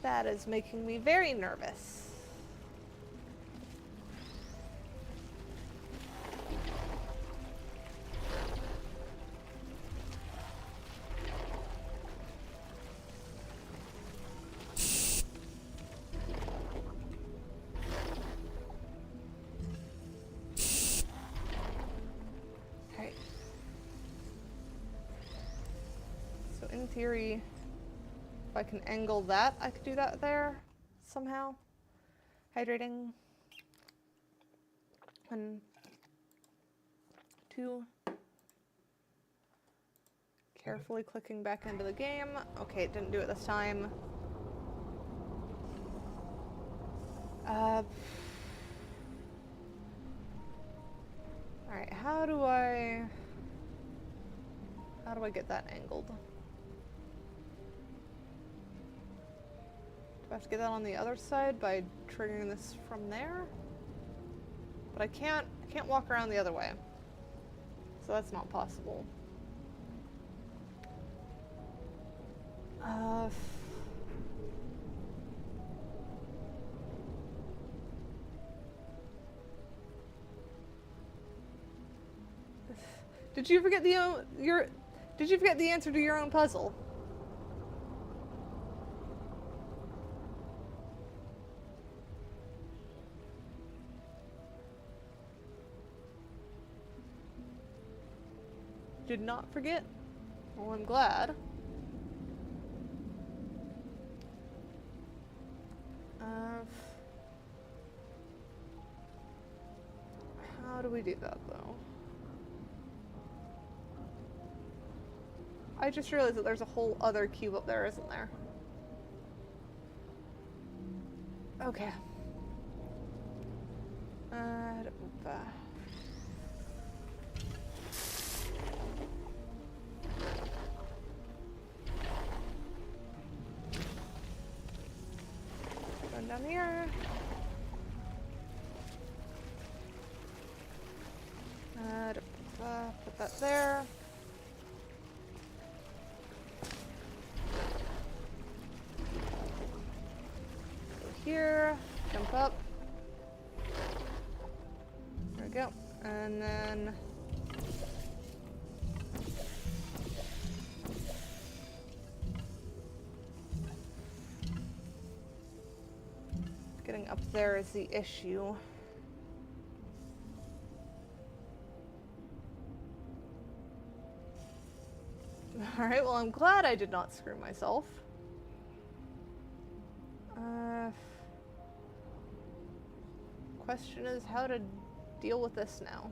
that is making me very nervous. Alright. So in theory, if I can angle that, I could do that there somehow. Hydrating. 1, 2. Carefully clicking back into the game. Okay, it didn't do it this time. Alright, how do I get that angled? Do I have to get that on the other side by triggering this from there? But I can't walk around the other way. So that's not possible. Did you forget the answer to your own puzzle? Did not forget? Well, I'm glad. we do that, though? I just realized that there's a whole other cube up there, isn't there? Okay. Going down here. Put that there. Go here. Jump up. There we go. And then getting up there is the issue. Alright, well I'm glad I did not screw myself. Question is how to deal with this now.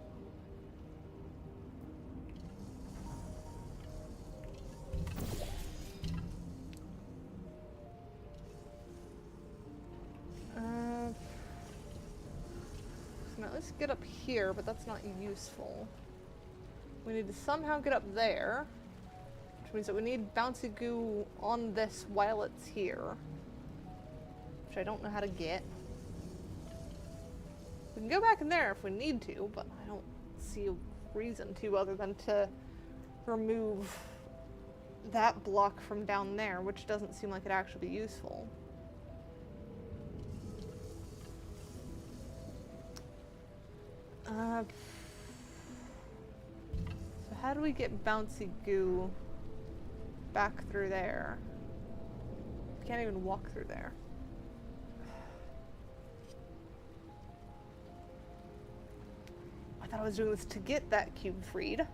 So now let's get up here, but that's not useful. We need to somehow get up there, which means that we need bouncy goo on this while it's here, which I don't know how to get. We can go back in there if we need to, but I don't see a reason to other than to remove that block from down there, which doesn't seem like it'd actually be useful. So how do we get bouncy goo back through there? Can't even walk through there. I thought I was doing this to get that cube freed.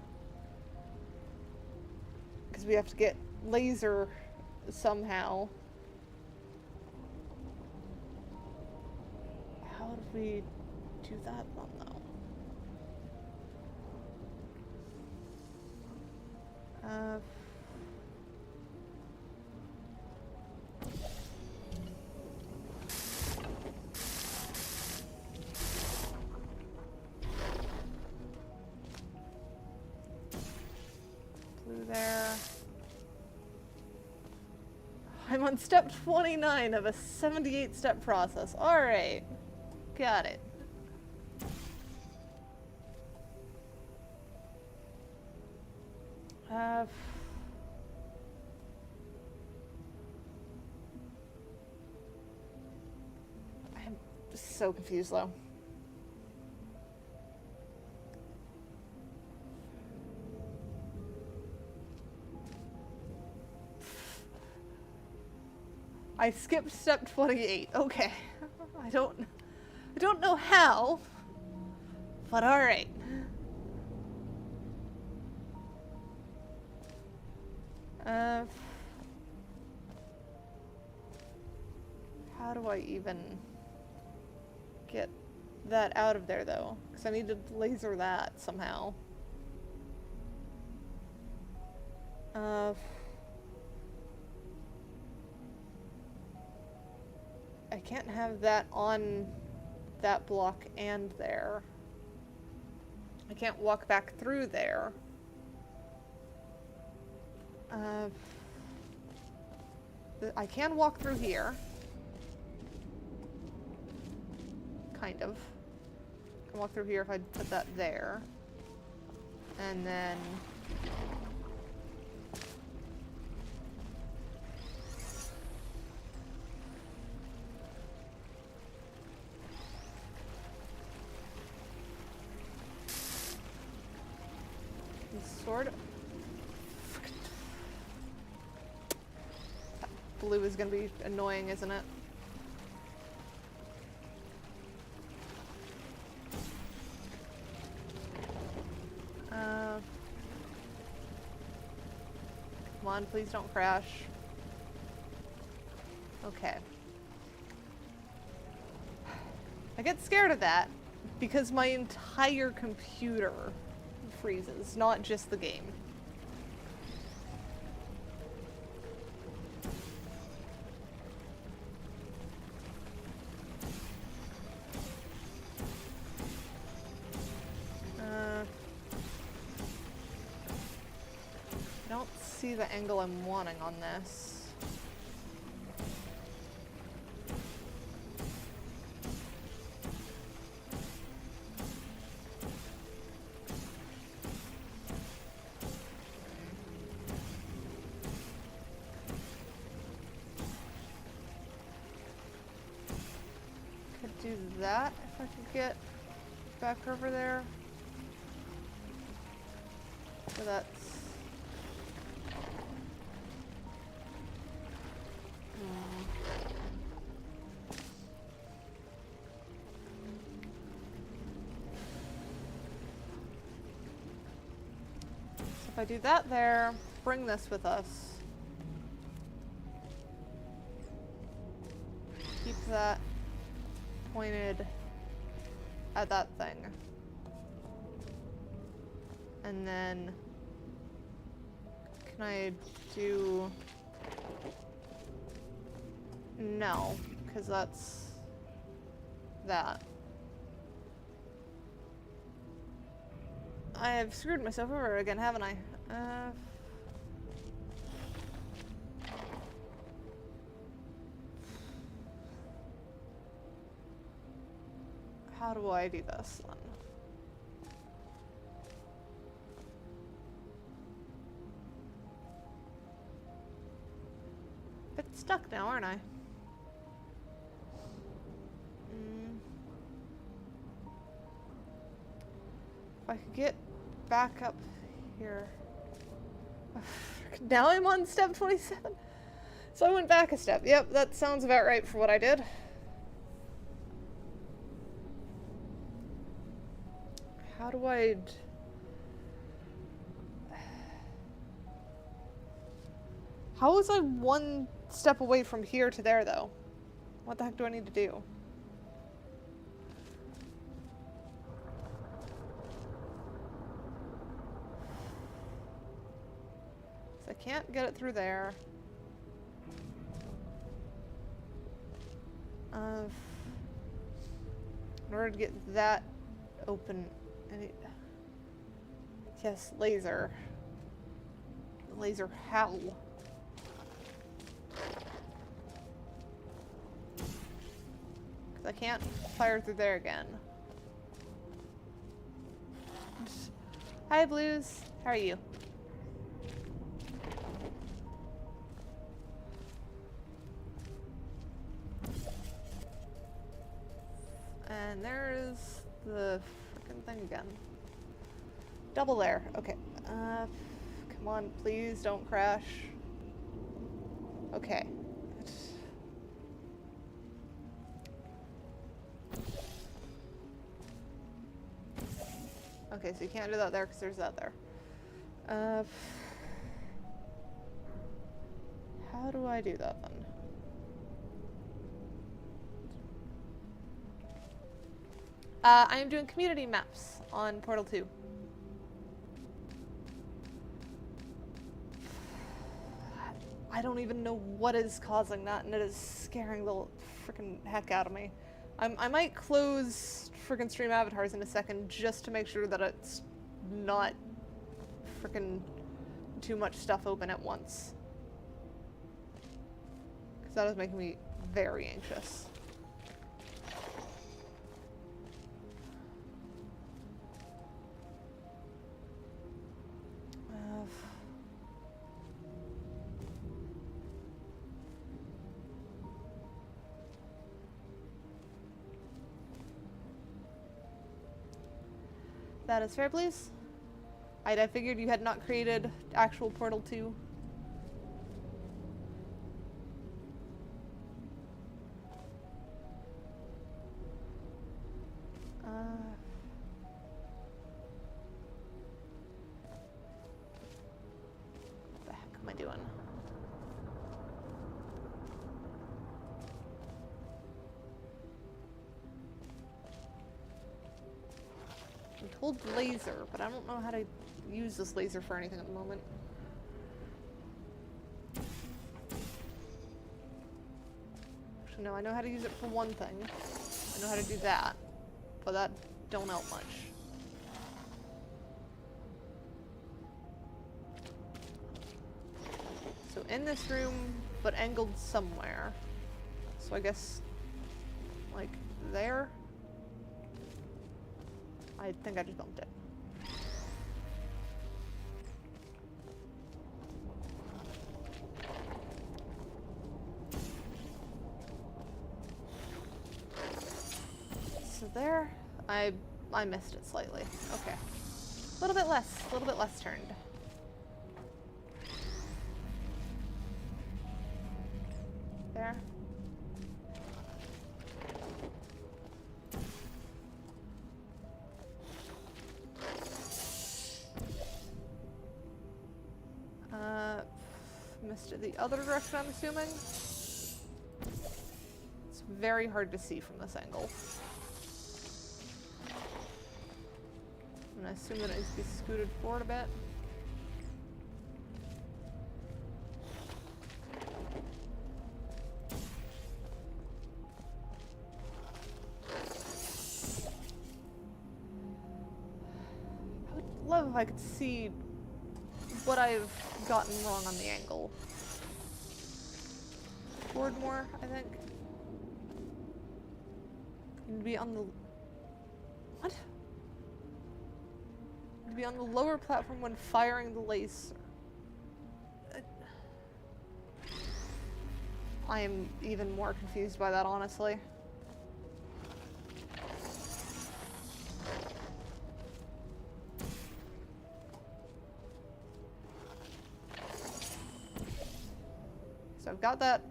Because we have to get laser somehow. How do we do that one though? Blue there. I'm on step 29 of a 78-step process. Alright. Got it. I'm so confused though. I skipped step 28. Okay. I don't know how, but all right. How do I even get that out of there though? Because I need to laser that somehow. I can't have that on that block and there. I can't walk back through there. I can walk through here. Kind of. I can walk through here if I put that there. And then... sort of... That blue is gonna be annoying, isn't it? Come on, please don't crash. Okay. I get scared of that, because my entire computer freezes, not just the game. I don't see the angle I'm wanting on this. Could do that if I could get back over there. So that's... So if I do that there, bring this with us. Keep that pointed at that thing. And then can I do... No, because that's that. I have screwed myself over again, haven't I? How do I do this then? Bit stuck now, aren't I? If I could get back up here. Now I'm on step 27. So I went back a step. Yep, that sounds about right for what I did. How do I... How was I one step away from here to there, though? What the heck do I need to do? So I can't get it through there. In order to get that open, I need... Yes, laser. Laser how? Because I can't fire through there again. Hi, Blues. How are you? And there's the frickin' thing again. Double there. Okay. Come on, please don't crash. Okay. Okay, so you can't do that there because there's that there. How do I do that then? I am doing community maps on Portal 2. I don't even know what is causing that, and it is scaring the freaking heck out of me. I might close freaking stream avatars in a second just to make sure that it's not freaking too much stuff open at once. Because that is making me very anxious. That is fair, please. I figured you had not created actual Portal 2. What the heck am I doing? Hold laser, but I don't know how to use this laser for anything at the moment. Actually, no, I know how to use it for one thing. I know how to do that, but that don't help much. So in this room, but angled somewhere. So I guess, like, there? I think I just bumped it. So there, I missed it slightly. Okay. A little bit less turned. There. Missed it the other direction, I'm assuming. It's very hard to see from this angle. I'm gonna assume that it needs to be scooted forward a bit. I would love if I could see what I've gotten wrong on the angle. Forward more, I think. It'd be on the... What? It'd be on the lower platform when firing the laser. I am even more confused by that, honestly. So I've got that.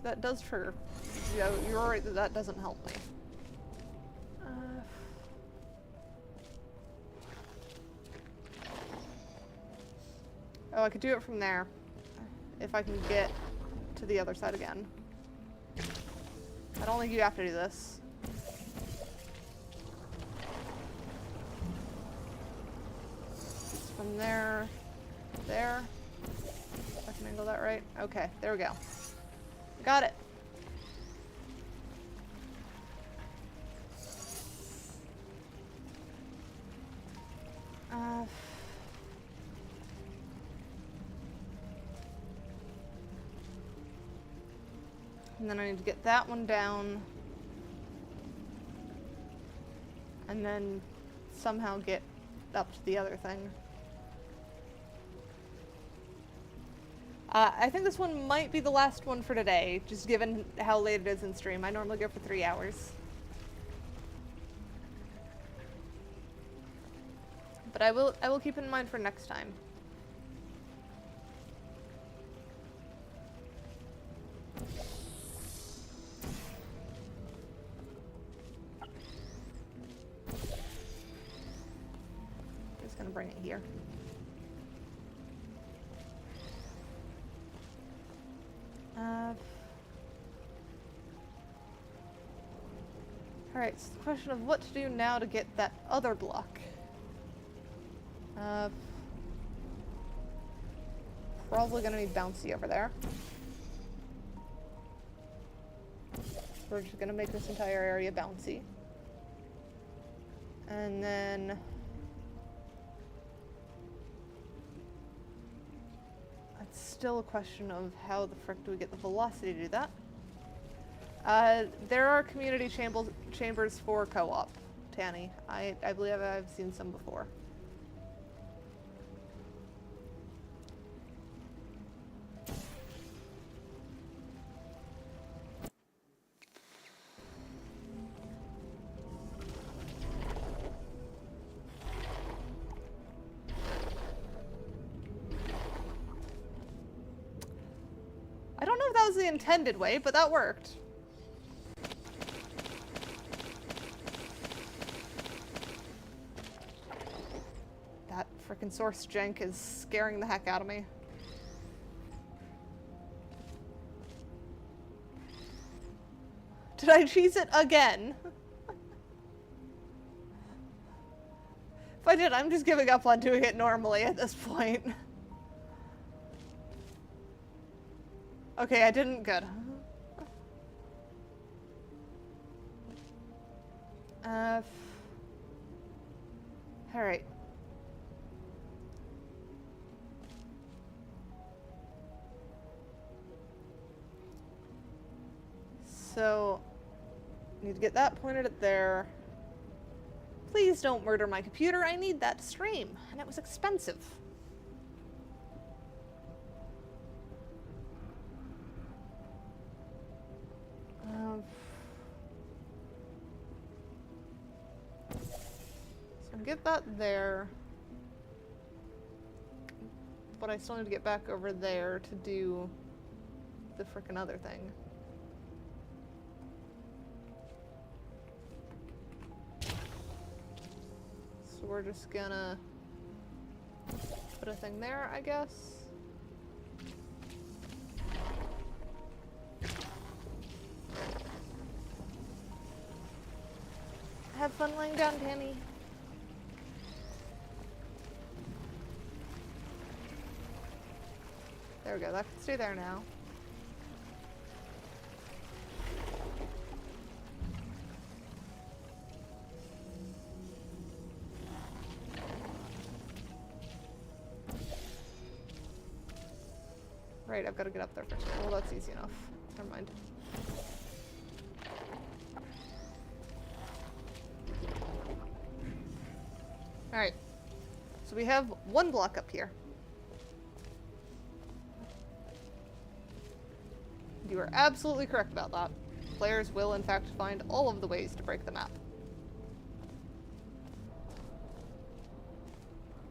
That does trigger. Yeah, you're right that that doesn't help me. Oh, I could do it from there. If I can get to the other side again. I don't think you have to do this. It's from there. There. If I can angle that right. Okay, there we go. Got it. And then I need to get that one down. And then somehow get up to the other thing. I think this one might be the last one for today, just given how late it is in stream. I normally go for 3 hours. But I will keep it in mind for next time. Just gonna bring it here. Alright, so the question of what to do now to get that other block. Probably gonna need bouncy over there. We're just gonna make this entire area bouncy. And then... it's still a question of how the frick do we get the velocity to do that. There are community chambers for co-op, Tanny. I believe I've seen some before. I don't know if that was the intended way, but that worked. That frickin' source jank is scaring the heck out of me. Did I cheese it again? I did. I'm just giving up on doing it normally at this point. Okay, I didn't. Good. Alright. So, need to get that pointed at there. Please don't murder my computer. I need that to stream, and it was expensive. So get that there. But I still need to get back over there to do the frickin' other thing. So we're just gonna put a thing there, I guess. Have fun laying down, Danny. There we go, that can stay there now. Right, I've got to get up there first. Well, that's easy enough. Never mind. Alright. So we have one block up here. You are absolutely correct about that. Players will, in fact, find all of the ways to break the map.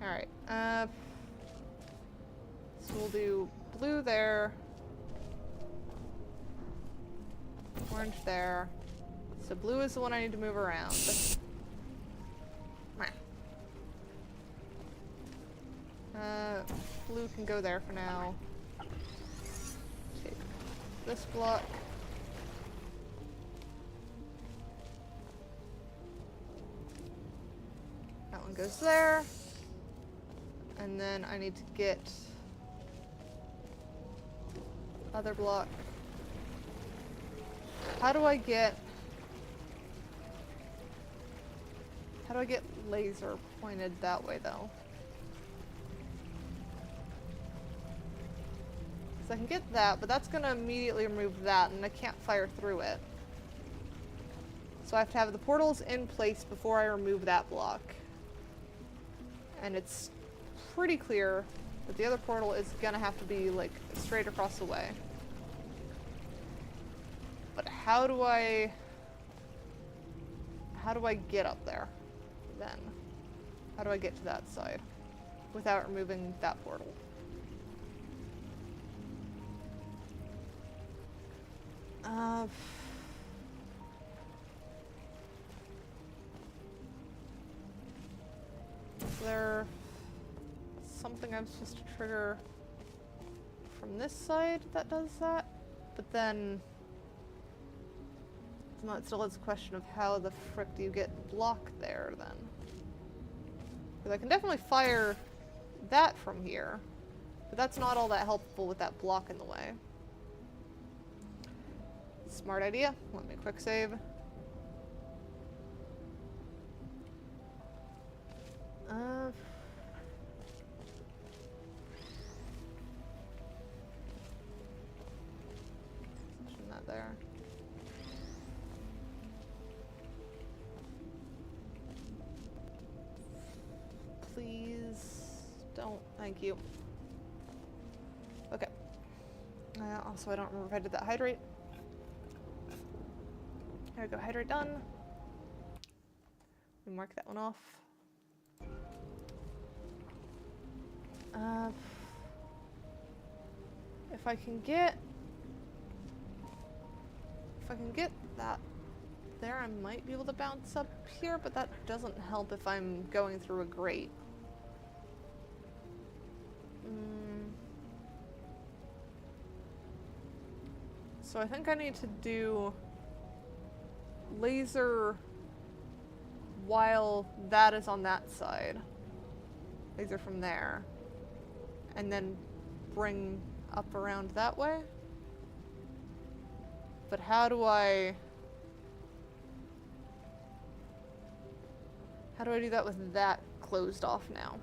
Alright. So we'll do blue there. Orange there. So blue is the one I need to move around. Blue can go there for now. Take this block. That one goes there. And then I need to get other block. How do I get laser pointed that way though? So I can get that, but that's gonna immediately remove that, and I can't fire through it. So I have to have the portals in place before I remove that block. And it's pretty clear that the other portal is gonna have to be, like, straight across the way. But how do I get up there, then? How do I get to that side without removing that portal? Is there something I'm supposed to trigger from this side that does that? But then it still is a question of how the frick do you get block there then? Because I can definitely fire that from here, but that's not all that helpful with that block in the way. Smart idea. Let me quick save. Position that there. Please don't. Thank you. Okay. Also, I don't remember if I did that hydrate. There we go, hydrate done. We mark that one off. If I can get that there, I might be able to bounce up here, but that doesn't help if I'm going through a grate. So I think I need to do laser while that is on that side. These are from there. And then bring up around that way. But how do I do that with that closed off now?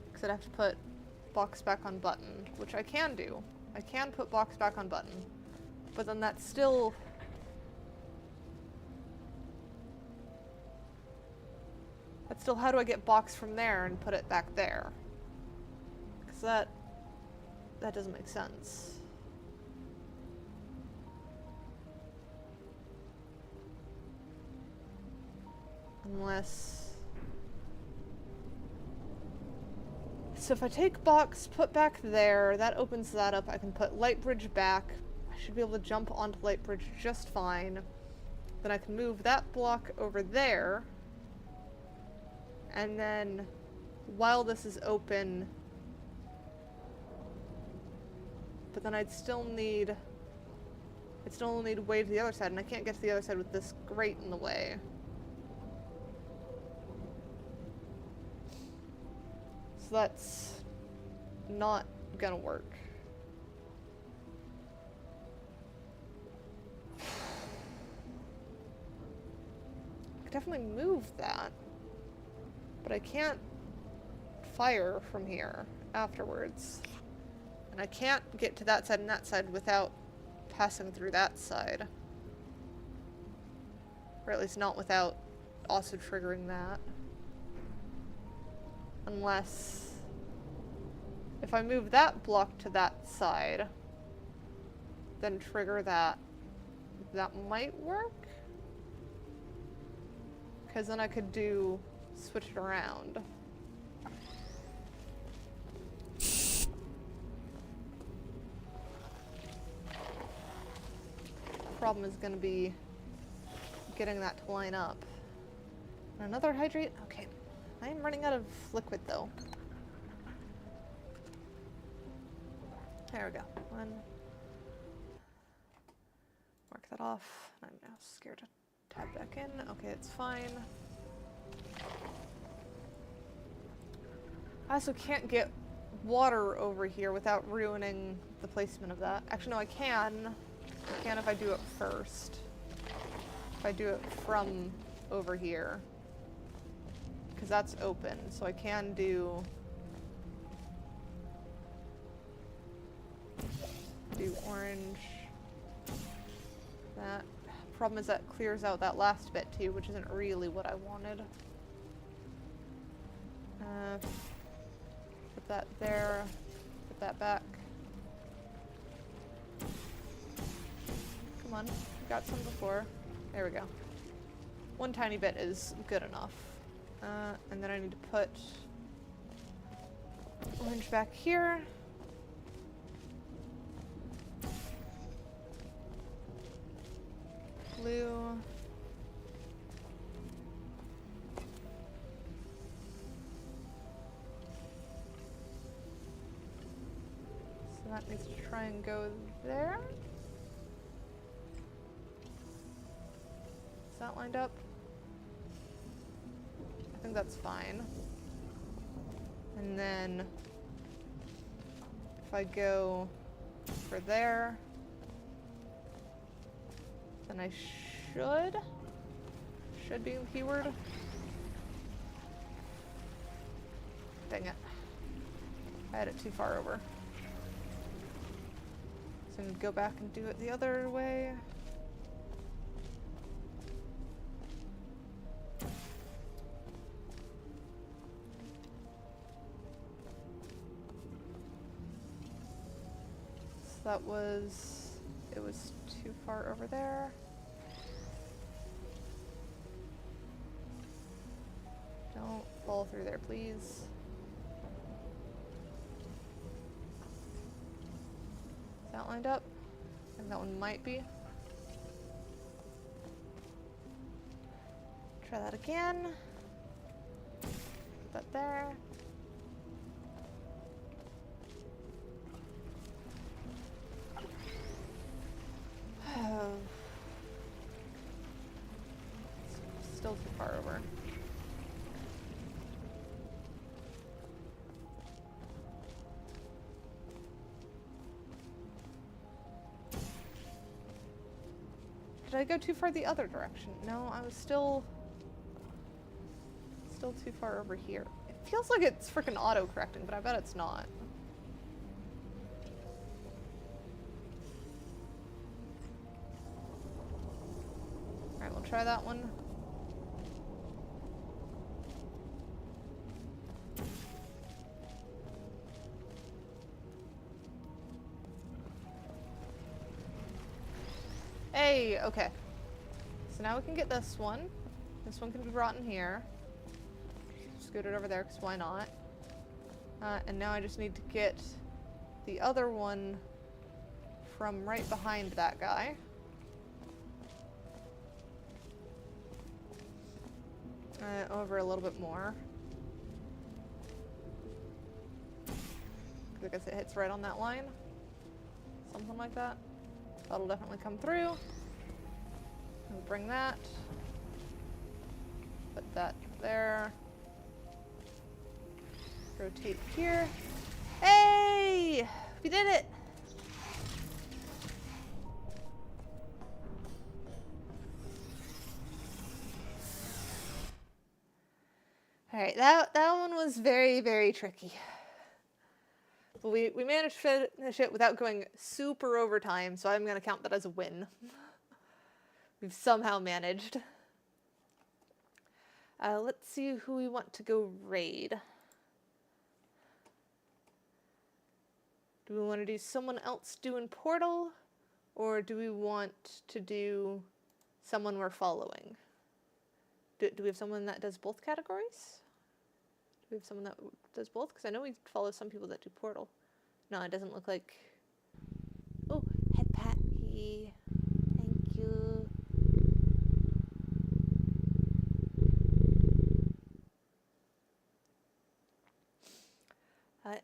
Because I'd have to put box back on button, which I can do. I can put box back on button. But then that's still... how do I get box from there and put it back there? Because that doesn't make sense. Unless... So if I take box, put back there, that opens that up. I can put light bridge back. I should be able to jump onto light bridge just fine. Then I can move that block over there. And then, while this is open... But then I'd still need way to the other side, and I can't get to the other side with this grate in the way. So that's not gonna work. I could definitely move that, but I can't fire from here afterwards. And I can't get to that side and that side without passing through that side. Or at least not without also triggering that. Unless... if I move that block to that side, then trigger that, that might work? Because then I could switch it around. Problem is going to be getting that to line up. Another hydrate? Okay. I am running out of liquid though. There we go. One. Mark that off. I'm now scared to tab back in. Okay, it's fine. I also can't get water over here without ruining the placement of that. Actually, no, I can. I can if I do it first. If I do it from over here. Because that's open, so I can do orange. That. Problem is that clears out that last bit too, which isn't really what I wanted. Put that there. Put that back. Come on, we got some before. There we go. One tiny bit is good enough. And then I need to put orange back here. Blue. So that needs to try and go there. Is that lined up? I think that's fine. And then if I go for there, then I should be in keyword. Dang it. I had it too far over. So I'm gonna go back and do it the other way. That was, it was too far over there. Don't fall through there, please. Is that lined up? I think that one might be. Try that again. Put that there. Still too far over. Did I go too far the other direction? No, I was still too far over here. It feels like it's freaking auto-correcting, but I bet it's not. Alright, we'll try that one. Hey, okay. So now we can get this one. This one can be brought in here. Scoot it over there, because why not? And now I just need to get the other one from right behind that guy. Over a little bit more. I guess it hits right on that line. Something like that. That'll definitely come through. We'll bring that. Put that there. Rotate here. Hey! We did it! Alright, that one was very, very tricky. But we managed to finish it without going super overtime, so I'm going to count that as a win. We've somehow managed. Let's see who we want to go raid. Do we want to do someone else doing Portal? Or do we want to do someone we're following? Do we have someone that does both categories? Do we have someone that does both? Because I know we follow some people that do Portal. No, it doesn't look like... Oh, head pat. Thank you.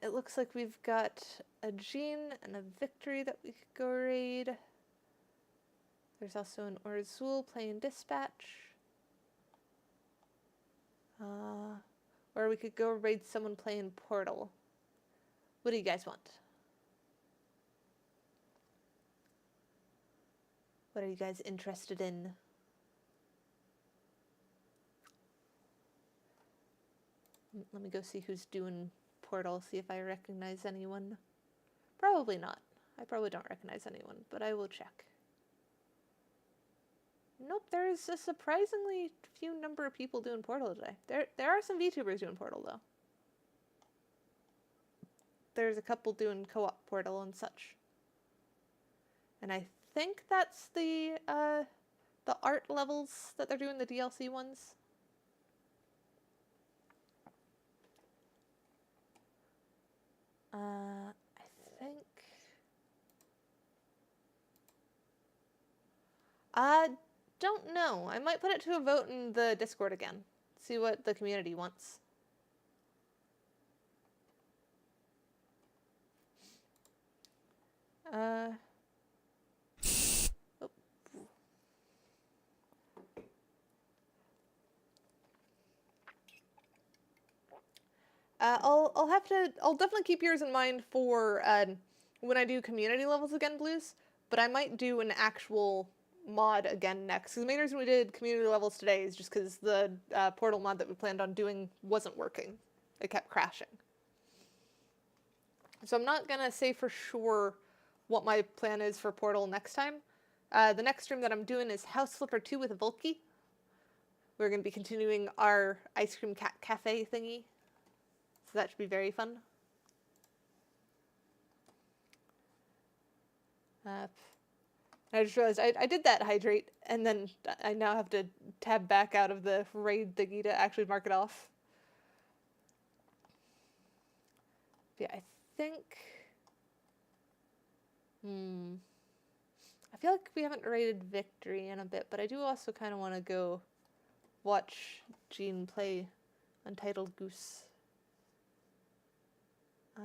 It looks like we've got a Jean and a Victory that we could go raid. There's also an Orzul playing Dispatch. Or we could go raid someone playing Portal. What do you guys want? What are you guys interested in? Let me go see who's doing Portal, see if I recognize anyone. Probably not. I probably don't recognize anyone, but I will check. Nope, there's a surprisingly few number of people doing Portal today. There are some VTubers doing Portal, though. There's a couple doing co-op Portal and such. And I think that's the art levels that they're doing, the DLC ones. I think... don't know. I might put it to a vote in the Discord again. See what the community wants. Oh. I'll definitely keep yours in mind for when I do community levels again, Blues, but I might do an actual mod again next. Because the main reason we did community levels today is just because the Portal mod that we planned on doing wasn't working. It kept crashing. So I'm not going to say for sure what my plan is for Portal next time. The next stream that I'm doing is House Flipper 2 with Volky. We're going to be continuing our ice cream cafe thingy. So that should be very fun. I just realized I did that hydrate, and then I now have to tab back out of the raid thingy to actually mark it off. Yeah, I think... I feel like we haven't raided Victory in a bit, but I do also kind of want to go watch Jean play Untitled Goose. Hang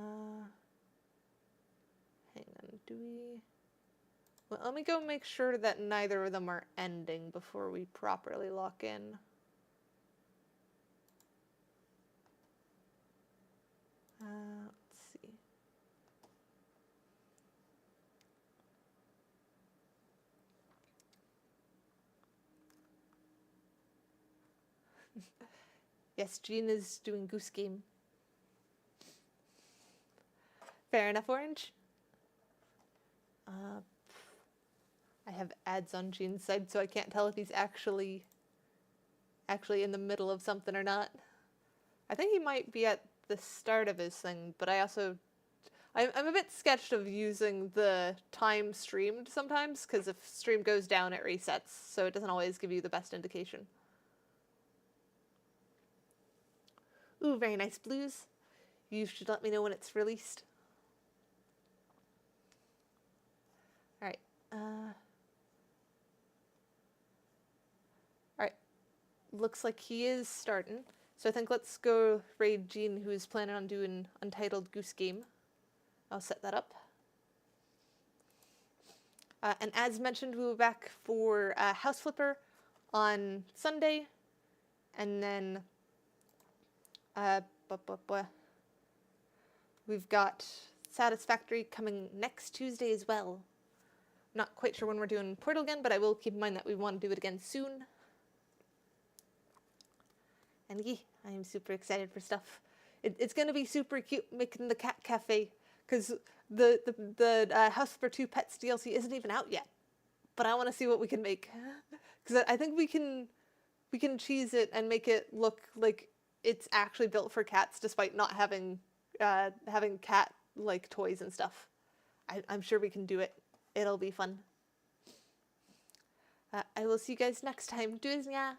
on, do we... Well, let me go make sure that neither of them are ending before we properly lock in. Let's see. Yes, Jean is doing Goose Game. Fair enough, Orange. I have ads on Jean's side, so I can't tell if he's actually in the middle of something or not. I think he might be at the start of his thing, but I'm a bit sketched of using the time streamed sometimes, because if stream goes down, it resets, so it doesn't always give you the best indication. Ooh, very nice blues. You should let me know when it's released. Alright. Alright. Looks like he is starting. So I think let's go raid Jean, who's planning on doing Untitled Goose Game. I'll set that up. And as mentioned, we'll be back for House Flipper on Sunday. And then we've got Satisfactory coming next Tuesday as well. Not quite sure when we're doing Portal again, but I will keep in mind that we want to do it again soon. And yeah, I am super excited for stuff. It's going to be super cute making the cat cafe, because the House for 2 Pets DLC isn't even out yet. But I want to see what we can make, because I think we can cheese it and make it look like it's actually built for cats, despite not having cat like toys and stuff. I'm sure we can do it. It'll be fun. I will see you guys next time. Do it, yeah.